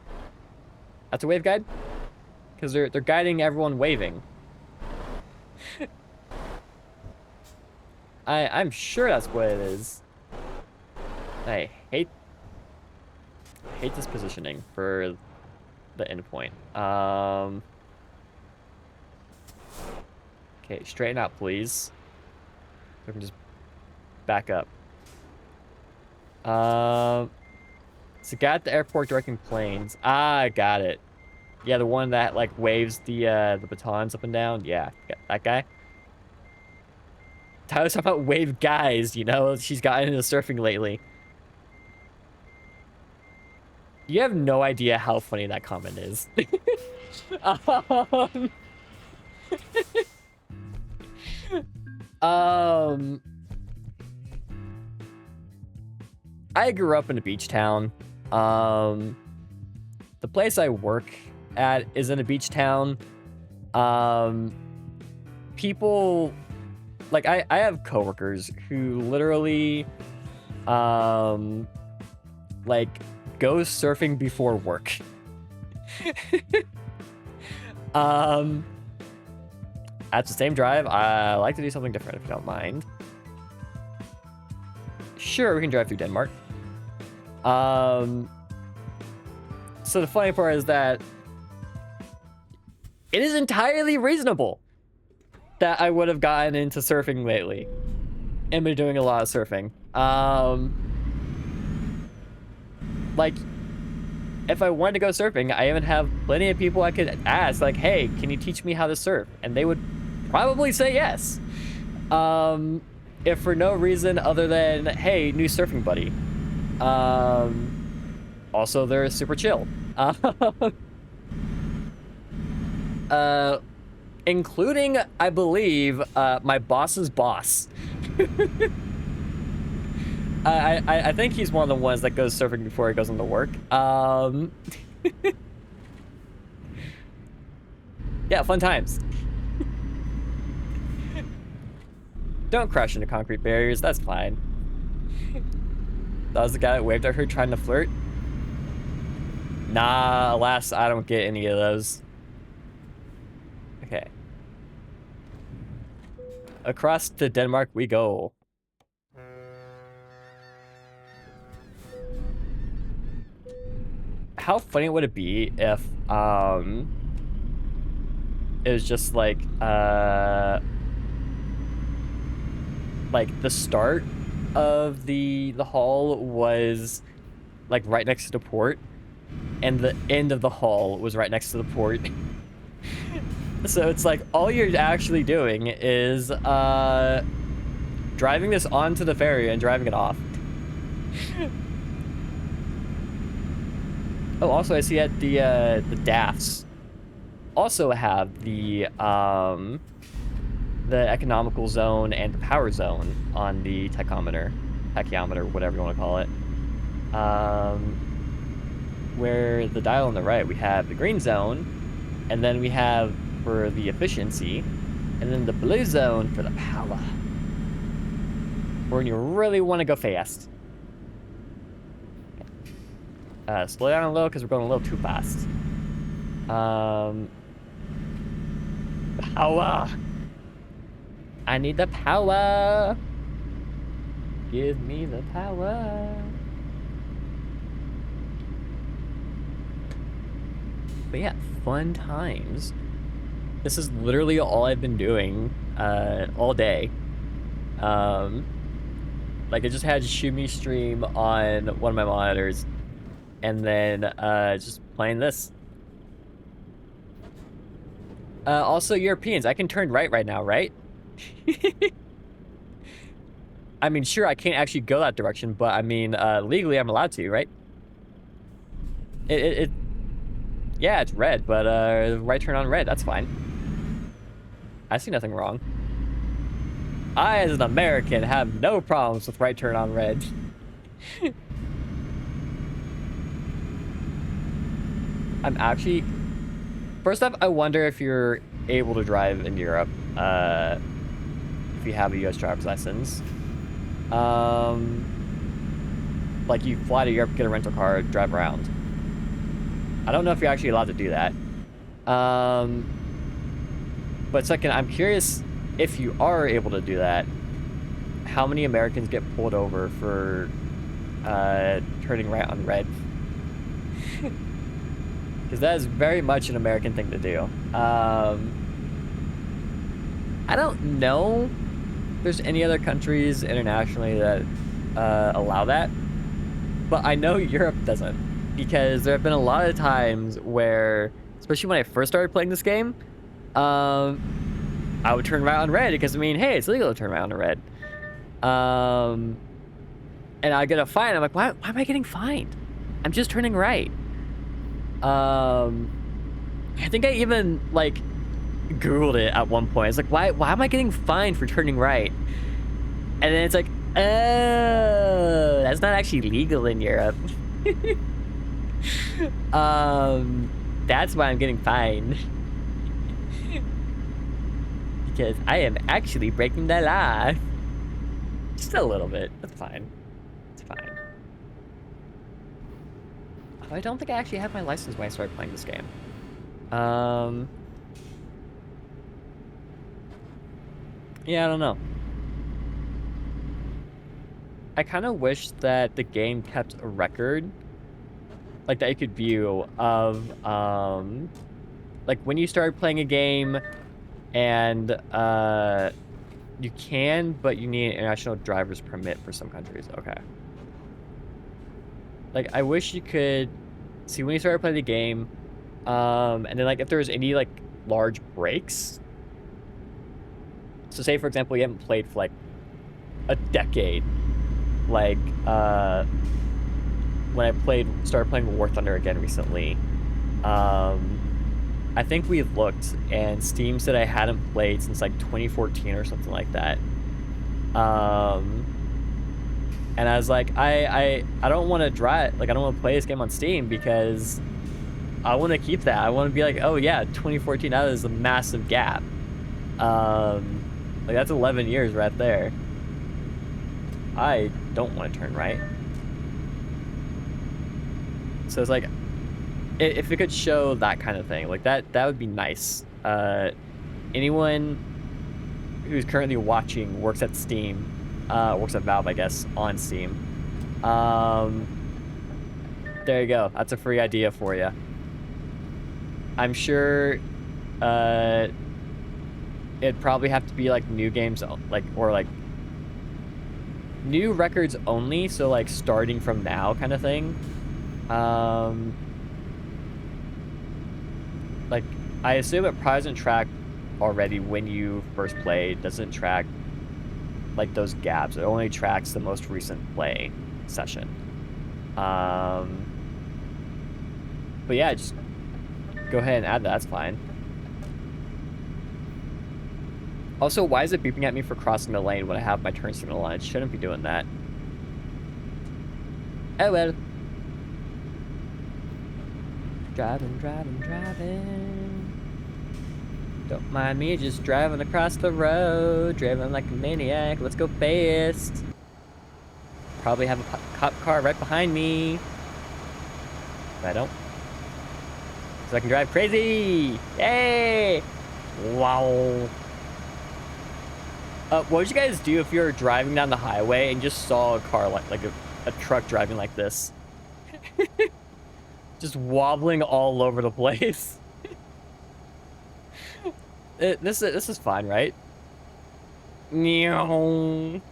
That's a waveguide? Because they're guiding everyone waving. I'm sure that's what it is. I hate this positioning for the endpoint. Okay, straighten out, please. I can just back up. It's the guy at the airport directing planes. Ah, I got it. Yeah, the one that like waves the batons up and down. Yeah, that guy. Tyler's talking about wave guys, you know? She's gotten into surfing lately. You have no idea how funny that comment is. um, I grew up in a beach town. The place I work at is in a beach town. People, like, I have coworkers who literally, like, go surfing before work. At the same drive, I like to do something different if you don't mind. Sure, we can drive through Denmark. So the funny part is that it is entirely reasonable that I would have gotten into surfing lately and been doing a lot of surfing. Like, if I wanted to go surfing, I even have plenty of people I could ask, like, hey, can you teach me how to surf? And they would probably say yes. If for no reason other than, hey, new surfing buddy. Also, they're super chill. Including, I believe, my boss's boss. I think he's one of the ones that goes surfing before he goes into work. Yeah, fun times. Don't crash into concrete barriers, that's fine. That was the guy that waved at her trying to flirt? Nah, alas, I don't get any of those. Okay. Across to Denmark we go. How funny would it be if, it was just like the start of the hall was like right next to the port, and the end of the hall was right next to the port. So it's like all you're actually doing is driving this onto the ferry and driving it off. Oh, also I see at the DAFs also have the economical zone and the power zone on the tachometer, whatever you want to call it. Where the dial on the right, we have the green zone, and then we have for the efficiency, and then the blue zone for the power. Or when you really want to go fast. Slow down a little because we're going a little too fast. Power. I need the power. Give me the power. But yeah, fun times. This is literally all I've been doing all day. Like I just had Shimmy stream on one of my monitors, and then just playing this. Also, Europeans, I can turn right now, right? I mean, sure, I can't actually go that direction, but I mean, legally I'm allowed to, right? Yeah, it's red, but right turn on red, that's fine. I see nothing wrong. I, as an American, have no problems with right turn on red. I'm actually... First off, I wonder if you're able to drive in Europe, if you have a U.S. driver's license. Like, you fly to Europe, get a rental car, drive around. I don't know if you're actually allowed to do that. But second, I'm curious if you are able to do that, how many Americans get pulled over for turning right on red? Because that is very much an American thing to do. I don't know there's any other countries internationally that allow that, but I know Europe doesn't, because there have been a lot of times where, especially when I first started playing this game, um, I would turn right on red because, I mean, hey, it's legal to turn right on red. And I get a fine. I'm like, why am I getting fined? I'm just turning right. I think I even like Googled it at one point. It's like, why am I getting fined for turning right? And then it's like, oh, that's not actually legal in Europe. That's why I'm getting fined. Because I am actually breaking the law. Just a little bit. That's fine. It's fine. Oh, I don't think I actually had my license when I started playing this game. Yeah, I don't know. I kind of wish that the game kept a record, like that you could view of, like when you started playing a game, and you can, but you need an international driver's permit for some countries. Okay. Like, I wish you could see when you started playing the game, and then like if there was any like large breaks. So say for example you haven't played for like a decade, like when I started playing War Thunder again recently. I think we looked, and Steam said I hadn't played since like 2014 or something like that. And I was like, I don't want to like I don't want to play this game on Steam because I want to keep that. I want to be like, oh yeah, 2014. That is a massive gap. Like that's 11 years right there. I don't want to turn right. So it's like, if it could show that kind of thing, like that would be nice. Anyone who's currently watching works at Steam, works at Valve, I guess, on Steam. There you go. That's a free idea for you. I'm sure it'd probably have to be like new games, like, or like new records only, so like starting from now kind of thing. Like, I assume it probably doesn't track already when you first played. Doesn't track like those gaps. It only tracks the most recent play session. But yeah, just go ahead and add that. That's fine. Also, why is it beeping at me for crossing the lane when I have my turn signal on? It shouldn't be doing that. Oh well. Driving. Don't mind me just driving across the road, driving like a maniac. Let's go fast. Probably have a cop car right behind me. But I don't. So I can drive crazy. Yay! Wow. What would you guys do if you were driving down the highway and just saw a car like a truck driving like this? Just wobbling all over the place. This is fine, right? And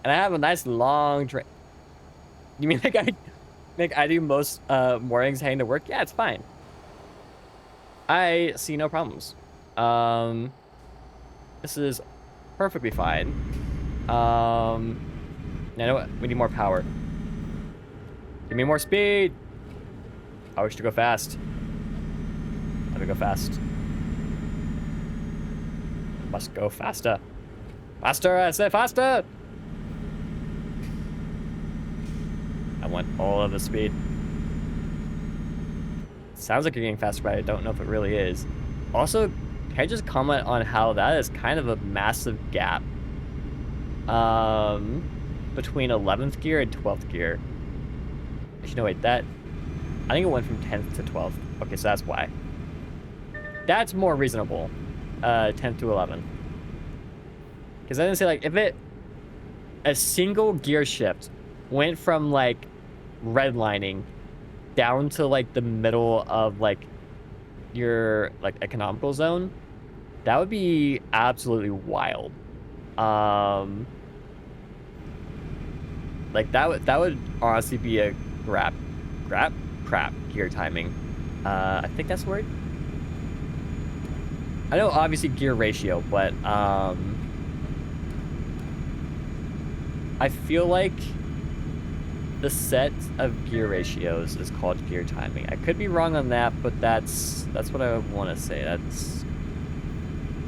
I have a nice long drive. You mean like I do most mornings heading to work? Yeah, it's fine. I see no problems. This is perfectly fine. You know what? We need more power. Give me more speed. I wish to go fast. Let me go fast. Must go faster. Faster, I say faster! I want all of the speed. Sounds like you're getting faster, but I don't know if it really is. Also, can I just comment on how that is kind of a massive gap between 11th gear and 12th gear. Actually, no, wait, I think it went from 10th to 12th. Okay, so that's why. That's more reasonable, 10th to 11th. Because I didn't say, like, if a single gear shift went from, like, redlining down to, like, the middle of, like, your, like, economical zone, That would be absolutely wild. Um, like that would honestly be a grab, crap gear timing. I think that's the word. I know obviously gear ratio, but I feel like the set of gear ratios is called gear timing. I could be wrong on that, but that's what I want to say. That's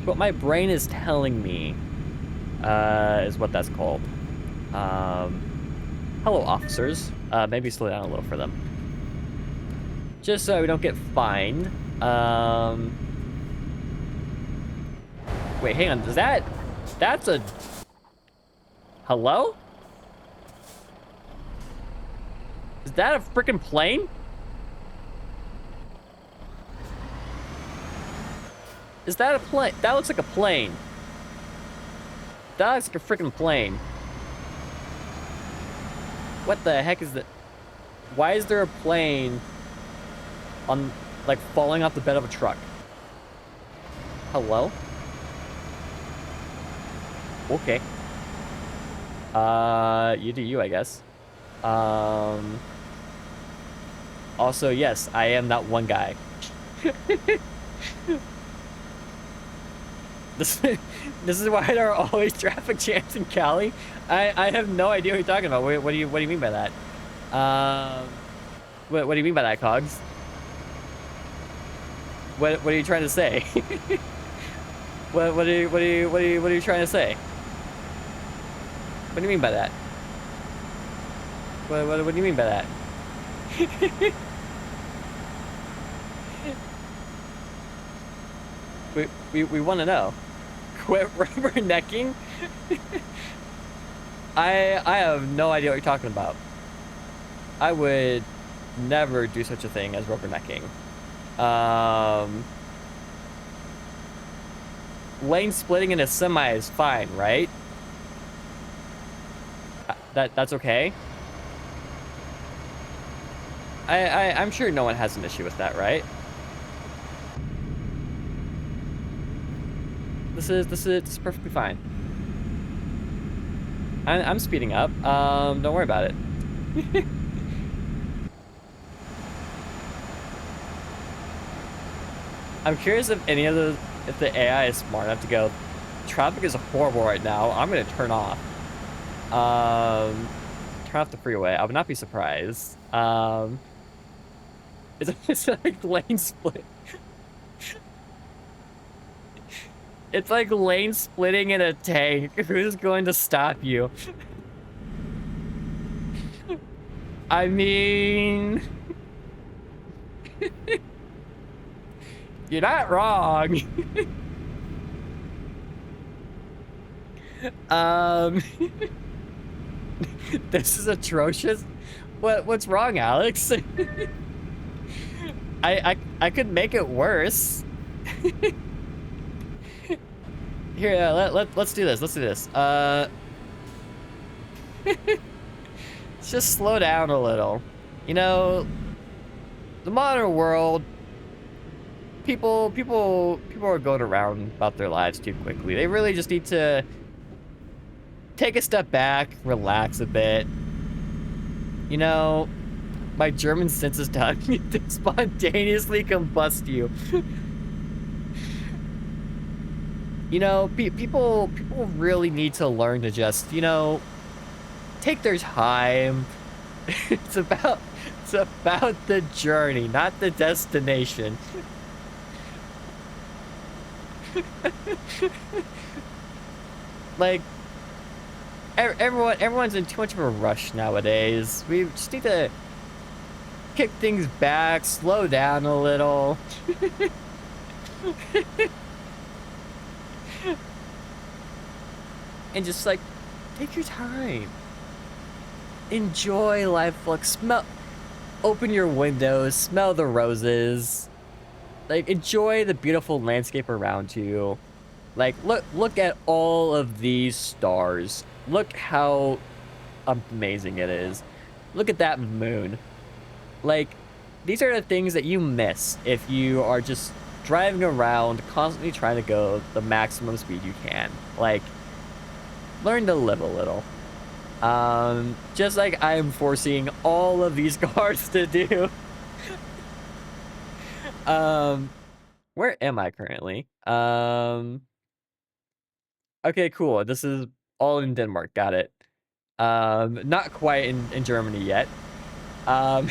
what my brain is telling me. Is what that's called. Hello, officers. Maybe slow down a little for them, just so we don't get fined. Wait, hang on. Is that's a hello? Is that a freaking plane? Is that a plane? That looks like a plane. That looks like a freaking plane. What the heck is that? Why is there a plane on, like, falling off the bed of a truck? Hello? Okay. You do you, I guess. Also, yes, I am that one guy. This is why there are always traffic jams in Cali. I have no idea what you're talking about. What do you mean by that? What do you mean by that, Cogs? What are you trying to say? what are you trying to say? What do you mean by that? What do you mean by that? we want to know. Quit rubbernecking? I have no idea what you're talking about. I would never do such a thing as rubbernecking. Lane splitting in a semi is fine, right? That's okay. I'm sure no one has an issue with that, right? This is perfectly fine. I'm speeding up. Don't worry about it. I'm curious if the AI is smart enough to go, traffic is horrible right now. I'm gonna turn off. Turn off the freeway. I would not be surprised. It's like lane split. It's like lane splitting in a tank. Who's going to stop you? I mean, you're not wrong. This is atrocious. What's wrong, Alex? I could make it worse. Here, let's do this. Let's do this. Let's just slow down a little. You know, the modern world, people are going around about their lives too quickly. They really just need to take a step back, relax a bit. You know, my German sense is telling me to spontaneously combust you. You know, people really need to learn to just, you know, take their time. It's about the journey, not the destination. Like, everyone's in too much of a rush nowadays. We just need to kick things back, slow down a little. And just, like, take your time. Enjoy life. Like, open your windows, smell the roses. Like, enjoy the beautiful landscape around you. Like, look at all of these stars. Look how amazing it is. Look at that moon. Like, these are the things that you miss if you are just driving around, constantly trying to go the maximum speed you can. Like, learn to live a little. Just like I am forcing all of these cars to do. Where am I currently? Okay, cool. This is all in Denmark. Got it. Not quite in Germany yet. Um,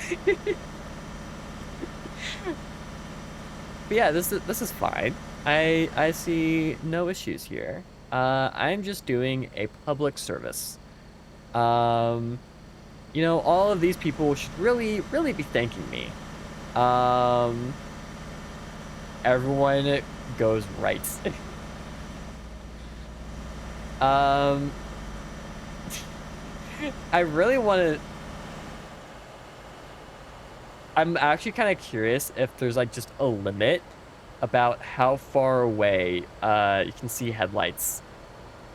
but yeah, this is fine. I see no issues here. I'm just doing a public service. Um, all of these people should really be thanking me. Um, everyone goes right. um, I really want to. I'm actually kind of curious if there's like just a limit about how far away you can see headlights.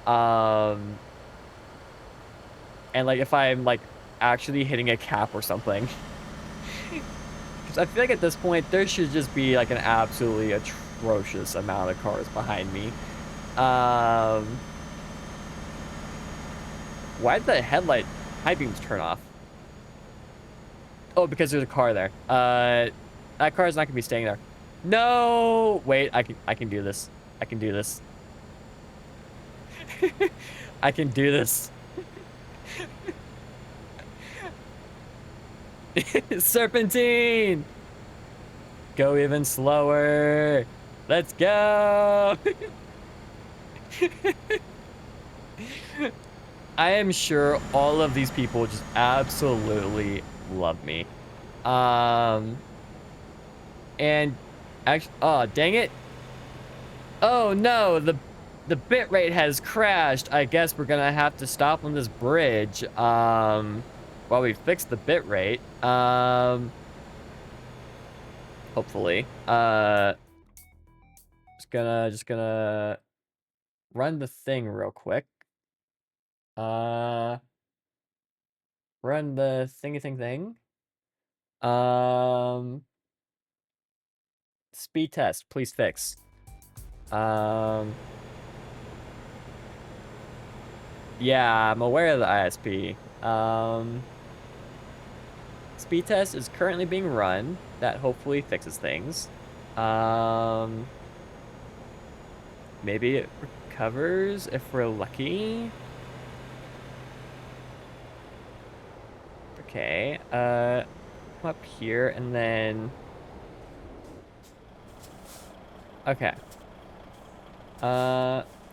Um, and like if I'm like actually hitting a cap or something. Because I feel like at this point there should just be like an absolutely atrocious amount of cars behind me. Why did the headlight high beams turn off? Oh, because there's a car there. That car is not gonna be staying there. No, wait, I can do this. I can do this. I can do this. Serpentine! Go even slower. Let's go. I am sure all of these people just absolutely love me. And actually, oh, dang it. Oh no, the bit rate has crashed. I guess we're gonna have to stop on this bridge. While we fix the bit rate. Hopefully. Just gonna run the thing real quick. Run the thingy thing. Speed test, please fix. Yeah, I'm aware of the ISP. Speed test is currently being run. That hopefully fixes things. Maybe it recovers if we're lucky. Okay, come up here and then... Okay.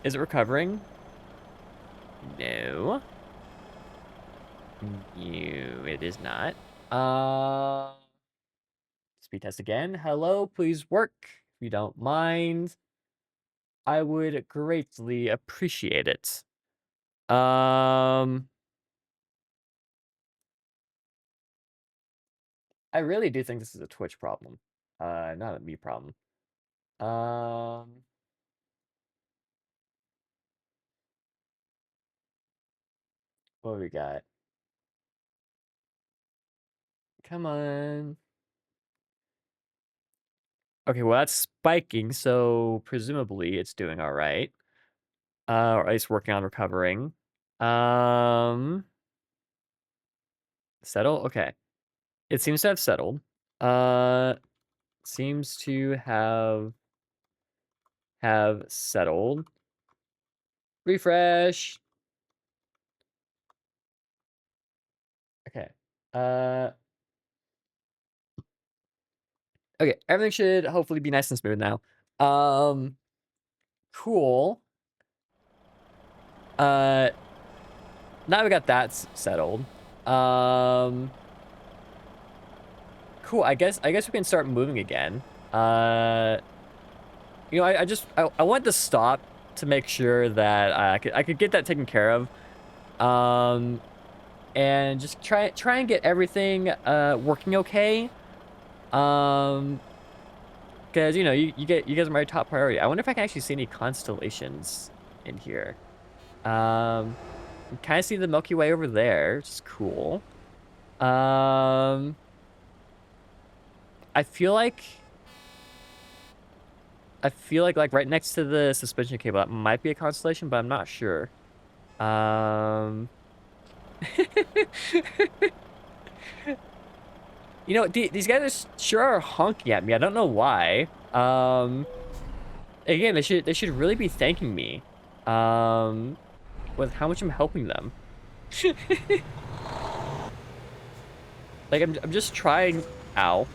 Is it recovering? No. No, it is not. Speed test again. Hello, please work. If you don't mind, I would greatly appreciate it. I really do think this is a Twitch problem. Not a me problem. What do we got? Come on. Okay, well, that's spiking, so presumably it's doing all right. Or at least working on recovering. Settle? Okay. It seems to have settled. Seems to have settled. Refresh. Okay. Okay, everything should hopefully be nice and smooth now. Cool. Now we got that settled. Cool. I guess we can start moving again. I want to stop to make sure that I could get that taken care of. And just try and get everything working okay. Because you guys are my top priority. I wonder if I can actually see any constellations in here. Kind of see the Milky Way over there, which is cool. I feel like I feel like right next to the suspension cable, that might be a constellation, but I'm not sure. Um, you know, these guys sure are honking at me. I don't know why. Again, they should really be thanking me. Um, with how much I'm helping them. Like I'm just trying. Ow.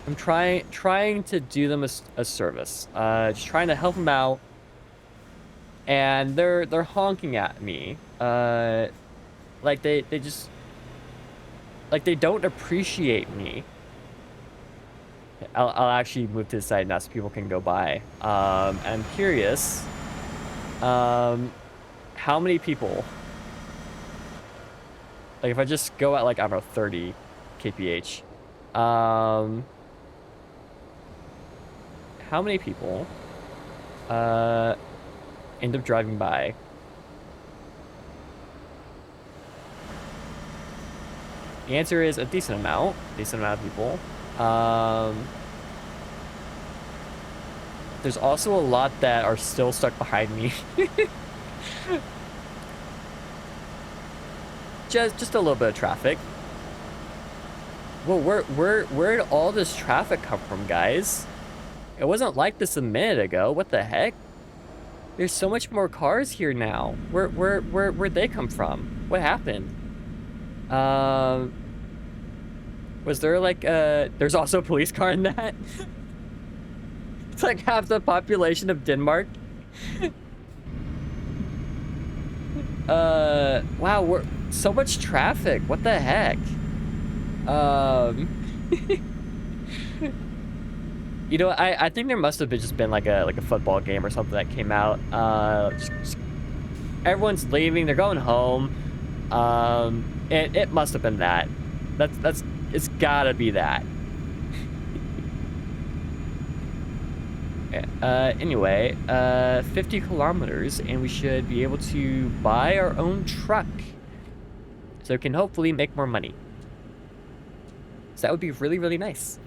I'm trying to do them a service. Just trying to help them out, and they're honking at me. Like they just like they don't appreciate me. I'll actually move to the side now so people can go by. And I'm curious, how many people? Like if I just go at like I don't know 30 kph, how many people end up driving by? The answer is a decent amount of people. There's also a lot that are still stuck behind me. just a little bit of traffic. Well, where'd all this traffic come from, guys? It wasn't like this a minute ago. What the heck? There's so much more cars here now. Where'd they come from? What happened? Was there like there's also a police car in that? It's like half the population of Denmark. Wow, we're so much traffic. What the heck? You know, I think there must have just been like a football game or something that came out. Everyone's leaving, they're going home. It must have been that. It's gotta be that. Anyway, 50 kilometers, and we should be able to buy our own truck. So we can hopefully make more money. So that would be really, really nice.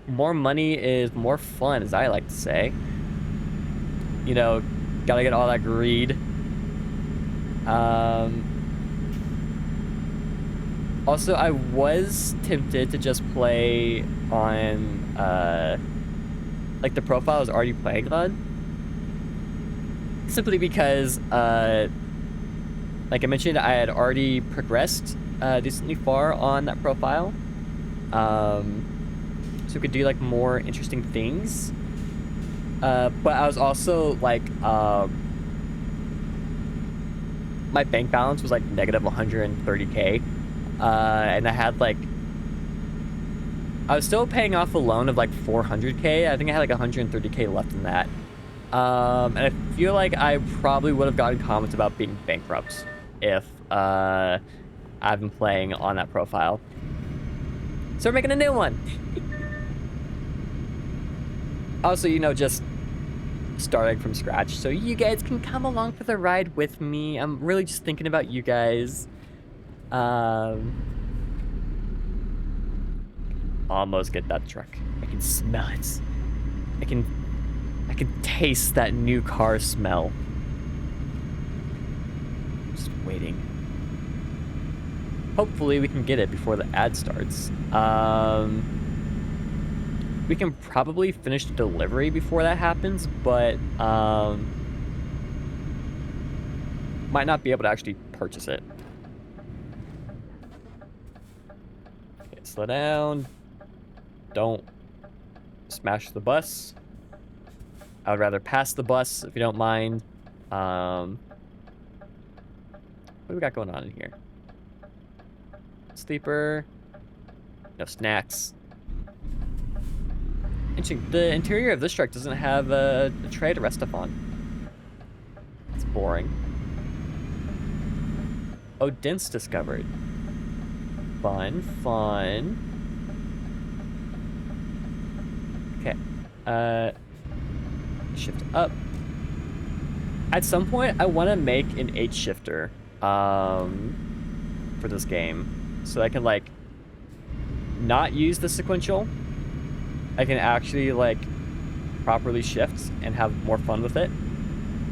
More money is more fun, as I like to say. You know, gotta get all that greed. Also, I was tempted to just play on, like the profile I was already playing on. Simply because, like I mentioned, I had already progressed decently far on that profile. So we could do like more interesting things. But I was also like, my bank balance was like negative 130K. And I had like, I was still paying off a loan of like 400K. I think I had like 130K left in that. And I feel like I probably would have gotten comments about being bankrupt if I've been playing on that profile. So we're making a new one. Also, you know, just starting from scratch, so you guys can come along for the ride with me. I'm really just thinking about you guys. Almost get that truck. I can smell it. I can taste that new car smell. Just waiting. Hopefully we can get it before the ad starts. We can probably finish the delivery before that happens, but might not be able to actually purchase it. Okay, slow down. Don't smash the bus. I would rather pass the bus if you don't mind. What do we got going on in here? Sleeper. No snacks. Interesting. The interior of this truck doesn't have a tray to rest up on. It's boring. Oh, dents discovered. Fun, fun. Okay. Shift up. At some point, I want to make an H shifter for this game, so I can like not use the sequential. I can actually like properly shift and have more fun with it.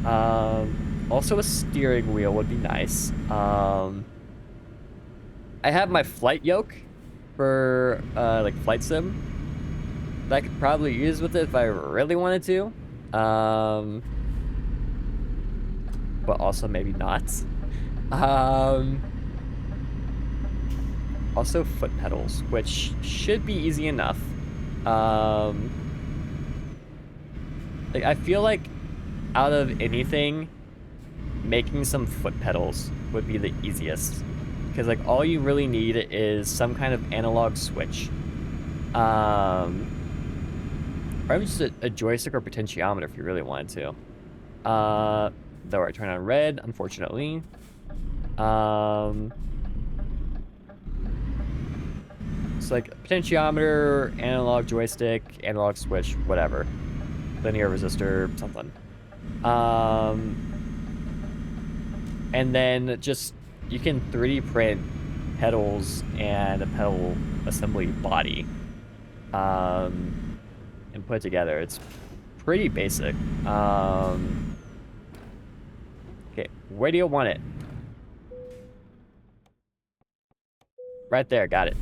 Also a steering wheel would be nice. I have my flight yoke for like flight sim that I could probably use with it if I really wanted to. But also maybe not. Also foot pedals, which should be easy enough. Like I feel like out of anything, making some foot pedals would be the easiest. Because like all you really need is some kind of analog switch. Or even just a joystick or potentiometer if you really wanted to. Though I turn on red, unfortunately. It's like potentiometer, analog joystick, analog switch, whatever. Linear resistor, something. And then just, you can 3D print pedals and a pedal assembly body. And put it together. It's pretty basic. Okay, where do you want it? Right there, got it.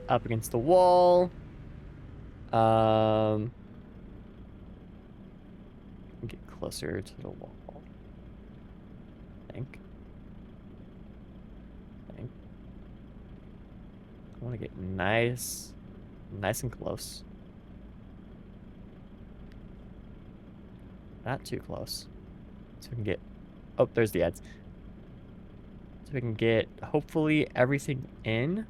Up against the wall. Get closer to the wall. I think. I want to get nice and close. Not too close. So we can get... Oh, there's the ads. So we can get, hopefully, everything in.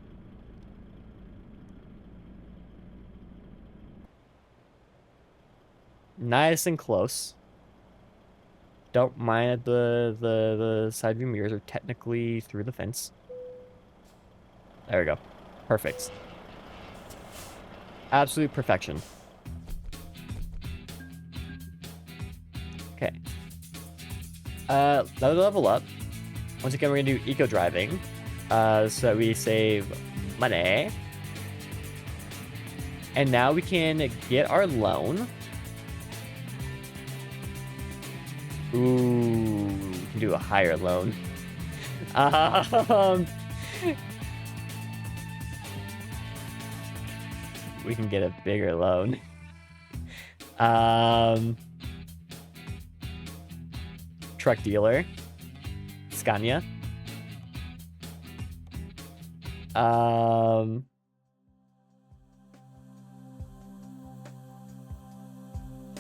Nice and close. Don't mind the side view mirrors are technically through the fence. There we go. Perfect. Absolute perfection. Okay. Another level up. Once again, we're gonna do eco driving. So we save money. And now we can get our loan. Ooh, we can do a higher loan. We can get a bigger loan. Truck dealer. Scania.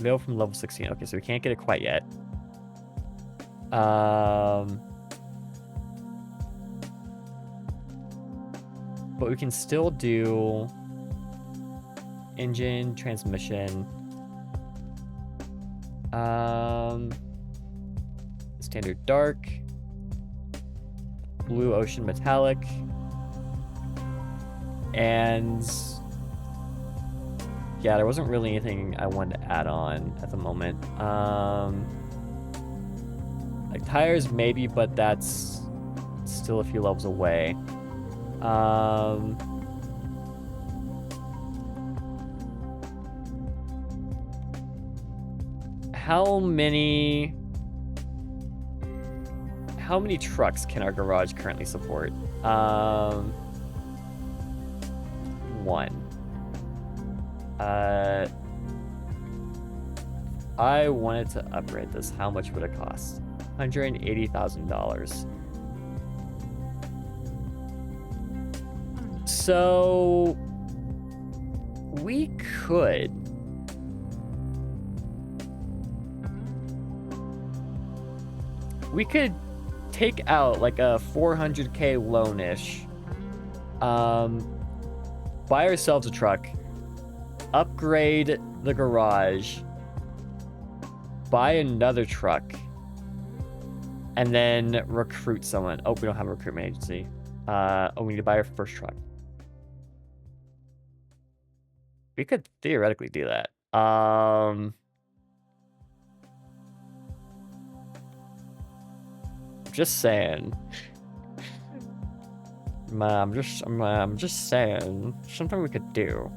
Mail from level 16. Okay, so we can't get it quite yet. But we can still do engine, transmission, standard dark, blue ocean metallic, and yeah, there wasn't really anything I wanted to add on at the moment. Like tires maybe, but that's still a few levels away. How many trucks can our garage currently support? One. I wanted to upgrade this. How much would it cost? $180,000. So we could take out like a 400K loan-ish, buy ourselves a truck, upgrade the garage, buy another truck, and then recruit someone. Oh, we don't have a recruitment agency. Oh, we need to buy our first truck. We could theoretically do that. Just saying. I'm just saying, something we could do.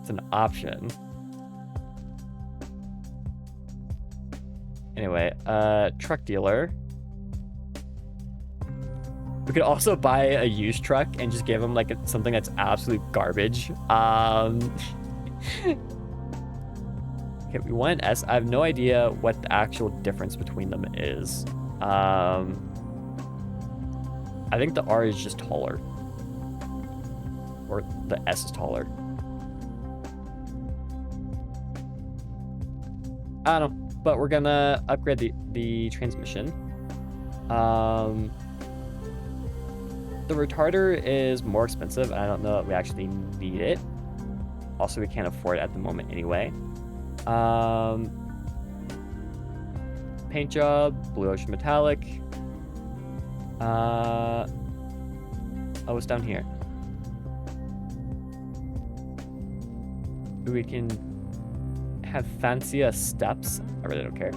It's an option. Anyway, truck dealer. We could also buy a used truck and just give him like something that's absolute garbage. Okay, we want an S. I have no idea what the actual difference between them is. I think the R is just taller. Or the S is taller. I don't know, but we're gonna upgrade the transmission. The retarder is more expensive. I don't know that we actually need it. Also, we can't afford it at the moment anyway. Paint job, Blue Ocean Metallic. Oh, it's down here. We can have fancier steps. I really don't care.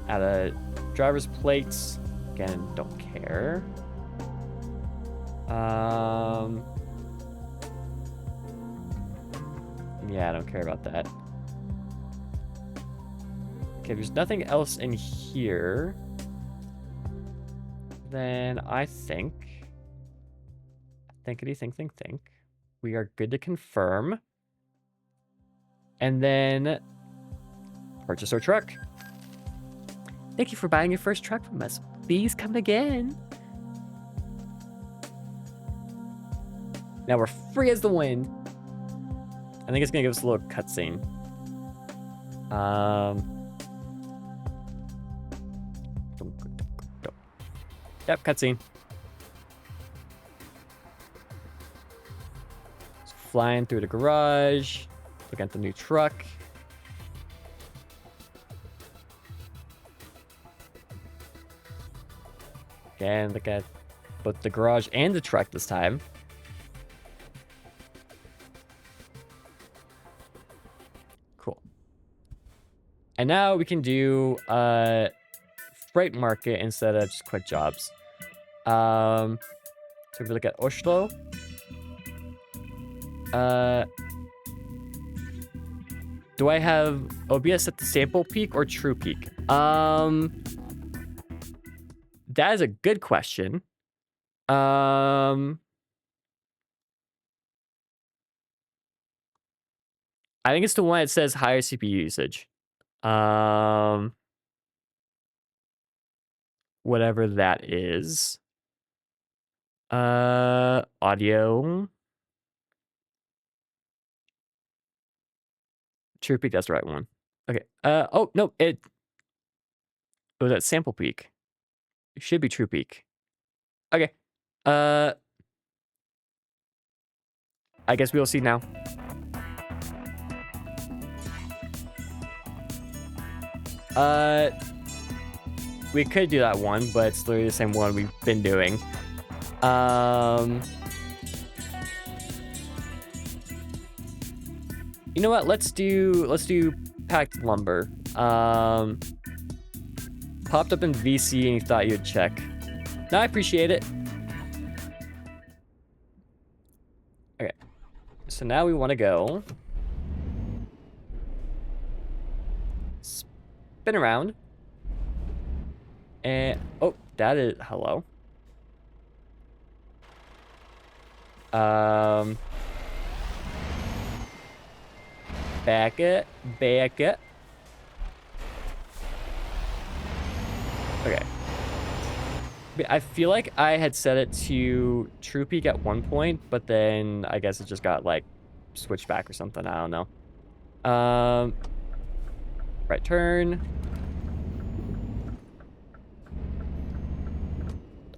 Add a driver's plates. Again, don't care. Yeah, I don't care about that. Okay, there's nothing else in here. Then I think. Think. We are good to confirm. And then purchase our truck. Thank you for buying your first truck from us. Please come again. Now we're free as the wind. I think it's gonna give us a little cutscene. Yep, cutscene. Flying through the garage. Look at the new truck. Again, look at both the garage and the truck this time. Cool. And now we can do freight market instead of just quick jobs. So if we look at Oslo. Do I have OBS at the sample peak or true peak? That is a good question. I think it's the one that says higher CPU usage. Whatever that is. Audio. True peak, that's the right one. Okay. Oh no, it was at sample peak. It should be true peak. Okay. I guess we'll see now. We could do that one, but it's literally the same one we've been doing. You know what? Let's do packed lumber. Popped up in VC and you thought you'd check. No, I appreciate it. Okay. So now we want to go spin around. And oh, that is hello. Back it. Okay. I feel like I had set it to true peak at one point, but then I guess it just got like switched back or something. I don't know. Right turn.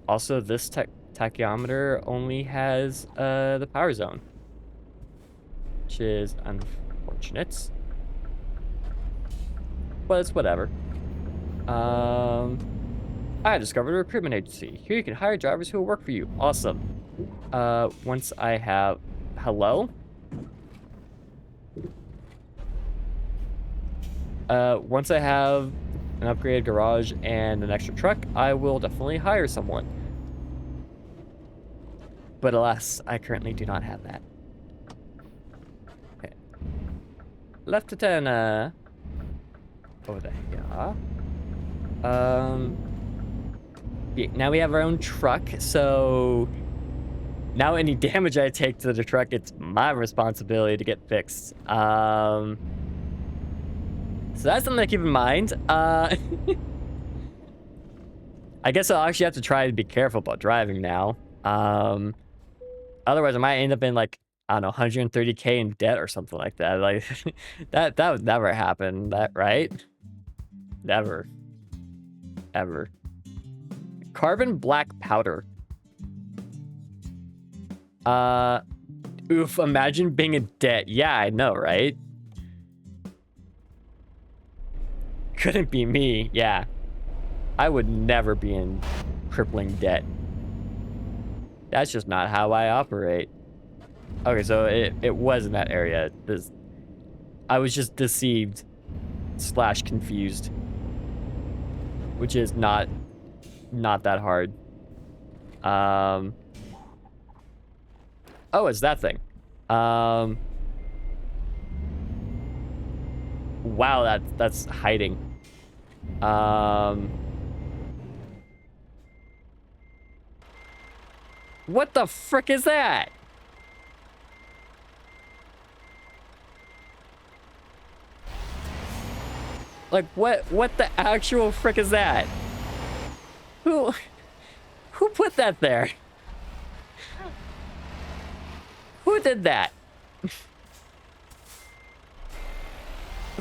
Also, this tachyometer only has the power zone, which is unfortunate, but it's whatever. I discovered a recruitment agency. Here you can hire drivers who will work for you. Awesome. Once I have... Hello? Once I have an upgraded garage and an extra truck, I will definitely hire someone. But alas, I currently do not have that. Okay. Left to 10, over there. Yeah. Yeah, now we have our own truck, so now any damage I take to the truck, it's my responsibility to get fixed. So that's something to keep in mind. I guess I'll actually have to try to be careful about driving now. Otherwise I might end up in like, I don't know, 130K in debt or something like that. Like that would never happen. That right? Never. Ever. Carbon black powder. Uh Oof, imagine being in debt. Yeah, I know, right? Couldn't be me. Yeah. I would never be in crippling debt. That's just not how I operate. Okay, so it was in that area. I was just deceived / confused, which is not that hard. Oh, it's that thing. Wow, that's hiding. What the frick is that? Like, what the actual frick is that? Who put that there? Who did that?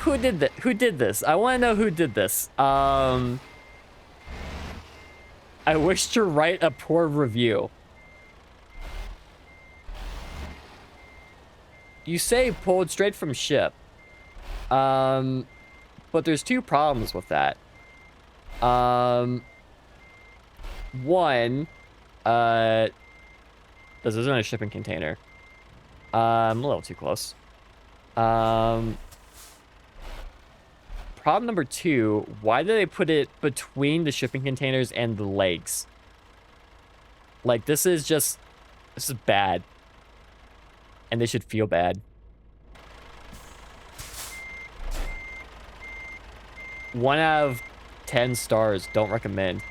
Who did that? Who did this? I want to know who did this. I wish to write a poor review. You say pulled straight from ship. But there's two problems with that. One, this isn't a shipping container. I'm a little too close. Problem number two, why did they put it between the shipping containers and the legs? Like, this is bad. And they should feel bad. 1 out of 10 stars, don't recommend.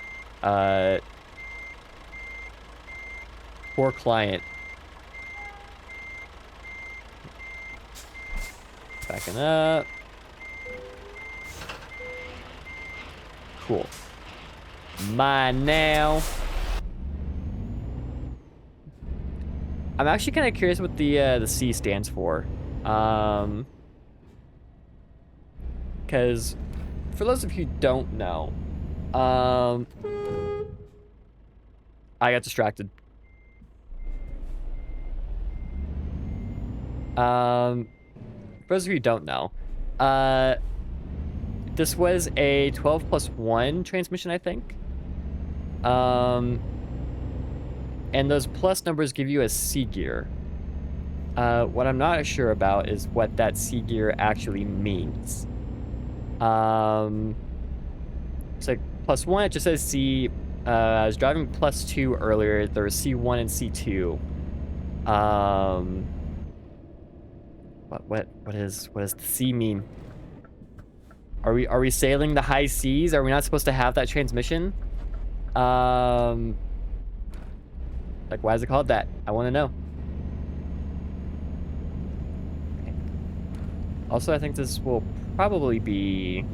Poor client. Backing up. Cool. Mine now. I'm actually kind of curious what the C stands for. Because for those of you who don't know, I got distracted. For those of you who don't know, this was a 12+1 transmission, I think. And those plus numbers give you a C gear. What I'm not sure about is what that C gear actually means. It's like +1, it just says C. I was driving +2 earlier. There was C1 and C2. What does the C mean? Are we sailing the high seas? Are we not supposed to have that transmission? Like, why is it called that? I want to know. Okay. Also, I think this will probably be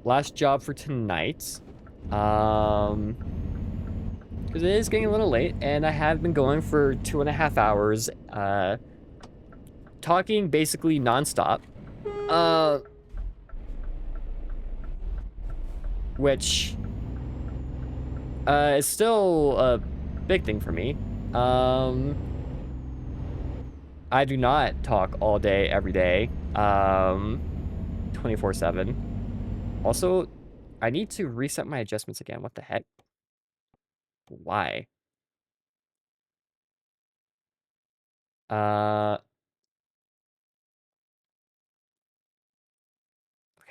last job for tonight. Because it is getting a little late, and I have been going for 2.5 hours, talking basically nonstop. Which is still a big thing for me. I do not talk all day, every day, 24/7. Also, I need to reset my adjustments again. What the heck? Why? Uh,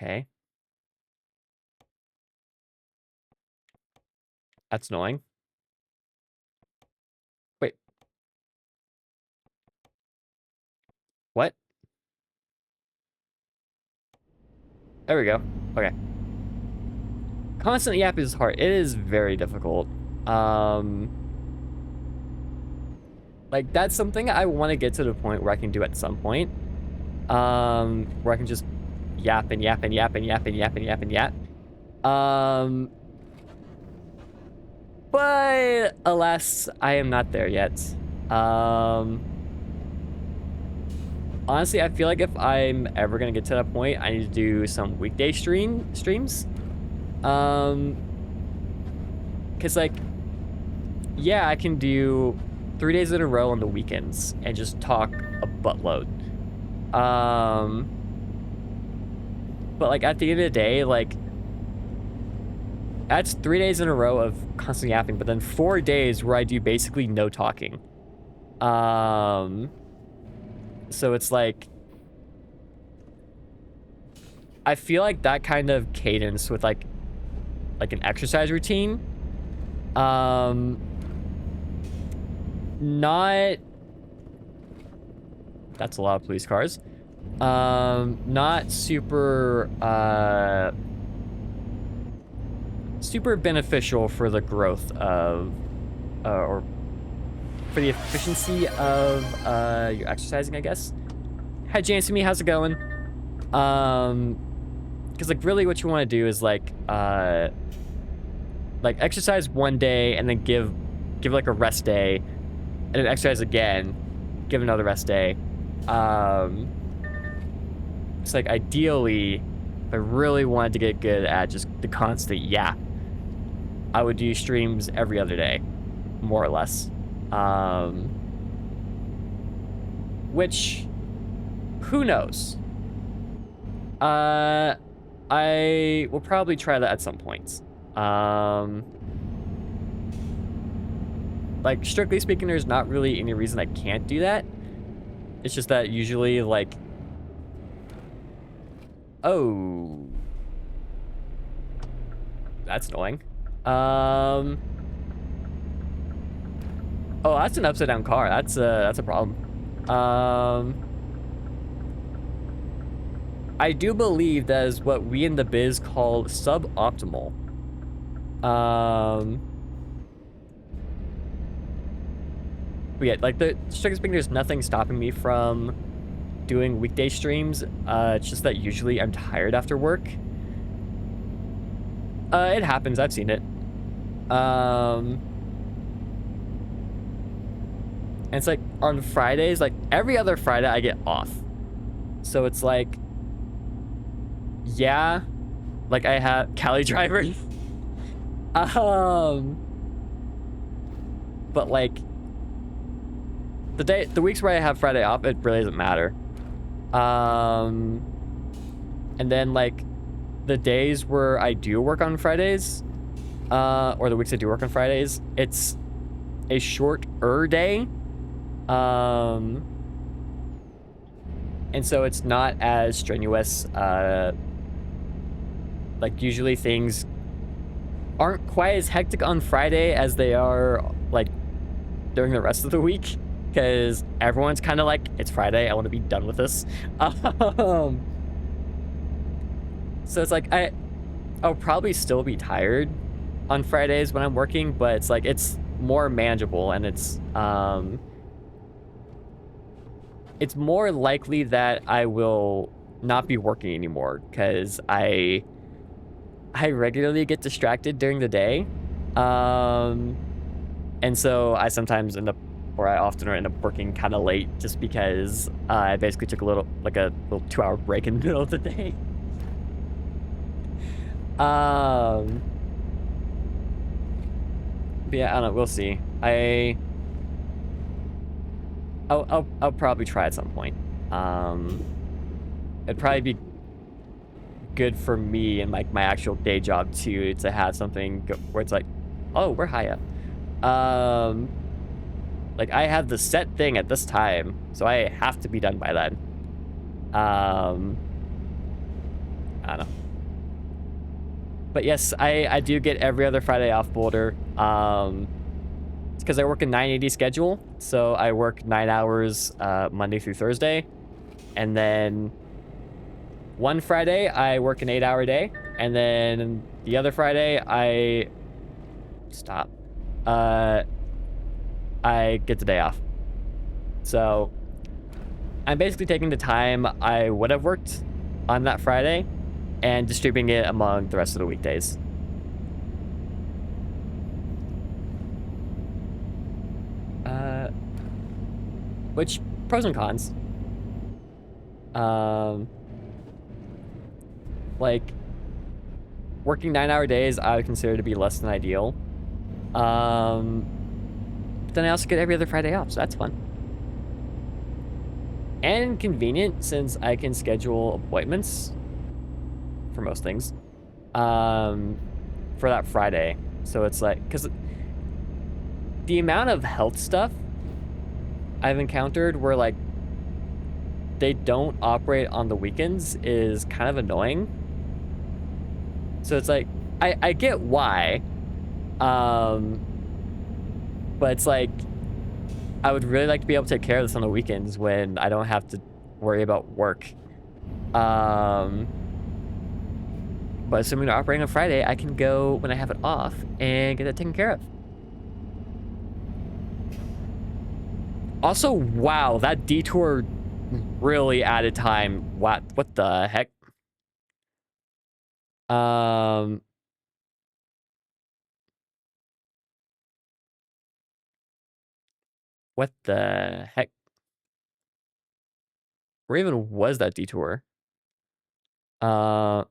Okay. That's annoying. Wait, what? There we go. Okay. Constant yap is hard. It is very difficult. Um, like that's something I want to get to the point where I can do at some point. Where I can just yap and yap and yap and yap and yap and yap and yap. Um, but alas, I am not there yet. Um, honestly, I feel like if I'm ever gonna get to that point, I need to do some weekday streams. Um, cause like, yeah, I can do 3 days in a row on the weekends and just talk a buttload. But like at the end of the day, like that's 3 days in a row of constant yapping, but then 4 days where I do basically no talking. So it's like I feel like that kind of cadence with like an exercise routine, not that's a lot of police cars. Not super super beneficial for the growth of or for the efficiency of your exercising, I guess. Hi Jancy, how's it going? Because like really what you want to do is like exercise one day and then give like a rest day and then exercise again, give another rest day. It's like ideally if I really wanted to get good at just the constant yap, I would do streams every other day, more or less. Which who knows? I will probably try that at some point. Like strictly speaking, there's not really any reason I can't do that. It's just that usually like, oh, that's annoying. Oh, that's an upside down car. That's a problem. I do believe that is what we in the biz call suboptimal. But yeah, like the strictly speaking, there's nothing stopping me from doing weekday streams. It's just that usually I'm tired after work. It happens. I've seen it. And it's like on Fridays, like every other Friday I get off. So it's like, yeah, like I have Cali driver. But like the weeks where I have Friday off, it really doesn't matter. And then like the days where I do work on Fridays, or the weeks I do work on Fridays, it's a shorter day. And so it's not as strenuous. Like usually things aren't quite as hectic on Friday as they are like during the rest of the week, because everyone's kind of like, it's Friday, I want to be done with this. So it's like I'll probably still be tired on Fridays when I'm working, but it's like it's more manageable, and it's more likely that I will not be working anymore because I regularly get distracted during the day. And so I sometimes end up, or I often end up working kind of late just because I basically took a little 2-hour break in the middle of the day. But yeah, I don't know. We'll see. I'll probably try at some point. It'd probably be good for me and like my actual day job too to have something where it's like, oh, we're high up. Like I have the set thing at this time, so I have to be done by then. I don't know. But yes, I do get every other Friday off, Boulder. It's because I work a 980 schedule, so I work 9 hours Monday through Thursday, and then one Friday I work an 8-hour day, and then the other Friday I I get the day off. So I'm basically taking the time I would have worked on that Friday and distributing it among the rest of the weekdays. Which, pros and cons. Like, working 9-hour days I would consider to be less than ideal. But then I also get every other Friday off, so that's fun. And convenient, since I can schedule appointments for most things for that Friday. So it's like, because the amount of health stuff I've encountered where like they don't operate on the weekends is kind of annoying. So it's like, I get why, but it's like, I would really like to be able to take care of this on the weekends when I don't have to worry about work. But assuming they're operating on Friday, I can go when I have it off and get that taken care of. Also, wow, that detour really added time. What the heck? What the heck? Where even was that detour? That's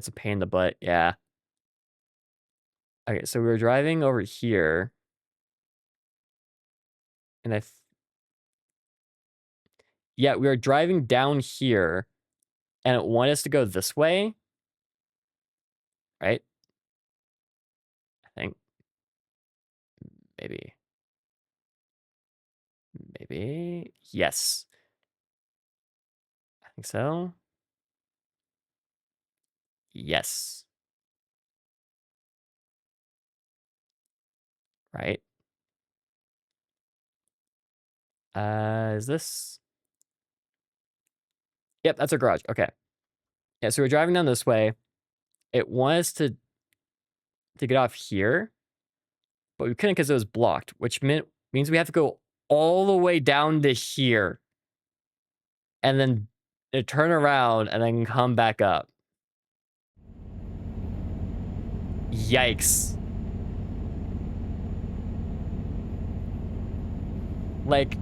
a pain in the butt, yeah. Okay, so we were driving over here. And yeah, we were driving down here, and it wanted us to go this way, right? I think. Maybe. Maybe. Yes. I think so. Yes. Right. Is this? Yep, that's our garage. Okay. Yeah, so we're driving down this way. It wanted us to get off here, but we couldn't because it was blocked, which means we have to go all the way down to here and then turn around and then come back up. Yikes. Like,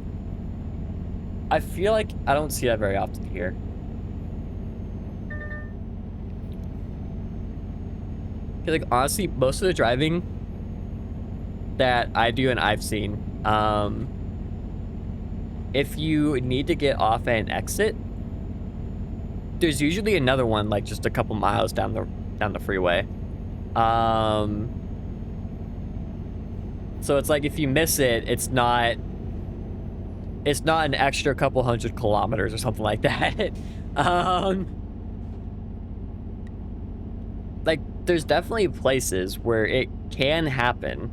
I feel like I don't see that very often here. Like, honestly, most of the driving that I do and I've seen, if you need to get off at an exit, there's usually another one like just a couple miles down the freeway. So it's like if you miss it, it's not an extra couple hundred kilometers or something like that. Like there's definitely places where it can happen.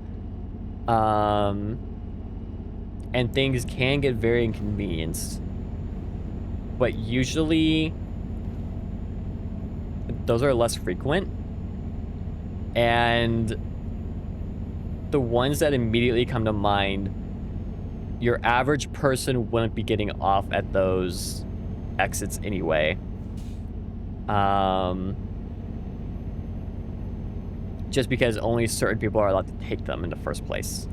And things can get very inconvenienced. But usually those are less frequent. And the ones that immediately come to mind, your average person wouldn't be getting off at those exits anyway. Just because only certain people are allowed to take them in the first place.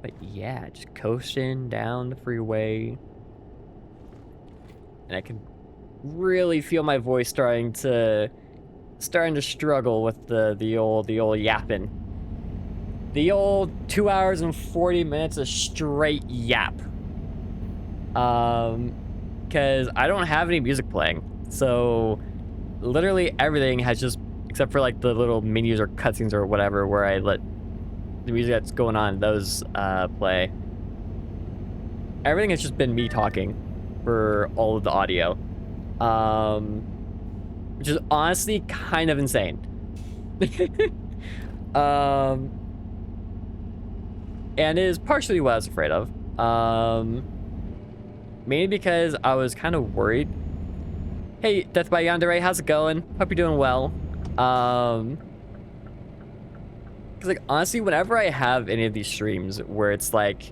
But yeah, just coasting down the freeway. And I can really feel my voice starting to struggle with the old yapping. The old 2 hours and 40 minutes of straight yap. Because I don't have any music playing. So literally everything has just, except for like the little menus or cutscenes or whatever where I let the music that's going on, those play. everything has just been me talking for all of the audio. Um, which is honestly kind of insane. Um, and it is partially what I was afraid of. Mainly because I was kind of worried. Hey, Death by Yandere, how's it going? Hope you're doing well. Um, because like honestly, whenever I have any of these streams where it's like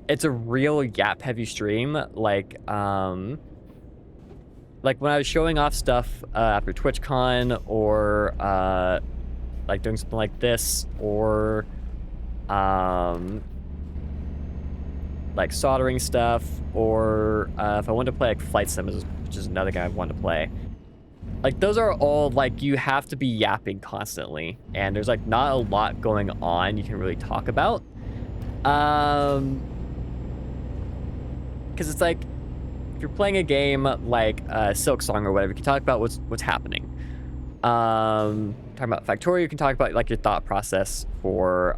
it's a real yap heavy stream, like when I was showing off stuff after TwitchCon or like doing something like this or um like soldering stuff or if I wanted to play like Flight Sim, which is another game I wanted to play. Like those are all like you have to be yapping constantly and there's like not a lot going on you can really talk about. Um because it's like if you're playing a game like Silk Song or whatever, you can talk about what's happening. Talking about Factorio, you can talk about like your thought process for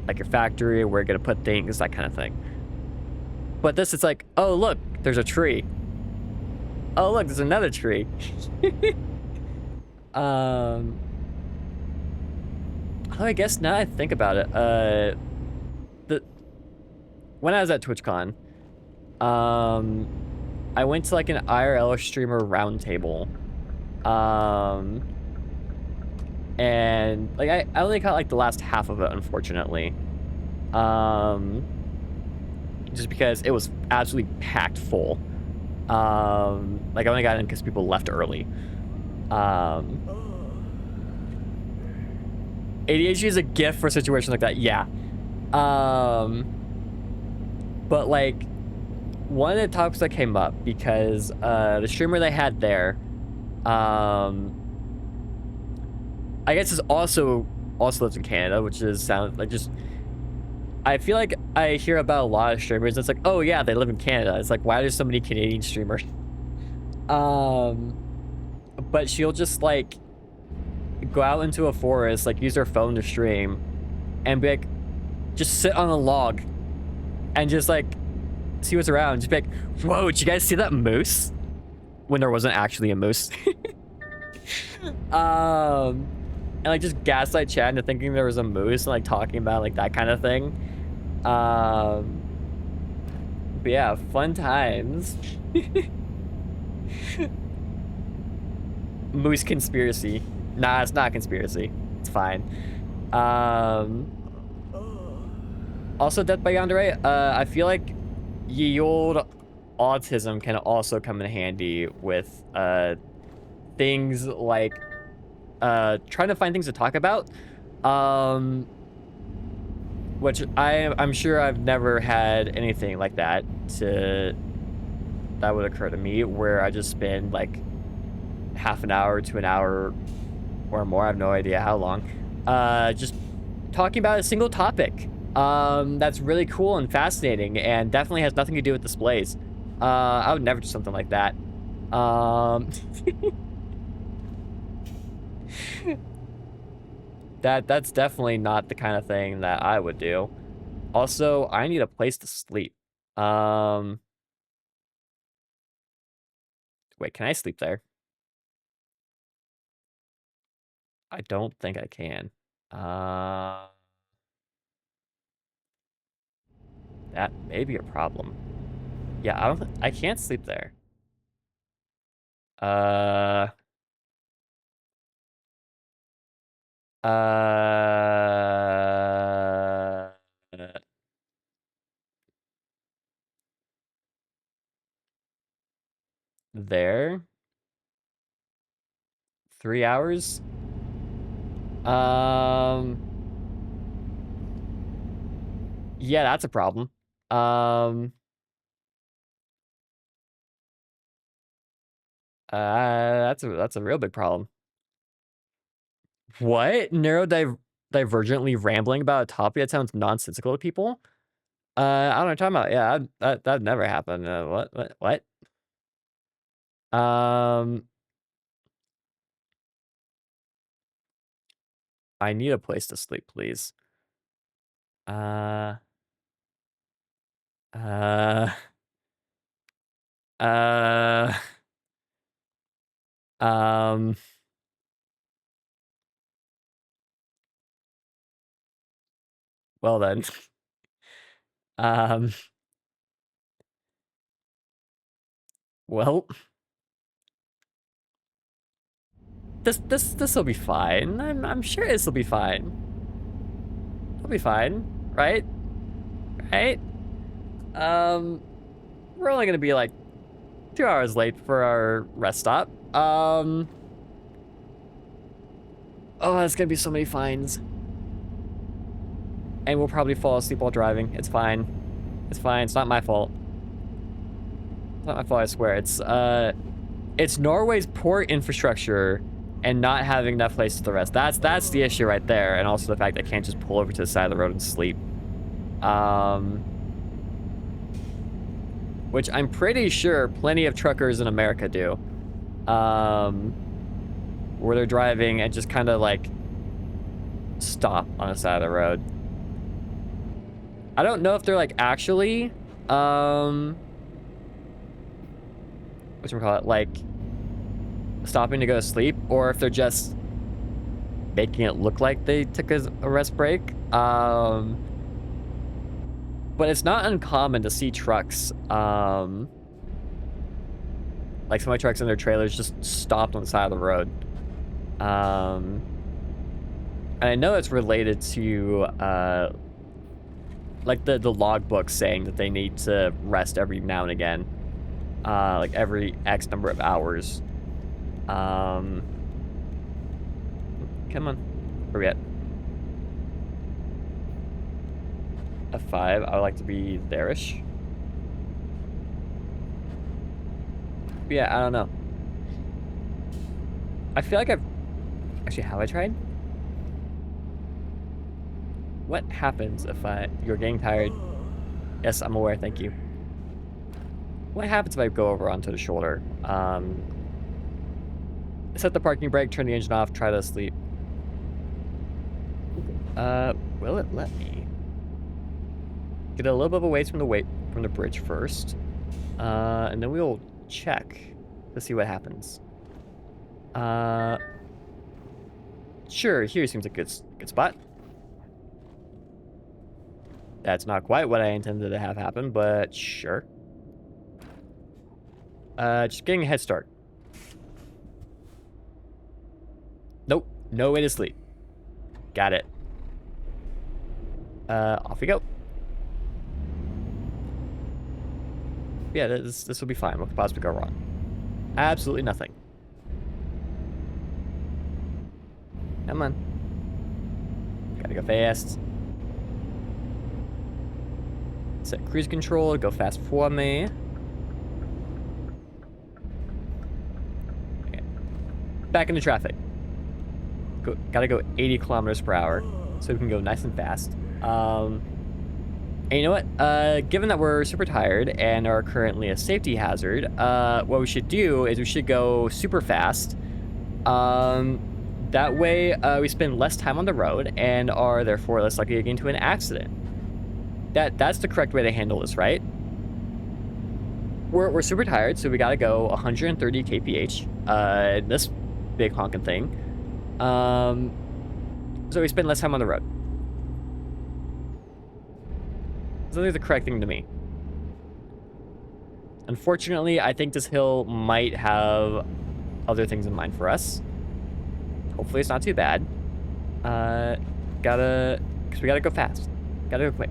like your factory, where you're gonna put things, that kind of thing. But this is like, oh look, there's a tree. Oh look, there's another tree. um, oh, I guess now I think about it, the when I was at TwitchCon, um, I went to like an IRL streamer roundtable, um, and like I only caught like the last half of it, unfortunately, um, just because it was absolutely packed full. Like I only got in because people left early. Um, ADHD is a gift for situations like that. Yeah. Um, but like one of the topics that came up because the streamer they had there, um, I guess is also lives in Canada, which is sound like just. I feel like I hear about a lot of streamers. It's like, oh yeah, they live in Canada. It's like, why are there so many Canadian streamers? Um, but she'll just like go out into a forest, like use her phone to stream, and be like, just sit on a log, and just like see what's around. Just be like, whoa, did you guys see that moose? When there wasn't actually a moose. And like just gaslight chat into thinking there was a moose and like talking about like that kind of thing. Um, but yeah, fun times. Moose conspiracy. Nah, it's not conspiracy. It's fine. Um, Also, Death by Yandere, I feel like ye old autism can also come in handy with things like trying to find things to talk about. Um, which I'm sure I've never had anything like that would occur to me where I just spend like half an hour to an hour or more. I have no idea how long. Just talking about a single topic. That's really cool and fascinating and definitely has nothing to do with displays. I would never do something like that. Um, that's definitely not the kind of thing that I would do. Also, I need a place to sleep. Um, Wait, can I sleep there? I don't think I can. Uh, that may be a problem. Yeah, I can't sleep there. Uh, uh, there? 3 hours? Um, yeah, that's a problem. Um, that's a real big problem. What? Neurodivergently rambling about a topic that sounds nonsensical to people? I don't know what you're talking about. Yeah, that'd never happen. What? Um, I need a place to sleep, please. Uh, Uh, uh, um, well then. Um, well, this'll be fine. I'm sure this'll be fine. It'll be fine, right? Right? Um, we're only gonna be like 2 hours late for our rest stop. Oh, there's gonna be so many fines. And we'll probably fall asleep while driving. It's fine. It's fine. It's not my fault. It's not my fault, I swear. It's Norway's poor infrastructure and not having enough places to rest. That's the issue right there. And also the fact that I can't just pull over to the side of the road and sleep. Which I'm pretty sure plenty of truckers in America do. Where they're driving and just kind of like stop on the side of the road. I don't know if they're like actually, whatchamacallit, like stopping to go to sleep, or if they're just making it look like they took a rest break. But it's not uncommon to see trucks, like semi trucks and their trailers just stopped on the side of the road. And I know it's related to, like the logbook saying that they need to rest every now and again, like every X number of hours. Come on, where we at? F5. I would like to be there-ish. Yeah, I don't know. I feel like I've actually, have I tried? What happens if you're getting tired? Yes, I'm aware, thank you. What happens if I go over onto the shoulder? Set the parking brake, turn the engine off, try to sleep. Will it let me? Get a little bit of a ways from the bridge first. And then we'll check to see what happens. Sure, here seems a good spot. That's not quite what I intended to have happen, but sure. Just getting a head start. Nope, no way to sleep. Got it. Off we go. Yeah, this will be fine. What could possibly go wrong? Absolutely nothing. Come on. Gotta go fast. Set cruise control, go fast for me. Okay. Back into traffic. Gotta go 80 kilometers per hour so we can go nice and fast. And you know what? Given that we're super tired and are currently a safety hazard, what we should do is we should go super fast. That way, we spend less time on the road and are therefore less likely to get into an accident. That's the correct way to handle this, right? We're super tired, so we gotta go 130 kph. This big honking thing. So we spend less time on the road. So that's the correct thing to me. Unfortunately, I think this hill might have other things in mind for us. Hopefully it's not too bad. Because we gotta go fast. Gotta go quick.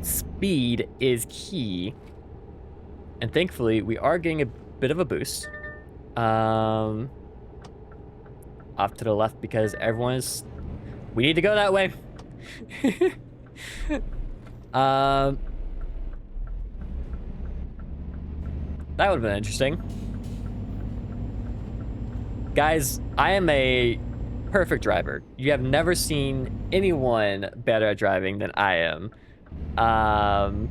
Speed is key. And thankfully, we are getting a bit of a boost. Off to the left because we need to go that way. That would have been interesting. Guys, I am a perfect driver. You have never seen anyone better at driving than I am. I'm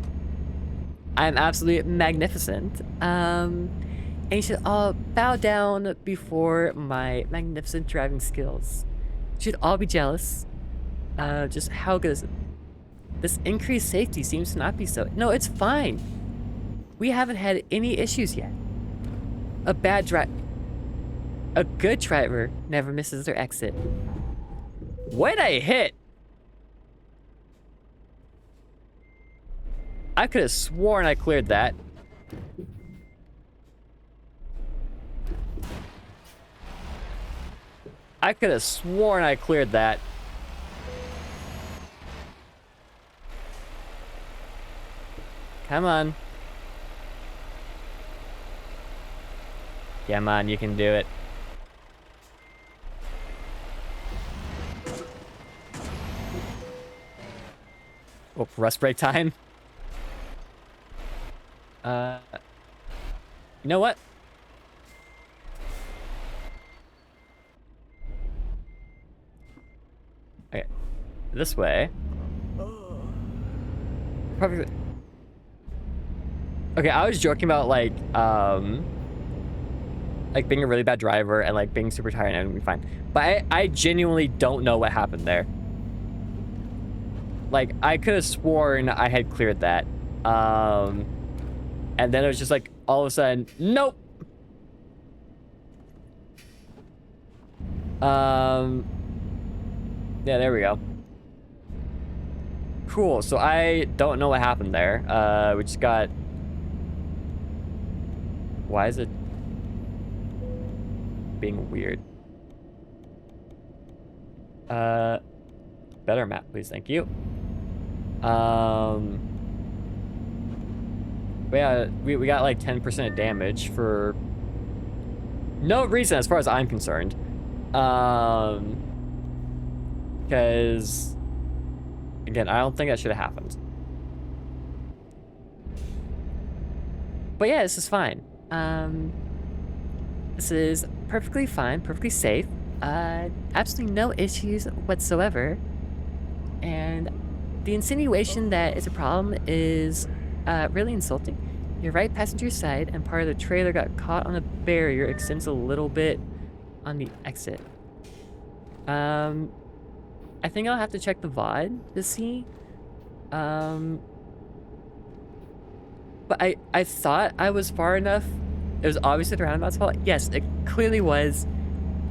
absolutely magnificent. And you should all bow down before my magnificent driving skills. You should all be jealous. Just how good is it? This increased safety seems to not be so. No, it's fine. We haven't had any issues yet. A good driver never misses their exit. What'd I hit? I could have sworn I cleared that. I could have sworn I cleared that. Come on. Come on, you can do it. Oh, rust break time. You know what? Okay, this way. Probably. Okay, I was joking about like being a really bad driver and like being super tired and everything fine. But I genuinely don't know what happened there. Like I could have sworn I had cleared that. And then it was just like all of a sudden, nope. Yeah, there we go. Cool. So I don't know what happened there. We just got. Why is it being weird? Better map, please. Thank you. Yeah, we got like 10% damage for no reason as far as I'm concerned. Because again, I don't think that should have happened. But yeah, this is fine. This is perfectly fine, perfectly safe. Absolutely no issues whatsoever. And the insinuation that it's a problem is really insulting. Your right passenger side and part of the trailer got caught on a barrier, extends a little bit on the exit. I think I'll have to check the VOD to see. But I thought I was far enough. It was obviously the roundabout's fault. Yes, it clearly was.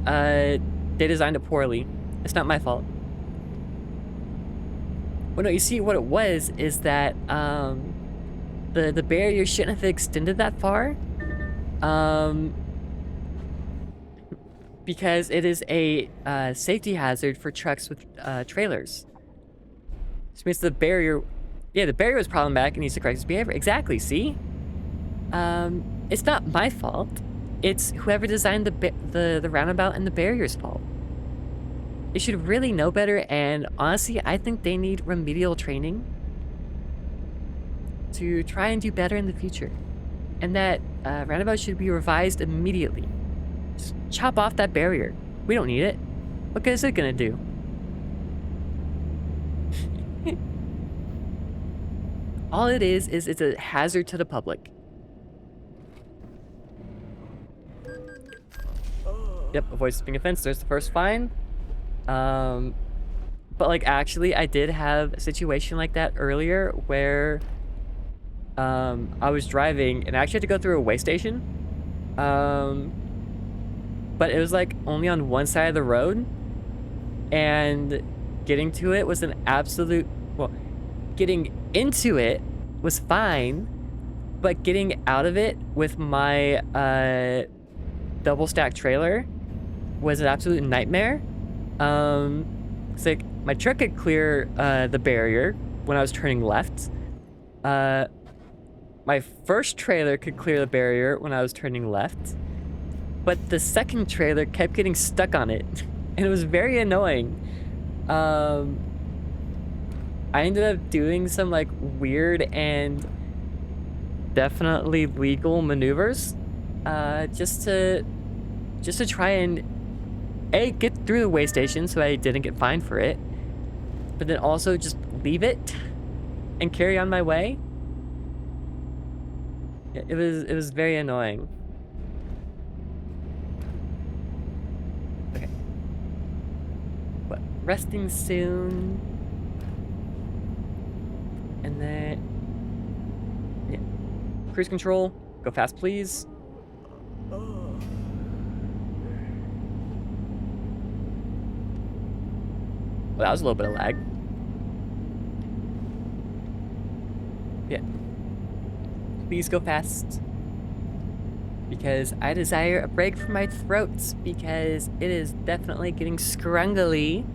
They designed it poorly. It's not my fault. Well, no, you see, what it was is that the barrier shouldn't have extended that far. Because it is a safety hazard for trucks with trailers. Which means the barrier, yeah, the barrier was problematic and needs to correct its behavior. Exactly, see? It's not my fault. It's whoever designed the roundabout and the barrier's fault. They should really know better, and honestly, I think they need remedial training to try and do better in the future. And that roundabout should be revised immediately. Just chop off that barrier. We don't need it. What good is it gonna do? All it is it's a hazard to the public. Yep, avoid slipping a fence. There's the first fine. But like actually, I did have a situation like that earlier where I was driving and I actually had to go through a way station. But it was like only on one side of the road, and getting to it was an absolute, well, getting into it was fine, but getting out of it with my double stack trailer was an absolute nightmare. It's like my truck could clear the barrier when I was turning left. My first trailer could clear the barrier when I was turning left, but the second trailer kept getting stuck on it, and it was very annoying. I ended up doing some like weird and definitely legal maneuvers, just to try and get through the way station so I didn't get fined for it, but then also just leave it and carry on my way. It was very annoying. Okay. What? Resting soon. And then... yeah. Cruise control. Go fast, please. Well, that was a little bit of lag. Yeah. Please go fast. Because I desire a break from my throat, because it is definitely getting scrungly.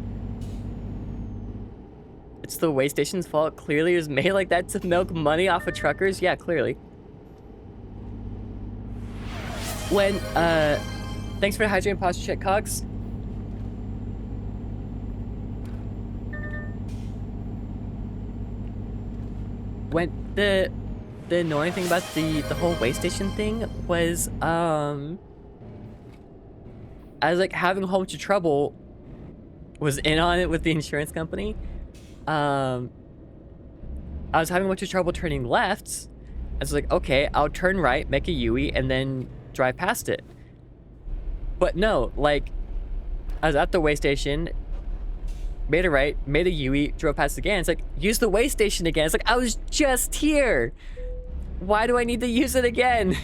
It's the way station's fault. Clearly it was made like that to milk money off of truckers. Yeah, clearly. When, thanks for the hydrating posture check, Cogs. When the annoying thing about the whole way station thing was, I was like having a whole bunch of trouble, was in on it with the insurance company. I was having a bunch of trouble turning left. I was like, okay, I'll turn right, make a U-turn, and then drive past it. But no, like, I was at the way station, made a right, made a U-turn, drove past again. It's like, use the way station again. It's like, I was just here. Why do I need to use it again?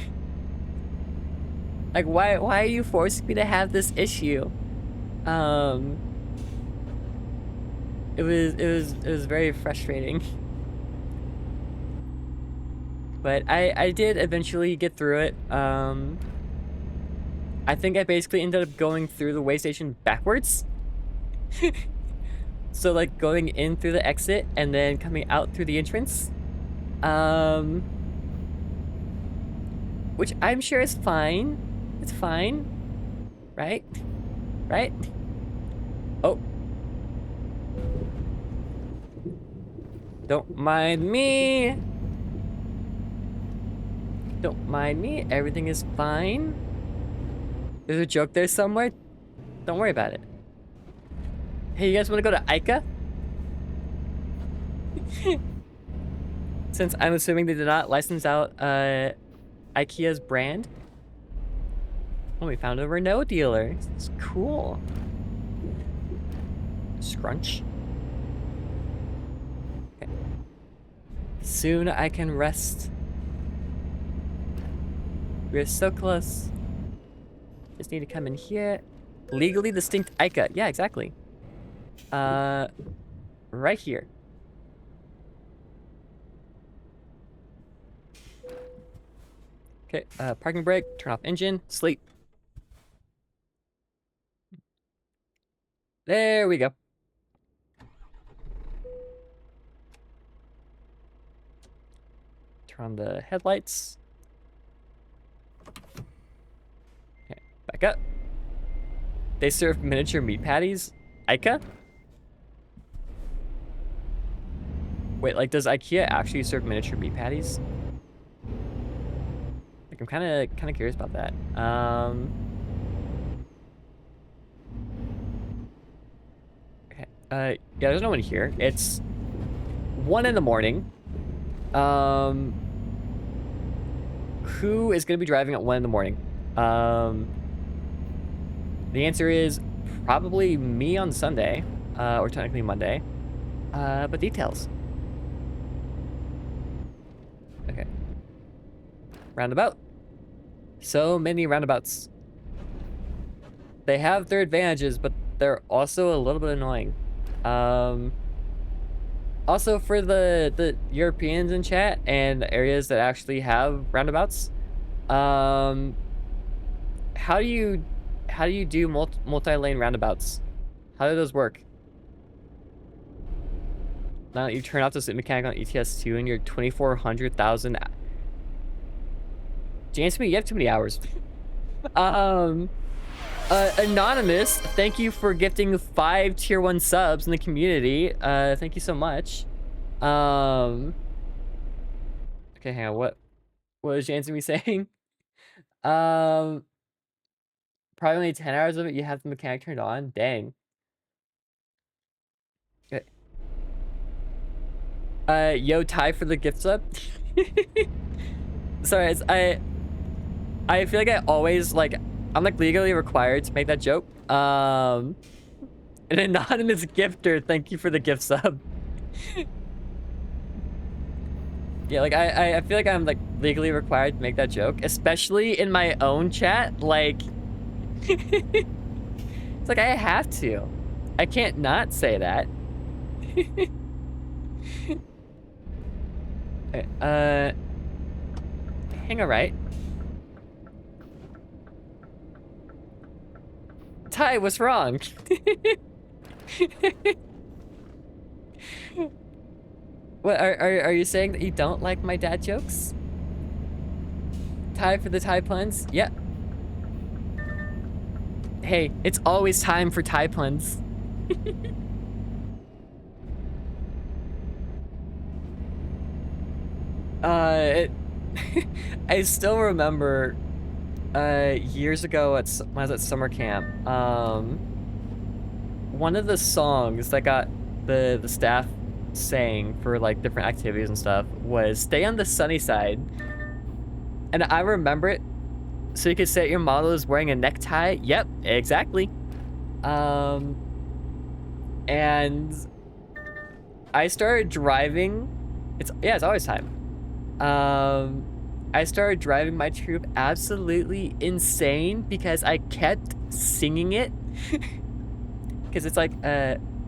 Like, why are you forcing me to have this issue? It was very frustrating. But I did eventually get through it. I think I basically ended up going through the way station backwards. So like going in through the exit and then coming out through the entrance. Which I'm sure is fine. It's fine. Right? Right? Oh. Don't mind me. Don't mind me. Everything is fine. There's a joke there somewhere. Don't worry about it. Hey, you guys want to go to ICA? Since I'm assuming they did not license out IKEA's brand. Oh, we found a Renault dealer. It's cool. Scrunch. Okay. Soon I can rest. We're so close. Just need to come in here. Legally distinct ICA. Yeah, exactly. Right here. Okay, parking brake, turn off engine, sleep. There we go. Turn on the headlights. Okay, back up. They serve miniature meat patties? ICA? Wait, like, does IKEA actually serve miniature meat patties? Like, I'm kind of curious about that. Okay. Yeah, there's no one here. It's 1 in the morning. Who is gonna be driving at 1 in the morning? The answer is probably me on Sunday, or technically Monday. But details. Okay. Roundabout. So many roundabouts. They have their advantages, but they're also a little bit annoying. Also for the Europeans in chat and areas that actually have roundabouts, how do you do multi-lane roundabouts? How do those work? Now that you turn off the mechanic on ETS2 and you're 2,400,000. James, you have too many hours. Anonymous, thank you for gifting 5 tier 1 subs in the community. Thank you so much. Okay, hang on. What was Jansmy saying? Probably only 10 hours of it. You have the mechanic turned on. Dang. Okay. Yo, Ty for the gift sub. Sorry, I feel like I always I'm like legally required to make that joke. An anonymous gifter, thank you for the gift sub. Yeah, like, I feel like I'm, like, legally required to make that joke, especially in my own chat, like, it's like, I have to. I can't not say that. Hang a right. Ty, what's wrong? What, are you saying that you don't like my dad jokes? Ty for the Ty puns? Yep. Hey, it's always time for Ty puns. It, I still remember, years ago when I was at summer camp, one of the songs that got the staff sang for, like, different activities and stuff was "Stay on the Sunny Side." And I remember it, so you could say your model is wearing a necktie. Yep, exactly. Um, and I started driving. It's always time. I started driving my troop absolutely insane because I kept singing it. Because it's like,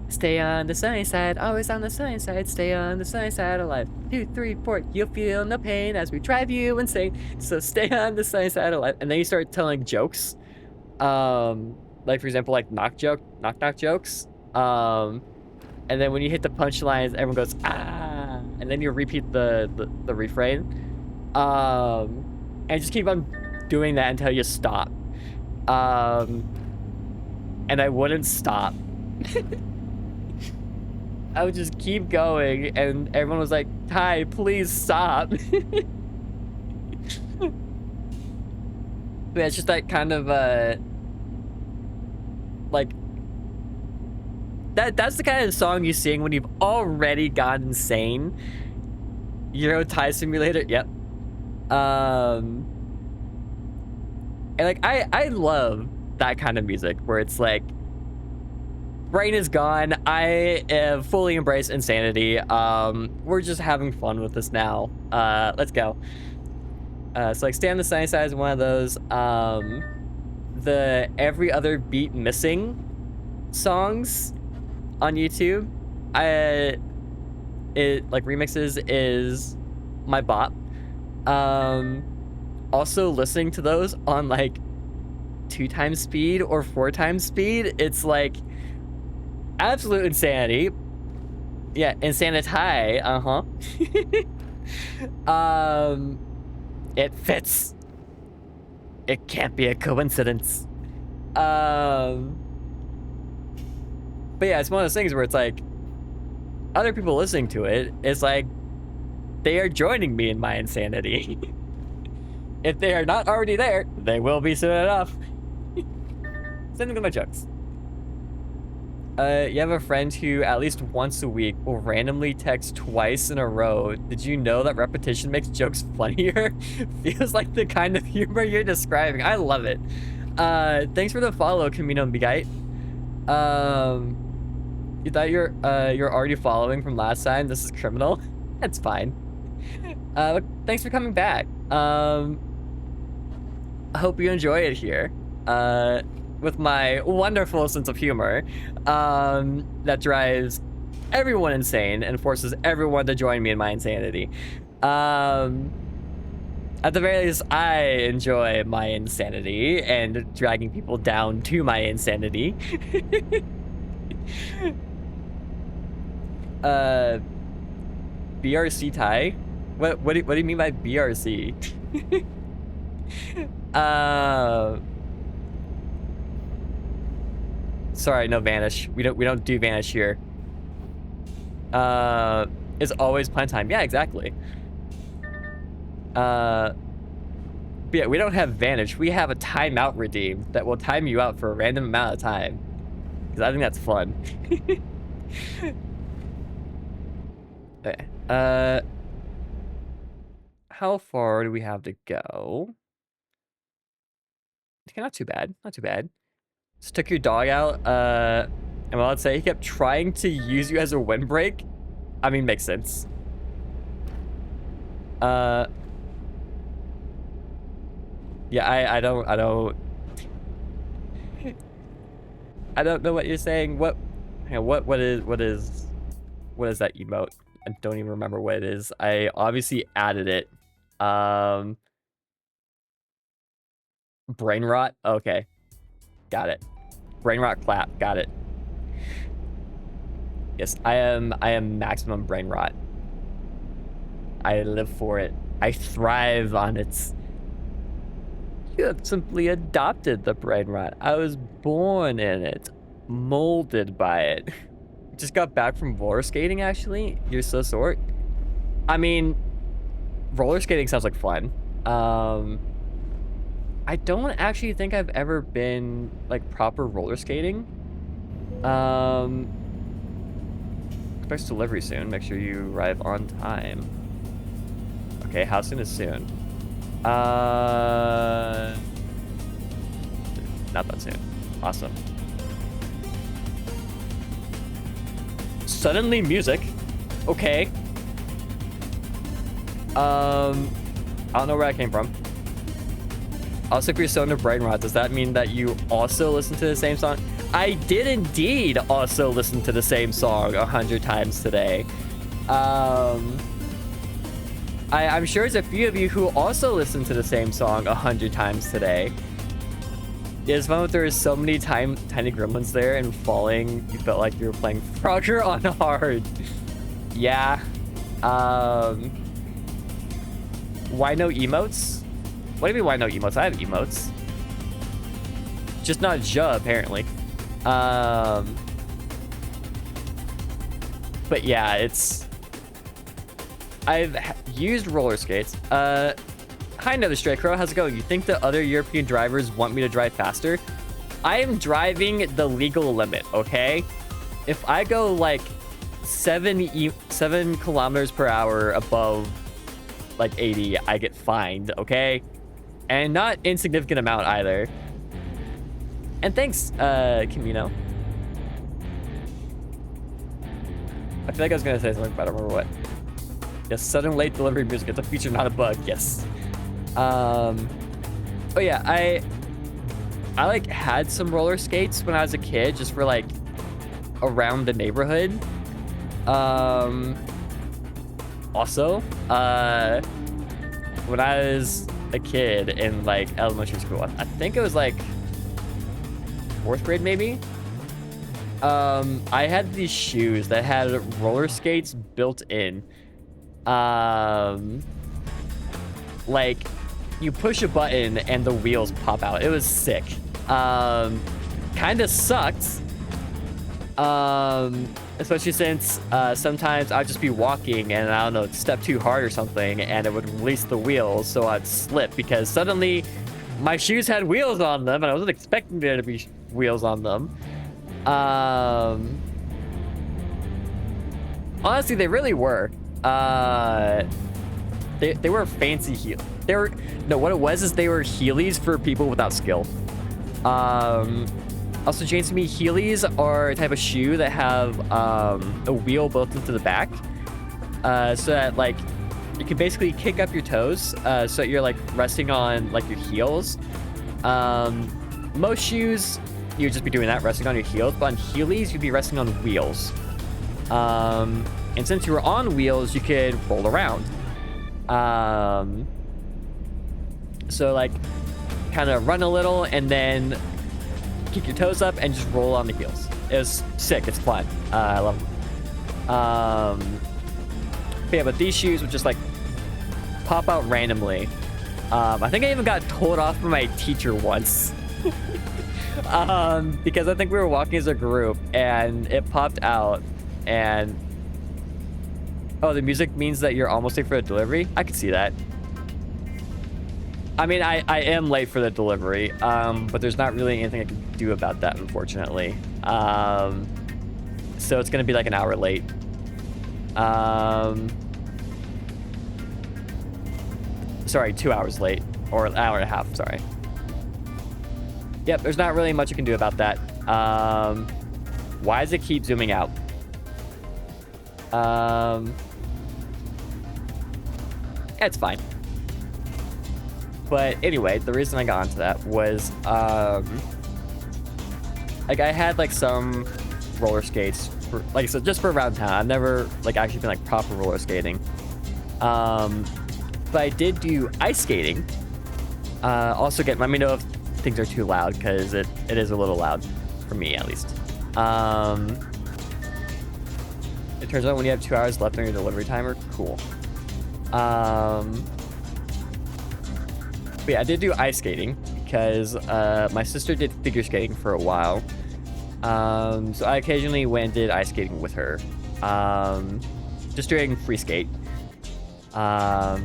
stay on the sunny side, always on the sunny side, stay on the sunny side of life. 2, 3, 4, you'll feel no pain as we drive you insane. So stay on the sunny side of life. And then you start telling jokes. Like, for example, like knock knock jokes. And then when you hit the punchlines, everyone goes, ah, and then you repeat the refrain. And just keep on doing that until you stop. And I wouldn't stop. I would just keep going, and everyone was like, Ty, please stop. But it's just that kind of, like, that's the kind of song you sing when you've already gone insane. Euro Tie Simulator, yep. And like, I love that kind of music where it's like, brain is gone, I have fully embraced insanity, we're just having fun with this now, let's go. So like, Stay on the Sunny Side is one of those. The Every Other Beat Missing songs on YouTube, it like remixes is my bop. Also listening to those on like 2 times speed or 4 times speed, it's like absolute insanity. Yeah, insanity, it fits. It can't be a coincidence. But yeah, it's one of those things where it's like, other people listening to it, it's like, they are joining me in my insanity. If they are not already there, they will be soon enough. Sending them my jokes. You have a friend who at least once a week will randomly text twice in a row. Did you know that repetition makes jokes funnier? Feels like the kind of humor you're describing. I love it. Thanks for the follow, Camino Bigite. You thought you're already following from last time? This is criminal. That's fine. Thanks for coming back. I hope you enjoy it here. With my wonderful sense of humor, that drives everyone insane and forces everyone to join me in my insanity. At the very least, I enjoy my insanity and dragging people down to my insanity. BRC Ty? What do you mean by BRC? Sorry, no Vanish. We don't do Vanish here. It's always plan time. Yeah, exactly. But yeah, we don't have Vanish. We have a timeout redeem that will time you out for a random amount of time. Because I think that's fun. Okay. How far do we have to go? Okay, not too bad. Not too bad. Just took your dog out, and well, let's say he kept trying to use you as a windbreak. I mean, makes sense. Uh, yeah, I don't know what you're saying. What is that emote? I don't even remember what it is. I obviously added it. Um, brain rot. Okay, got it. Brain rot clap. Got it. Yes, I am maximum brain rot. I live for it. I thrive on its. You have simply adopted the brain rot. I was born in it, molded by it. Just got back from roller skating, actually. You're so sore. I mean, roller skating sounds like fun. I don't actually think I've ever been, like, proper roller skating. Expects delivery soon. Make sure you arrive on time. Okay, how soon is soon? Not that soon. Awesome. Suddenly music. Okay. I don't know where I came from. Also, if you're so into brain rot, does that mean that you also listen to the same song? I did indeed also listen to the same song 100 times today. I'm sure there's a few of you who also listen to the same song 100 times today. It's fun that there is so many tiny gremlins there and falling. You felt like you were playing Frogger on hard. Yeah. Why no emotes? What do you mean why no emotes? I have emotes. Just not Ja, apparently. But yeah, it's... I've used roller skates. Hi, Another Stray Crow. How's it going? You think the other European drivers want me to drive faster? I am driving the legal limit, okay? If I go like 7 kilometers per hour above like 80, I get fined, okay? And not insignificant amount either. And thanks, Camino. I feel like I was gonna say something, but I don't remember what. Yes, sudden late delivery music. It's a feature, not a bug. Yes. Oh yeah, I like had some roller skates when I was a kid, just for like around the neighborhood. Also, when I was a kid in like elementary school, I think it was like 4th grade maybe. I had these shoes that had roller skates built in. Like you push a button and the wheels pop out. It was sick. Kind of sucked. Especially since sometimes I'd just be walking and I don't know, step too hard or something and it would release the wheels, so I'd slip because suddenly my shoes had wheels on them and I wasn't expecting there to be wheels on them. Honestly, they really were. They were fancy heel. They were what it was is they were Heelys for people without skill. Also, James, to me, Heelys are a type of shoe that have a wheel built into the back, so that like you can basically kick up your toes, so you're like resting on like your heels. Most shoes you'd just be doing that, resting on your heels, but on Heelys you'd be resting on wheels. And since you were on wheels, you could roll around. So like kind of run a little and then kick your toes up and just roll on the heels. It was sick. It's fun. I love them. But yeah, but these shoes would just like pop out randomly. I think I even got told off by my teacher once. Because I think we were walking as a group and it popped out and... Oh, the music means that you're almost late for the delivery? I could see that. I mean, I am late for the delivery, but there's not really anything I can do about that, unfortunately. So it's going to be like an hour late. Sorry, 2 hours late. Or an hour and a half, sorry. Yep, there's not really much you can do about that. Why does it keep zooming out? It's fine. But anyway, the reason I got onto that was, like, I had, like, some roller skates, for, like, so just for around town. I've never, like, actually been, like, proper roller skating. But I did do ice skating. Also, let me know if things are too loud, because it is a little loud, for me, at least. It turns out when you have 2 hours left on your delivery timer, cool. But yeah, I did do ice skating because my sister did figure skating for a while. So I occasionally went and did ice skating with her. Just doing free skate. But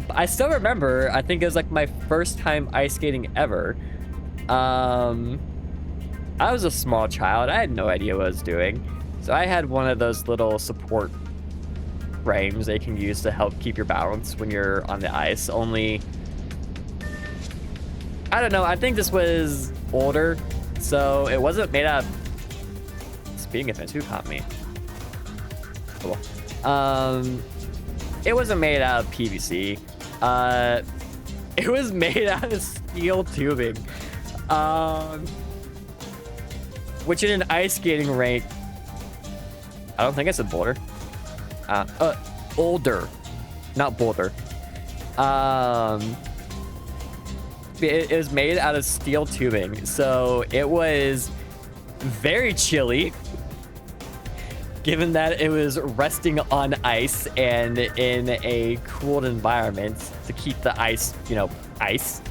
I still remember, I think it was like my first time ice skating ever. I was a small child. I had no idea what I was doing. So I had one of those little support frames they can use to help keep your balance when you're on the ice. Only, I don't know, I think this was older, so it wasn't made out of, speaking of things, who caught me? Cool. It wasn't made out of PVC. It was made out of steel tubing. Which in an ice skating rink, I don't think I said Boulder. Older, not Boulder. It was made out of steel tubing, so it was very chilly, given that it was resting on ice and in a cooled environment to keep the ice, you know, ice.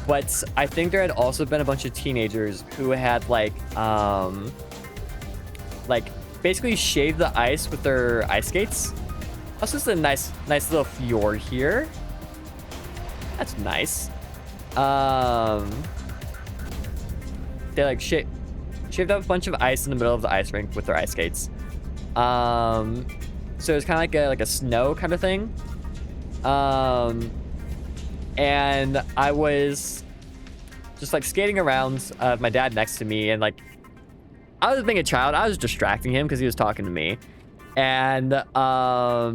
But I think there had also been a bunch of teenagers who had like basically shaved the ice with their ice skates. That's just a nice little fjord here. That's nice. They like shaved up a bunch of ice in the middle of the ice rink with their ice skates. So it's kind of like a snow kind of thing. And I was just like skating around, my dad next to me, and like I was being a child. I was distracting him because he was talking to me, and I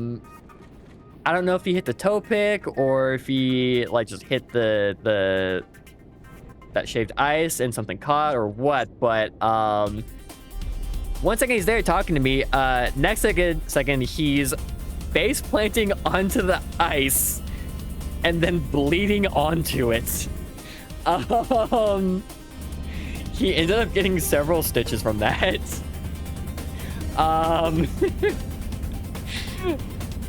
don't know if he hit the toe pick or if he like just hit that shaved ice and something caught or what. But 1 second he's there talking to me. Next second he's face planting onto the ice and then bleeding onto it. He ended up getting several stitches from that.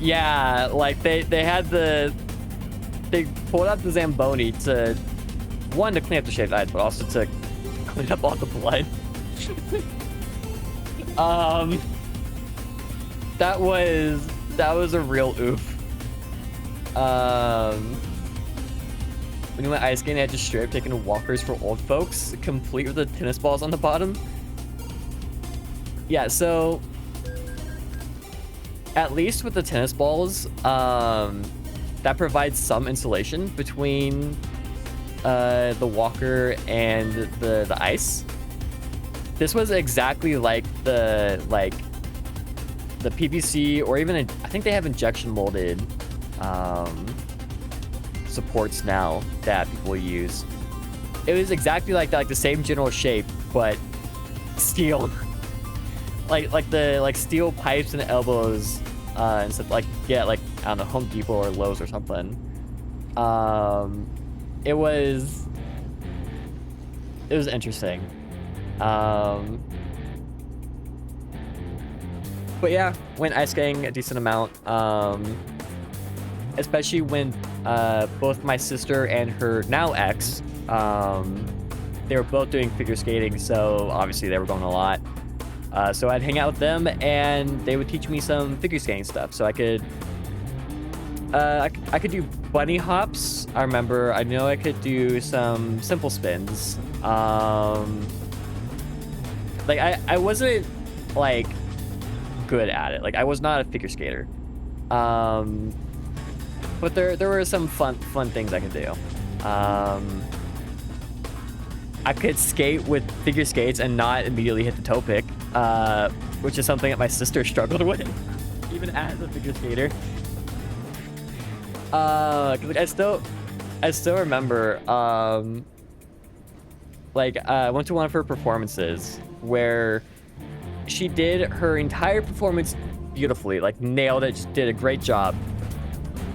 Yeah, like they pulled out the Zamboni to clean up the shaved ice, but also to clean up all the blood. That was a real oof. When you went ice skating, I had just straight up taken walkers for old folks, complete with the tennis balls on the bottom. Yeah, so at least with the tennis balls, that provides some insulation between the walker and the ice. This was exactly like the PVC, or even I think they have injection molded supports now that people use. It was exactly like that, like the same general shape, but steel. like steel pipes and elbows, and stuff like like I don't know, Home Depot or Lowe's or something. It was interesting. But yeah, went ice skating a decent amount. Especially when both my sister and her now ex, they were both doing figure skating, so obviously they were going a lot. So I'd hang out with them, and they would teach me some figure skating stuff. So I could do bunny hops. I know I could do some simple spins. Like I wasn't like good at it. Like I was not a figure skater. But there were some fun things I could do. I could skate with figure skates and not immediately hit the toe pick, which is something that my sister struggled with. even as a figure skater. 'Cause, like, I still remember, like, I went to one of her performances where she did her entire performance beautifully, like, nailed it, just did a great job.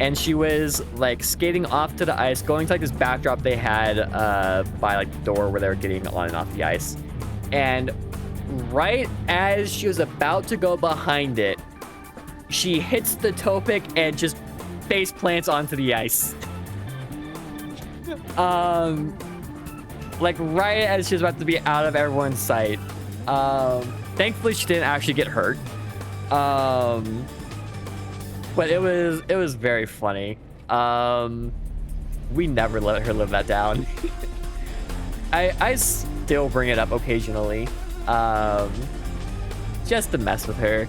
And she was, like, skating off to the ice, going to, like, this backdrop they had, by, like, the door where they were getting on and off the ice. And right as she was about to go behind it, she hits the toe pick and just face plants onto the ice. Like, right as she was about to be out of everyone's sight. Thankfully, she didn't actually get hurt. But it was very funny. We never let her live that down. I still bring it up occasionally, just to mess with her,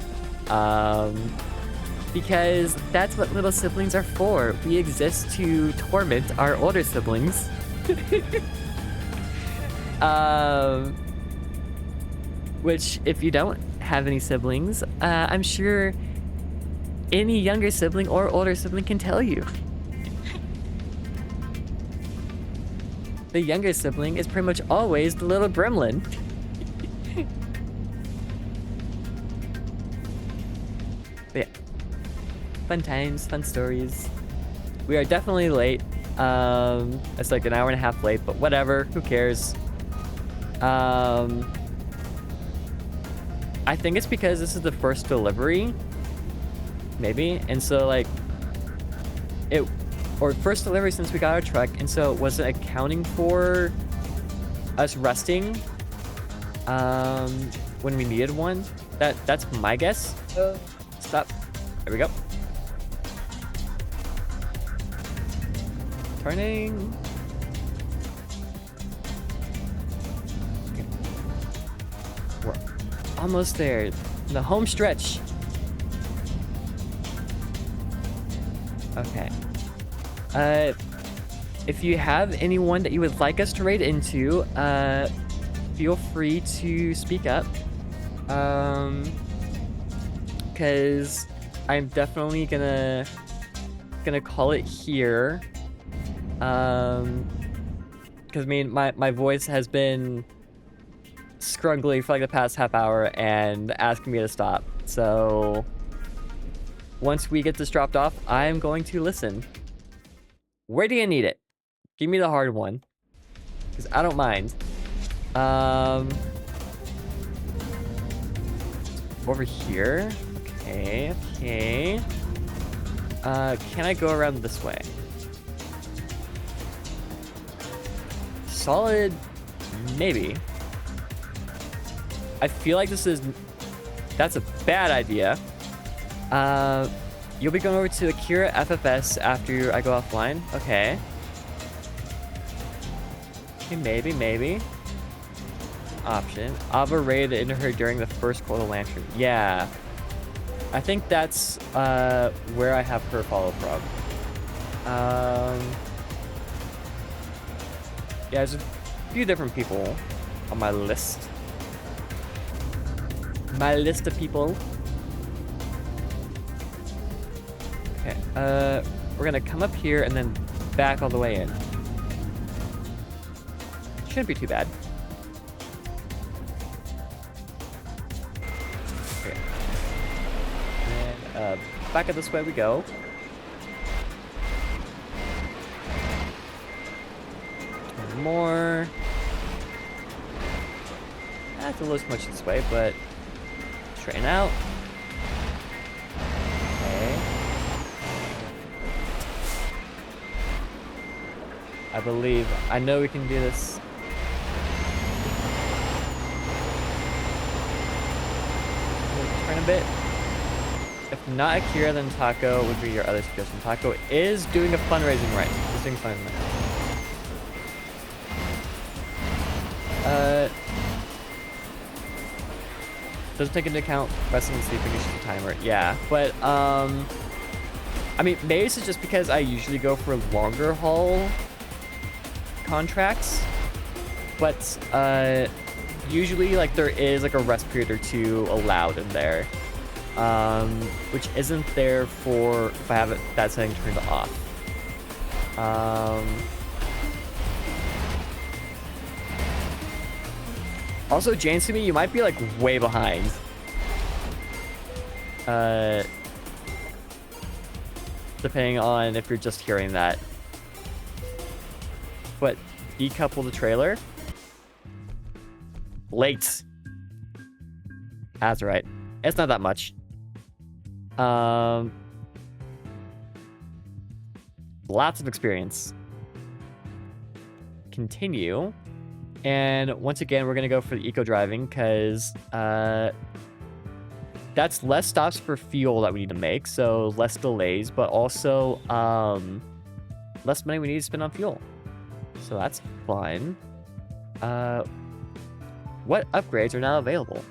because that's what little siblings are for. We exist to torment our older siblings. Which, if you don't have any siblings, I'm sure any younger sibling or older sibling can tell you. The younger sibling is pretty much always the little gremlin. But yeah, fun times, fun stories. We are definitely late. It's like an hour and a half late, but whatever, who cares? I think it's because this is the first delivery, maybe, and so, like, or first delivery since we got our truck, and so it wasn't accounting for us resting when we needed one. That's my guess. Stop. There we go. Turning. Okay. We're almost there. The home stretch. Okay. If you have anyone that you would like us to raid into, feel free to speak up. Because I'm definitely gonna call it here. Because I mean, my voice has been scrungly for like the past half hour and asking me to stop. So once we get this dropped off, I'm going to listen. Where do you need it? Give me the hard one, because I don't mind. Over here. Okay, okay. Can I go around this way? Solid, maybe. I feel like that's a bad idea. You'll be going over to Akira FFS after I go offline. Okay. Okay, maybe. Option. Ava raided into her during the first Cold Lantern. Yeah. I think that's where I have her follow from. Yeah, there's a few different people on my list. My list of people. Okay, we're gonna come up here and then back all the way in. Shouldn't be too bad. Okay. And back up this way we go. Turn more. That's a little much this way, but straighten out. Okay. I know we can do this. Turn a bit. If not Akira, then Taco would be your other suggestion. Taco is doing a fundraising right. He's doing fundraising right. Doesn't take into account resting and sleeping, it's just a timer. Yeah, but I mean, maybe this is just because I usually go for longer haul contracts, but usually like there is like a rest period or two allowed in there. which isn't there for if I have that setting turned off. Also, Jansumi, you might be like way behind. Depending on if you're just hearing that. But decouple the trailer. Late. That's right. It's not that much. Lots of experience. Continue. And once again, we're going to go for the eco driving because that's less stops for fuel that we need to make. So less delays, but also less money we need to spend on fuel. So that's fun. What upgrades are now available?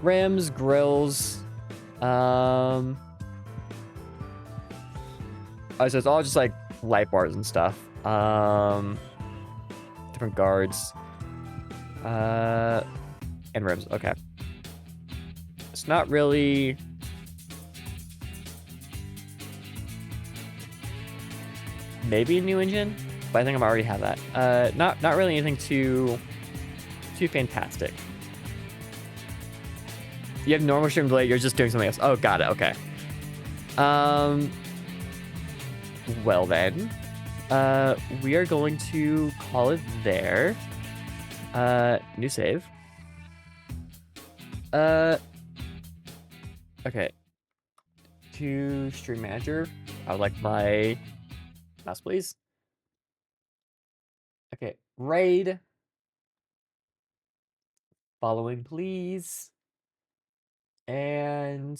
Rims, grills. So it's all just like light bars and stuff. Different guards. And rims. Okay. It's not really... Maybe a new engine, but I think I already have that. Not really anything too fantastic. You have normal stream delay, you're just doing something else. Oh, got it, okay. Well then, we are going to call it there. New save. Okay. To stream manager, I would like my mouse, please. Okay, raid. Following, please. And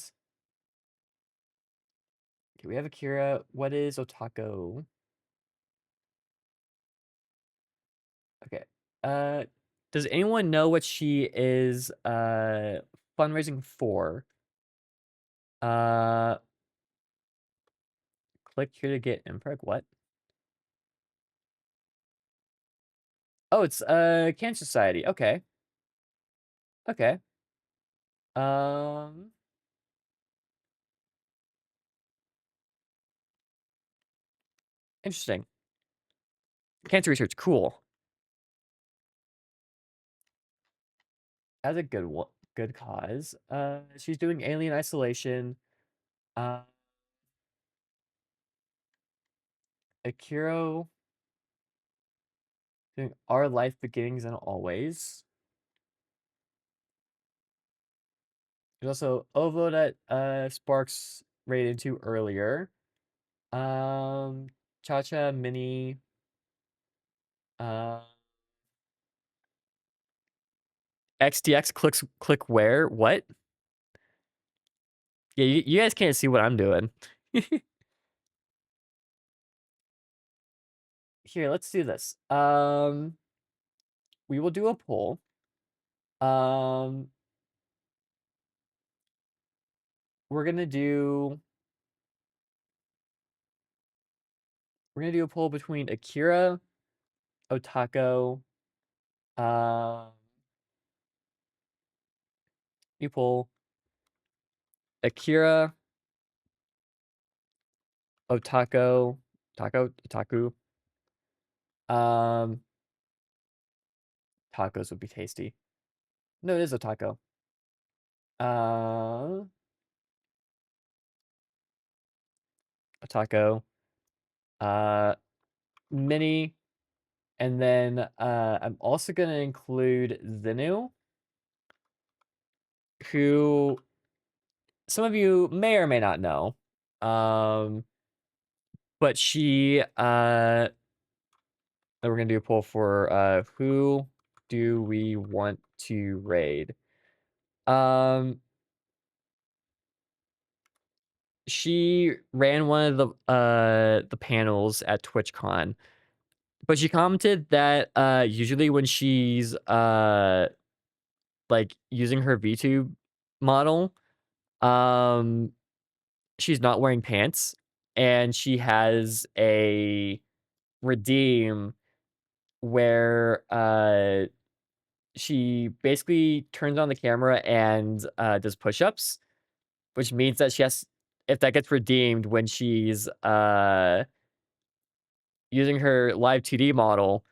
okay, we have Akira. What is Otako? Okay. Does anyone know what she is fundraising for? Click here to get impreg. What? Oh, it's Cancer Society. Okay. Okay. Interesting. Cancer research, cool. That's a good cause. She's doing alien isolation. Akiro doing our life beginnings and always. There's also Ovo that Sparks rated into earlier. Cha-Cha, Mini. XDX click where? What? Yeah, you guys can't see what I'm doing. Here, let's do this. We will do a poll. We're gonna do a poll between Akira, Otako, new poll. Akira, Otaku. Tacos would be tasty. No, it is a taco. A taco. Mini. And then I'm also gonna include Zenu, who some of you may or may not know. But she we're gonna do a poll for who do we want to raid? She ran one of the panels at TwitchCon, but she commented that usually when she's like using her VTube model, she's not wearing pants, and she has a redeem where she basically turns on the camera and, does push-ups, which means that she has if that gets redeemed when she's, using her live 2D model,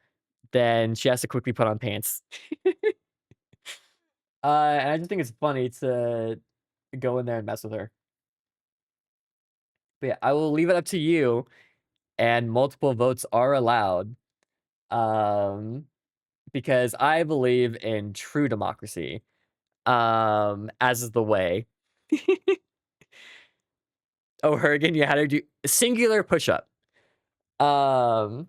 then she has to quickly put on pants. And I just think it's funny to go in there and mess with her. But yeah, I will leave it up to you, and multiple votes are allowed, um, because I believe in true democracy, as is the way. Oh, her again, you had her do singular push-up. Um,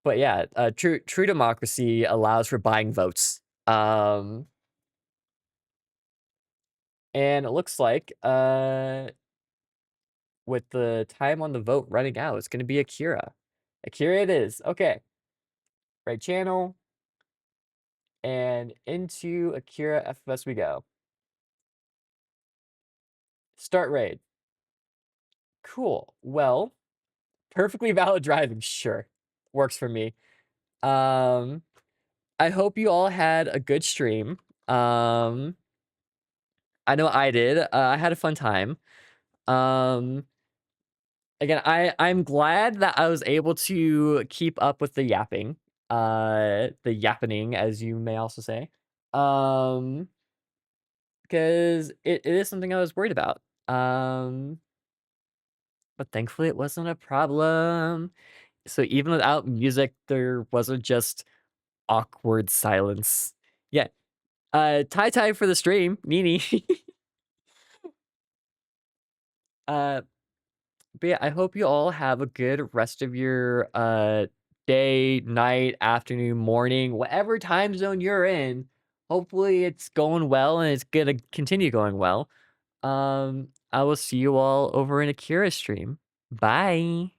but yeah, true democracy allows for buying votes. And it looks like, with the time on the vote running out, it's gonna be Akira. Akira it is. Okay. Right channel, and into Akira FFS we go. Start raid. Cool. Well, perfectly valid driving, sure. Works for me. Um, I hope you all had a good stream. Um, I know I did. I had a fun time. Um, again, I'm glad that I was able to keep up with the yapping. The yappening, as you may also say. Um, because it is something I was worried about. Um, but thankfully it wasn't a problem. So even without music, there wasn't just awkward silence. Yeah. Tai for the stream, Nini. uh, but yeah, I hope you all have a good rest of your day, night, afternoon, morning, whatever time zone you're in. Hopefully it's going well and it's gonna continue going well. I will see you all over in Akira stream. Bye.